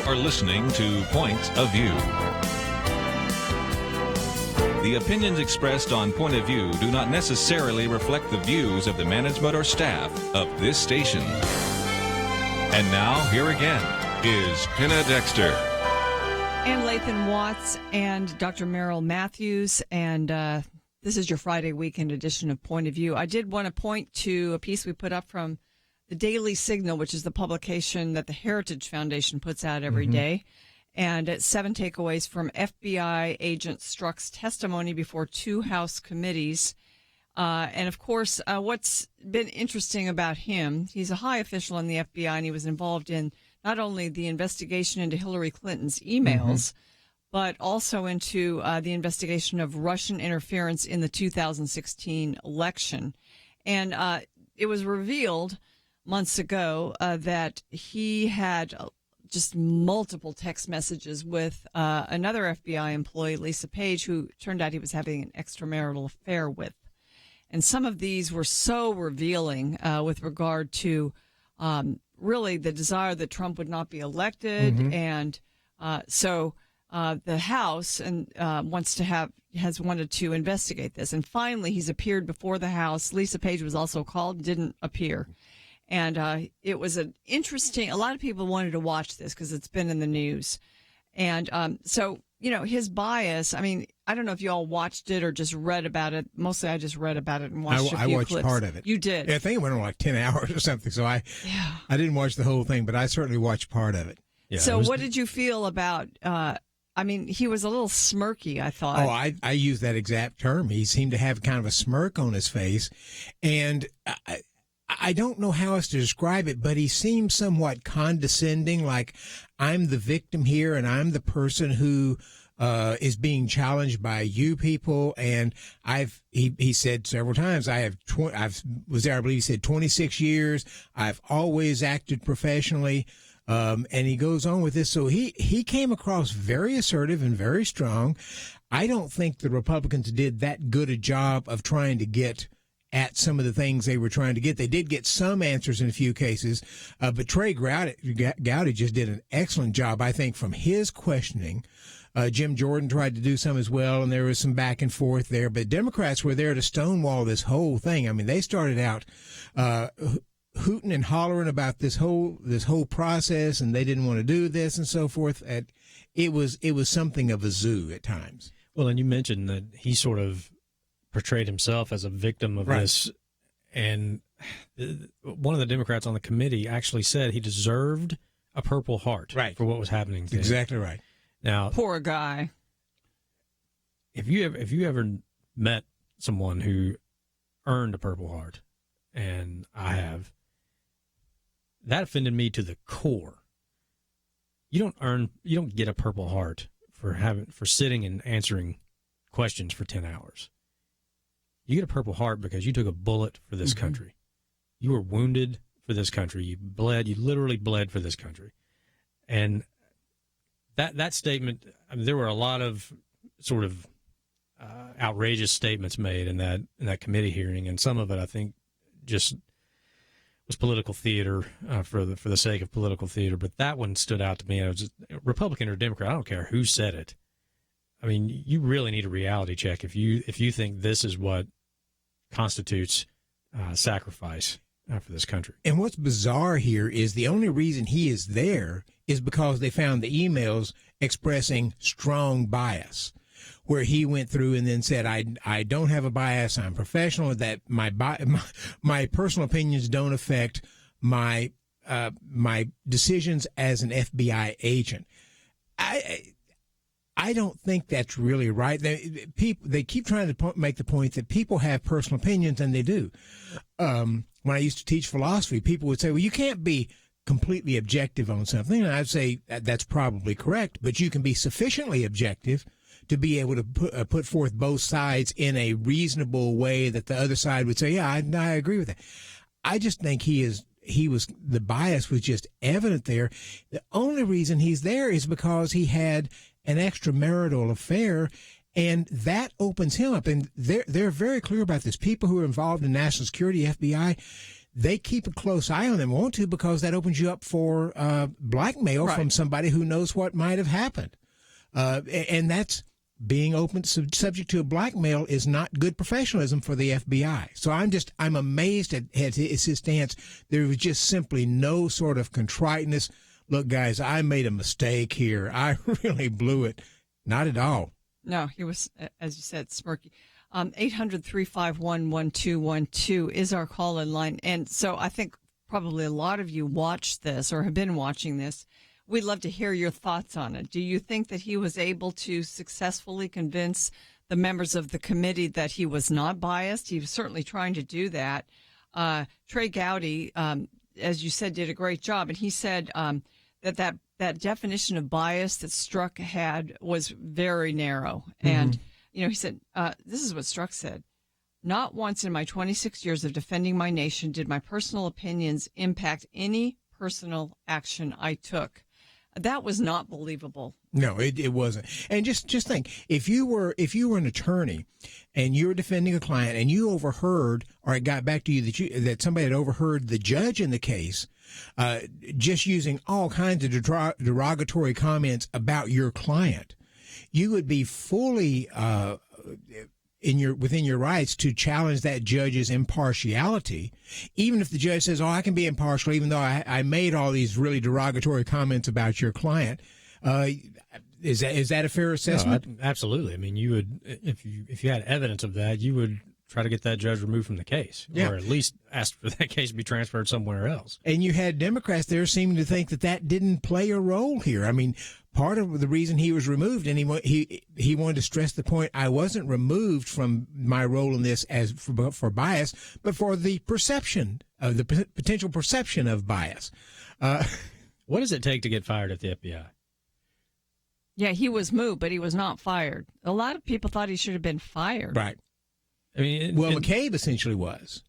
are listening to Point of View. The opinions expressed on Point of View do not necessarily reflect the views of the management or staff of this station. And now, here again, is Penna Dexter. And Lathan Watts and Dr. Merrill Matthews. And this is your Friday weekend edition of Point of View. I did want to point to a piece we put up from the Daily Signal, which is the publication that the Heritage Foundation puts out every day. And it's 7 takeaways from FBI agent Strzok's testimony before 2 House committees. And, of course, what's been interesting about him, he's a high official in the FBI, and he was involved in not only the investigation into Hillary Clinton's emails, but also into the investigation of Russian interference in the 2016 election. And it was revealed months ago that he had just multiple text messages with another FBI employee, Lisa Page, who turned out he was having an extramarital affair with. And some of these were so revealing with regard to really the desire that Trump would not be elected. And so the House has wanted to investigate this. And finally, he's appeared before the House. Lisa Page was also called, didn't appear. And it was a lot of people wanted to watch this because it's been in the news. And so, his bias, I mean, I don't know if you all watched it or just read about it. Mostly I just read about it and watched a few I watched clips. part of it. You did? Yeah, I think it went on like 10 hours or something. So I didn't watch the whole thing, but I certainly watched part of it. Yeah, so what did you feel about, he was a little smirky, I thought. Oh, I use that exact term. He seemed to have kind of a smirk on his face. And I don't know how else to describe it, but he seemed somewhat condescending, like I'm the victim here and I'm the person who is being challenged by you people. And he said several times, I was there, I believe he said 26 years. I've always acted professionally. And he goes on with this. So he came across very assertive and very strong. I don't think the Republicans did that good a job of trying to get at some of the things they were trying to get. They did get some answers in a few cases, but Trey Gowdy just did an excellent job, I think, from his questioning. Jim Jordan tried to do some as well, and there was some back and forth there. But Democrats were there to stonewall this whole thing. I mean, they started out hooting and hollering about this whole process, and they didn't want to do this and so forth. It was something of a zoo at times. Well, and you mentioned that he sort of portrayed himself as a victim of this, and one of the Democrats on the committee actually said he deserved a Purple Heart for what was happening to him. Exactly right. Now, poor guy. If you ever met someone who earned a Purple Heart, and I have, that offended me to the core. You don't get a Purple Heart for sitting and answering questions for 10 hours. You get a Purple Heart because you took a bullet for this country. You were wounded for this country. You literally bled for this country. And that statement, I mean, there were a lot of sort of outrageous statements made in that committee hearing, and some of it I think just was political theater for the sake of political theater. But that one stood out to me. I was just, Republican or Democrat, I don't care who said it. I mean, you really need a reality check if you think this is what constitutes sacrifice for this country. And what's bizarre here is the only reason he is there is because they found the emails expressing strong bias, where he went through and then said, I don't have a bias, I'm professional, that my personal opinions don't affect my decisions as an FBI agent. I don't think that's really right. They keep trying to make the point that people have personal opinions, and they do. When I used to teach philosophy, people would say, well, you can't be completely objective on something. And I'd say that's probably correct, but you can be sufficiently objective to be able to put forth both sides in a reasonable way that the other side would say, yeah, I agree with that. I just think the bias was just evident there. The only reason he's there is because he had an extramarital affair, and that opens him up. And they're very clear about this. People who are involved in national security, FBI, they keep a close eye on them, want to, because that opens you up for blackmail from somebody who knows what might have happened. And that's being subject to a blackmail is not good professionalism for the FBI. So I'm amazed at his stance. There was just simply no sort of contriteness. Look, guys, I made a mistake here. I really blew it. Not at all. No, he was, as you said, smirky. 800-351-1212 is our call-in line. And so I think probably a lot of you watched this or have been watching this. We'd love to hear your thoughts on it. Do you think that he was able to successfully convince the members of the committee that he was not biased? He was certainly trying to do that. Trey Gowdy, as you said, did a great job. And he said that definition of bias that Strzok had was very narrow. And he said, this is what Strzok said. Not once in my 26 years of defending my nation did my personal opinions impact any personal action I took. That was not believable. No, it wasn't. And just think, if you were an attorney and you were defending a client and you overheard, or it got back to you that somebody had overheard the judge in the case, just using all kinds of derogatory comments about your client, you would be fully within your rights to challenge that judge's impartiality, even if the judge says, "Oh, I can be impartial, even though I made all these really derogatory comments about your client." Is that a fair assessment? No, absolutely. I mean, you would, if you had evidence of that, you would try to get that judge removed from the case, or at least ask for that case to be transferred somewhere else. And you had Democrats there seeming to think that didn't play a role here. I mean, part of the reason he was removed, and he wanted to stress the point, I wasn't removed from my role in this as for bias, but for the perception of the potential perception of bias. What does it take to get fired at the FBI? Yeah, he was moved, but he was not fired. A lot of people thought he should have been fired. Right. I mean, McCabe essentially was.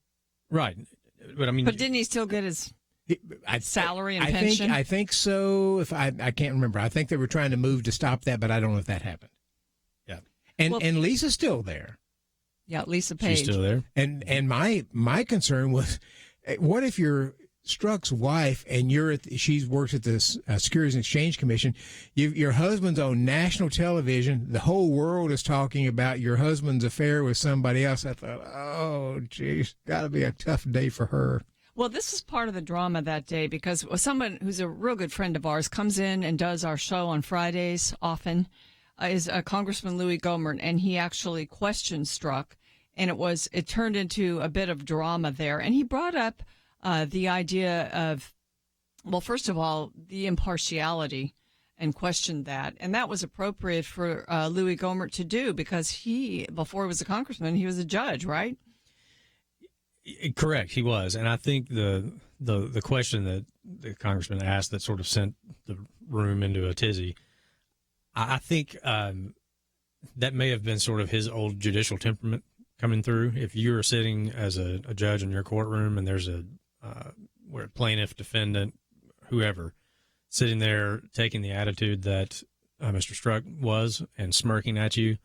Right. But didn't he still get his salary and pension? I think so. If I can't remember. I think they were trying to move to stop that, but I don't know if that happened. Yeah. And Lisa's still there. Yeah, Lisa Page. She's still there. And my concern was, what if you're Strzok's wife and she works at the Securities and Exchange Commission, your husband's on national television, the whole world is talking about your husband's affair with somebody else. I thought, oh geez, gotta be a tough day for her. Well, this is part of the drama that day, because someone who's a real good friend of ours comes in and does our show on Fridays often, is Congressman Louis Gohmert, and he actually questioned Strzok, and it turned into a bit of drama there, and he brought up the idea of, well, first of all, the impartiality, and questioned that. And that was appropriate for Louis Gohmert to do, because before he was a congressman, he was a judge, right? Correct, he was. And I think the question that the congressman asked that sort of sent the room into a tizzy, I think that may have been sort of his old judicial temperament coming through. If you're sitting as a judge in your courtroom and there's a plaintiff, defendant, whoever, sitting there taking the attitude that Mr. Strzok was and smirking at you,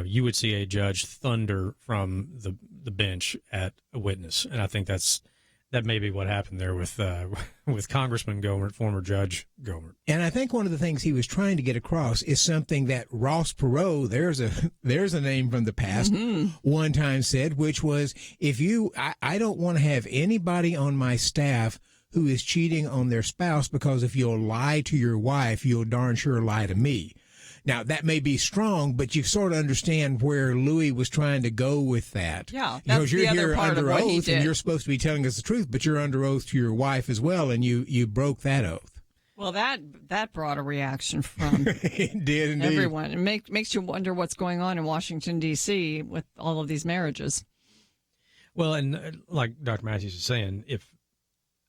you would see a judge thunder from the bench at a witness. And I think that may be what happened there with Congressman Gohmert, former Judge Gohmert. And I think one of the things he was trying to get across is something that Ross Perot, there's a name from the past, one time said, which was, I don't want to have anybody on my staff who is cheating on their spouse, because if you'll lie to your wife, you'll darn sure lie to me. Now, that may be strong, but you sort of understand where Louis was trying to go with that. Yeah, because you're here under oath, and you're supposed to be telling us the truth, but you're under oath to your wife as well, and you broke that oath. Well, that brought a reaction from it did indeed. Everyone. It makes you wonder what's going on in Washington, D.C. with all of these marriages. Well, and like Dr. Matthews is saying,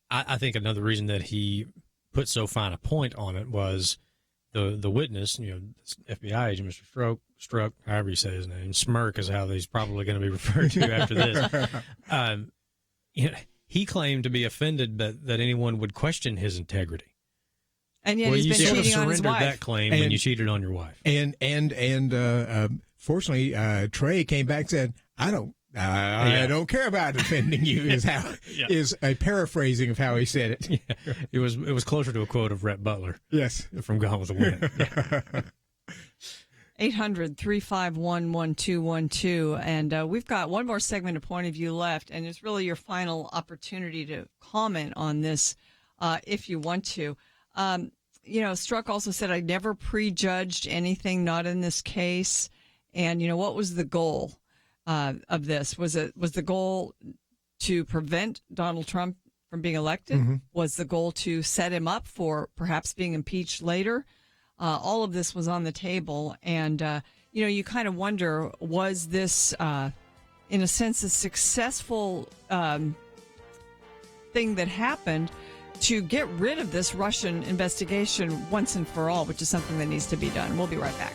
I think another reason that he put so fine a point on it was the witness, FBI agent, Mr. Strzok, however you say his name, Smirk is how he's probably going to be referred to after this. He claimed to be offended that anyone would question his integrity. And yet he's been cheating on his wife. You surrendered that claim when you cheated on your wife. And fortunately, Trey came back and said, I don't I don't care about defending you is how is a paraphrasing of how he said it. Yeah. It was closer to a quote of Rhett Butler. Yes. From Gone with the Wind. 800-351-1212. And we've got one more segment of Point of View left, and it's really your final opportunity to comment on this if you want to. Strzok also said, I never prejudged anything, not in this case. And, what was the goal of this? Was the goal to prevent Donald Trump from being elected? Mm-hmm. Was the goal to set him up for perhaps being impeached later? All of this was on the table. And, you kind of wonder, was this, in a sense, a successful thing that happened to get rid of this Russian investigation once and for all, which is something that needs to be done. We'll be right back.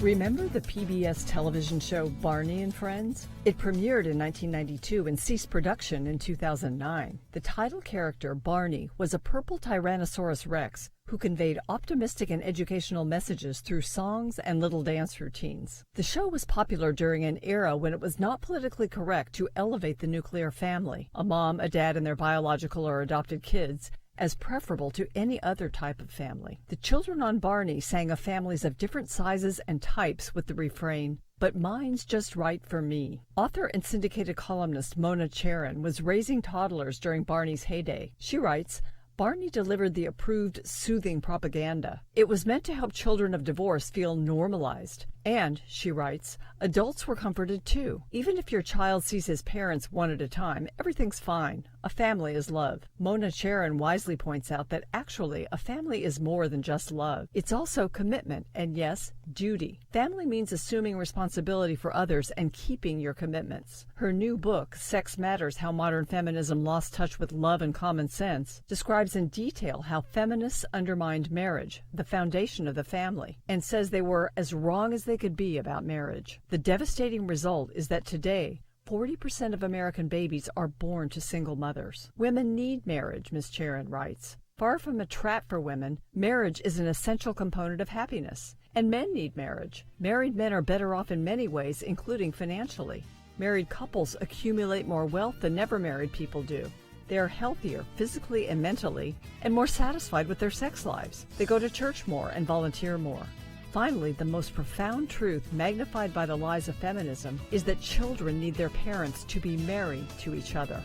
Remember the PBS television show Barney and Friends? It premiered in 1992 and ceased production in 2009. The title character, Barney, was a purple Tyrannosaurus Rex who conveyed optimistic and educational messages through songs and little dance routines. The show was popular during an era when it was not politically correct to elevate the nuclear family, a mom, a dad, and their biological or adopted kids, as preferable to any other type of family. The children on Barney sang of families of different sizes and types with the refrain, "But mine's just right for me." Author and syndicated columnist Mona Charen was raising toddlers during Barney's heyday. She writes, Barney delivered the approved soothing propaganda. It was meant to help children of divorce feel normalized. And, she writes, adults were comforted too. Even if your child sees his parents one at a time, everything's fine. A family is love. Mona Charen wisely points out that actually a family is more than just love. It's also commitment and, yes, duty. Family means assuming responsibility for others and keeping your commitments. Her new book, Sex Matters: How Modern Feminism Lost Touch with Love and Common Sense, describes in detail how feminists undermined marriage, the foundation of the family, and says they were as wrong as they could be about marriage. The devastating result is that today, 40% of American babies are born to single mothers. Women need marriage, Ms. Charen writes. Far from a trap for women, marriage is an essential component of happiness. And men need marriage. Married men are better off in many ways, including financially. Married couples accumulate more wealth than never married people do. They are healthier physically and mentally, and more satisfied with their sex lives. They go to church more and volunteer more. Finally, the most profound truth magnified by the lies of feminism is that children need their parents to be married to each other.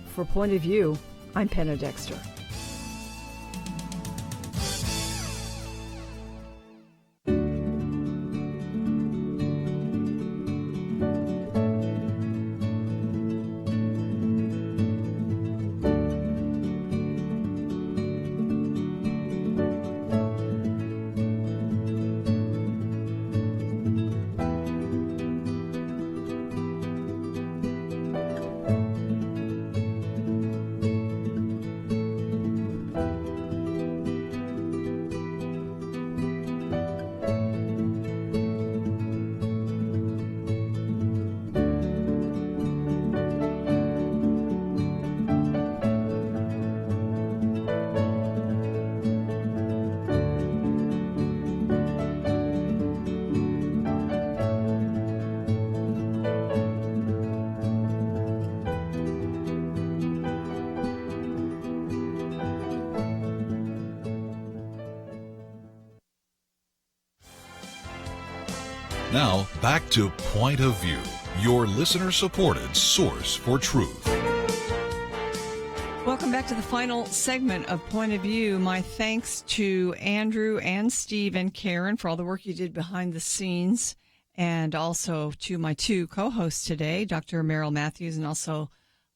For Point of View, I'm Penna Dexter. Now, back to Point of View, your listener-supported source for truth. Welcome back to the final segment of Point of View. My thanks to Andrew and Steve and Karen for all the work you did behind the scenes, and also to my two co-hosts today, Dr. Merrill Matthews and also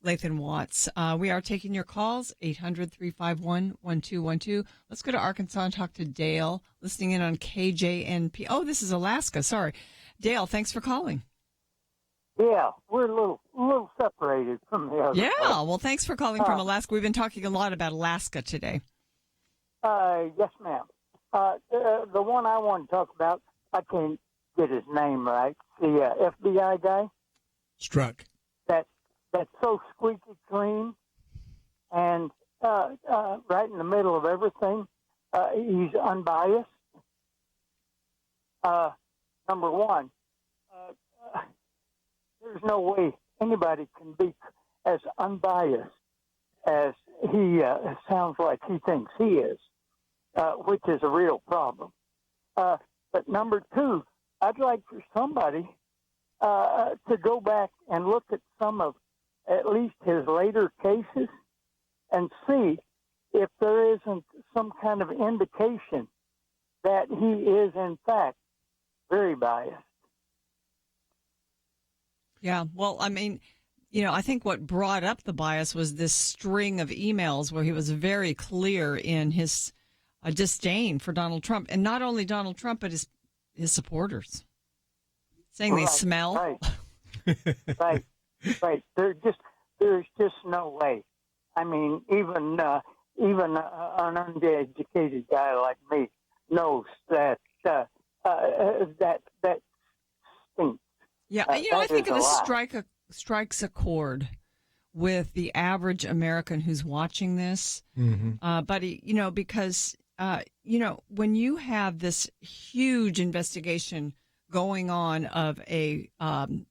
Lathan Watts. We are taking your calls, 800-351-1212. Let's go to Arkansas and talk to Dale, listening in on KJNP. Oh, this is Alaska. Sorry. Dale, thanks for calling. Yeah, we're a little separated from the other. Yeah, well, thanks for calling from Alaska. We've been talking a lot about Alaska today. Yes, ma'am. The one I want to talk about, I can't get his name right. The FBI guy. Strzok. That's so squeaky clean, and right in the middle of everything, he's unbiased. Number one, there's no way anybody can be as unbiased as he sounds like he thinks he is, which is a real problem. But number two, I'd like for somebody to go back and look at some of at least his later cases and see if there isn't some kind of indication that he is, in fact, very biased. Yeah, well, I mean, I think what brought up the bias was this string of emails where he was very clear in his disdain for Donald Trump, and not only Donald Trump, but his supporters, saying they smell. Right. There's just no way. I mean, even an uneducated guy like me knows that that stinks. Yeah, I think this strikes a chord with the average American who's watching this, buddy. Because when you have this huge investigation going on of an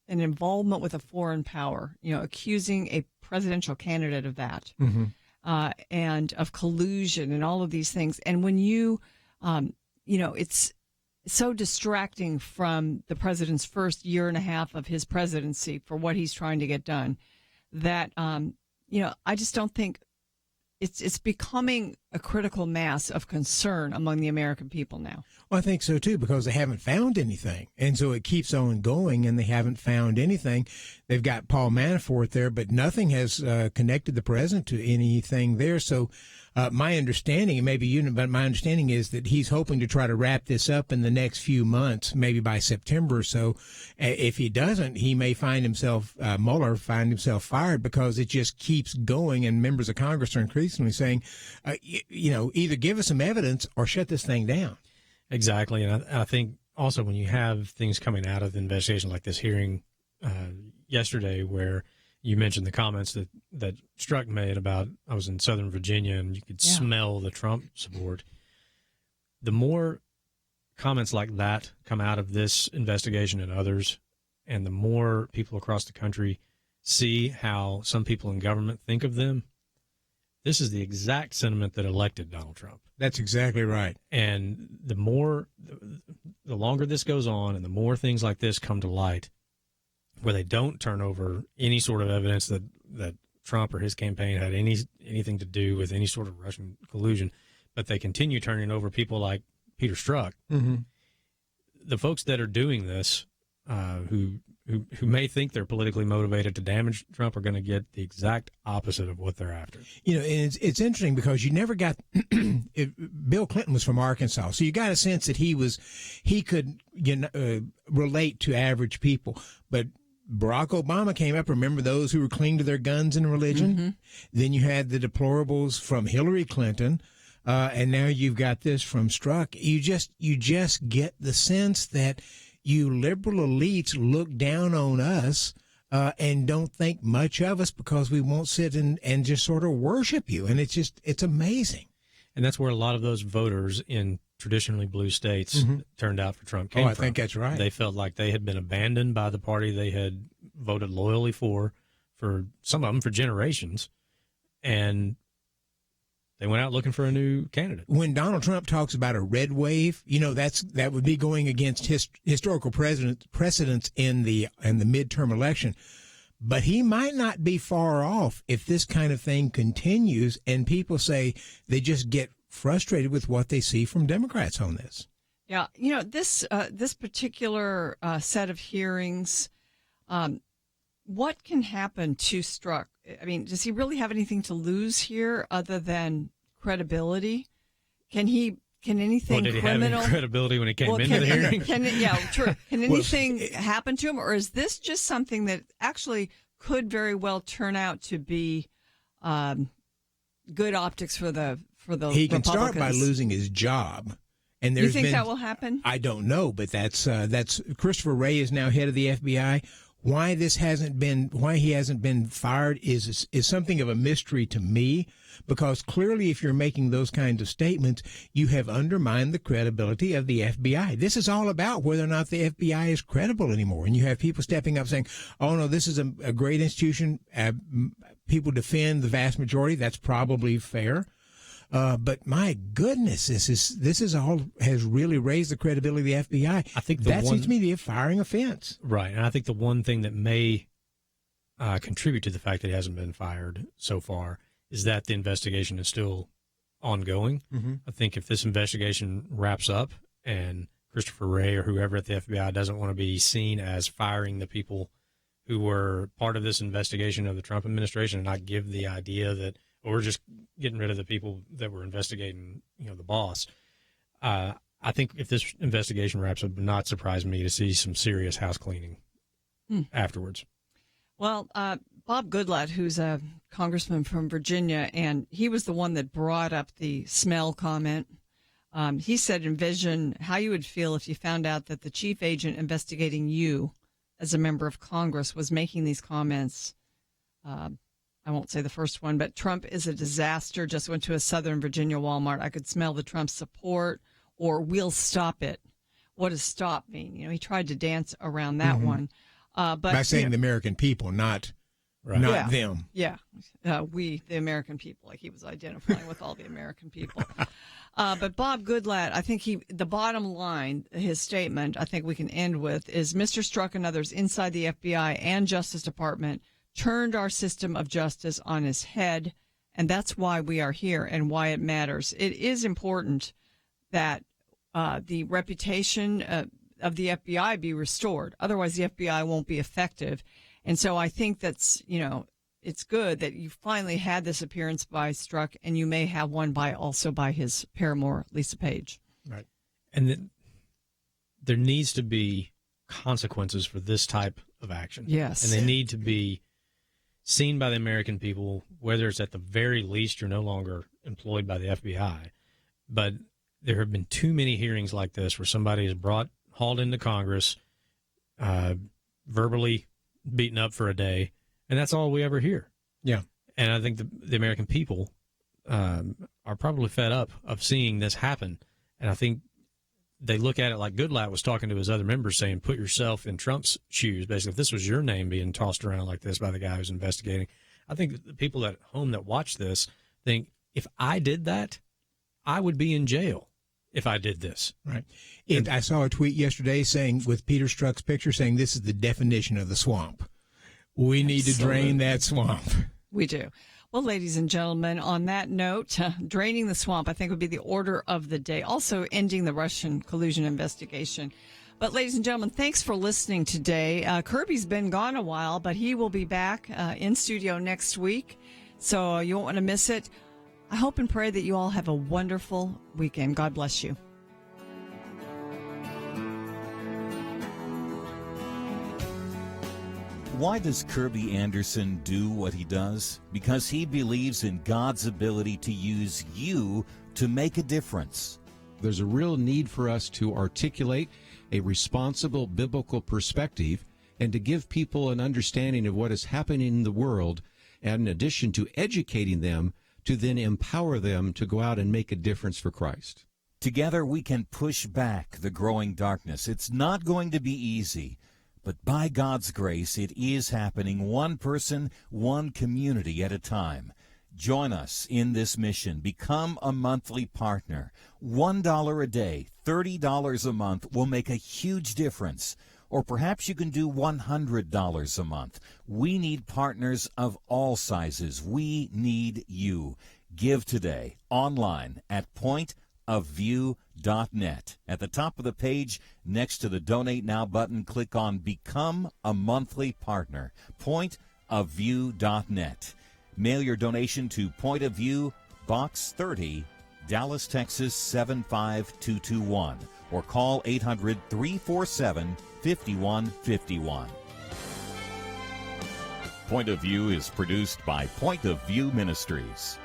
involvement with a foreign power, accusing a presidential candidate of that, and of collusion and all of these things, and when you, it's so distracting from the president's first year and a half of his presidency for what he's trying to get done, that I just don't think it's becoming a critical mass of concern among the American people now. Well, I think so too, because they haven't found anything, and so it keeps on going, and they haven't found anything. They've got Paul Manafort there, but nothing has connected the president to anything there. So my understanding, and maybe you know, but my understanding is that he's hoping to try to wrap this up in the next few months, maybe by September or so. If he doesn't, he may find himself, Mueller find himself fired, because it just keeps going, and members of Congress are increasingly saying, either give us some evidence or shut this thing down. Exactly. And I think also when you have things coming out of the investigation like this hearing yesterday, where you mentioned the comments that Strzok made about, I was in Southern Virginia and you could smell the Trump support. The more comments like that come out of this investigation and others, and the more people across the country see how some people in government think of them, this is the exact sentiment that elected Donald Trump. That's exactly right. And the longer this goes on and the more things like this come to light, where they don't turn over any sort of evidence that Trump or his campaign had anything to do with any sort of Russian collusion, but they continue turning over people like Peter Strzok. Mm-hmm. The folks that are doing this, who may think they're politically motivated to damage Trump, are going to get the exact opposite of what they're after. And it's interesting because you never got Bill Clinton was from Arkansas, so you got a sense that he could relate to average people. But Barack Obama came up. Remember those who were clinging to their guns and religion? Mm-hmm. Then you had the deplorables from Hillary Clinton. And now you've got this from Strzok. You just get the sense that you liberal elites look down on us and don't think much of us because we won't sit and just sort of worship you. And it's amazing. And that's where a lot of those voters in traditionally blue states turned out for Trump came from. I think that's right. They felt like they had been abandoned by the party they had voted loyally for some of them for generations. And they went out looking for a new candidate. When Donald Trump talks about a red wave, that would be going against historical precedents in the midterm election. But he might not be far off if this kind of thing continues and people say they just get frustrated with what they see from Democrats on this. Yeah, this particular set of hearings, what can happen to Strzok? I mean, does he really have anything to lose here other than credibility? Can anything did he criminal? have any credibility when he came into the hearing? True. Can anything happen to him, or is this just something that actually could very well turn out to be good optics for the He can Republicans? start by losing his job. And you think that will happen? I don't know, but that's Christopher Wray is now head of the FBI. Why he hasn't been fired is something of a mystery to me, because clearly if you're making those kinds of statements, you have undermined the credibility of the FBI. This is all about whether or not the FBI is credible anymore. And you have people stepping up saying, oh, no, this is a great institution. People defend the vast majority. That's probably fair. But my goodness, this is all has really raised the credibility of the FBI. I think seems to me to be a firing offense. Right. And I think the one thing that may contribute to the fact that he hasn't been fired so far is that the investigation is still ongoing. Mm-hmm. I think if this investigation wraps up and Christopher Wray or whoever at the FBI doesn't want to be seen as firing the people who were part of this investigation of the Trump administration and not give the idea that we're just getting rid of the people that were investigating, the boss. I think if this investigation wraps up, it would not surprise me to see some serious house cleaning afterwards. Well, Bob Goodlatte, who's a congressman from Virginia, and he was the one that brought up the smell comment. He said, envision how you would feel if you found out that the chief agent investigating you as a member of Congress was making these comments. I won't say the first one, but Trump is a disaster. Just went to a Southern Virginia Walmart. I could smell the Trump support, or we'll stop it. What does stop mean? He tried to dance around that one. But by saying the American people, not them. Yeah. We, the American people, like he was identifying with all the American people. But Bob Goodlatte, I think the bottom line, his statement, I think we can end with, is Mr. Strzok and others inside the FBI and Justice Department turned our system of justice on its head, and that's why we are here and why it matters. It is important that the reputation of the FBI be restored. Otherwise, the FBI won't be effective. And so I think that's, it's good that you finally had this appearance by Strzok, and you may have one also by his paramour, Lisa Page. Right. And there needs to be consequences for this type of action. Yes. And they need to be seen by the American people, whether it's at the very least you're no longer employed by the FBI. But there have been too many hearings like this where somebody is hauled into Congress, verbally beaten up for a day, and that's all we ever hear. Yeah. And I think the American people are probably fed up of seeing this happen. And I think they look at it like Goodlatte was talking to his other members saying, put yourself in Trump's shoes. Basically, if this was your name being tossed around like this by the guy who's investigating, I think the people at home that watch this think, if I did that, I would be in jail if I did this. Right. And I saw a tweet yesterday saying, with Peter Strzok's picture, saying this is the definition of the swamp. We need to drain that swamp. We do. Well, ladies and gentlemen, on that note, draining the swamp, I think, would be the order of the day. Also, ending the Russian collusion investigation. But, ladies and gentlemen, thanks for listening today. Kirby's been gone a while, but he will be back in studio next week, so you won't want to miss it. I hope and pray that you all have a wonderful weekend. God bless you. Why does Kirby Anderson do what he does? Because he believes in God's ability to use you to make a difference. There's a real need for us to articulate a responsible biblical perspective and to give people an understanding of what is happening in the world, and in addition to educating them, to then empower them to go out and make a difference for Christ. Together we can push back the growing darkness. It's not going to be easy. But by God's grace, it is happening one person, one community at a time. Join us in this mission. Become a monthly partner. $1 a day, $30 a month will make a huge difference. Or perhaps you can do $100 a month. We need partners of all sizes. We need you. Give today online at pointofview.net. At the top of the page, next to the Donate Now button, click on Become a Monthly Partner. Pointofview.net. Mail your donation to Point of View, Box 30, Dallas, Texas 75221, or call 800-347-5151. Point of View is produced by Point of View Ministries.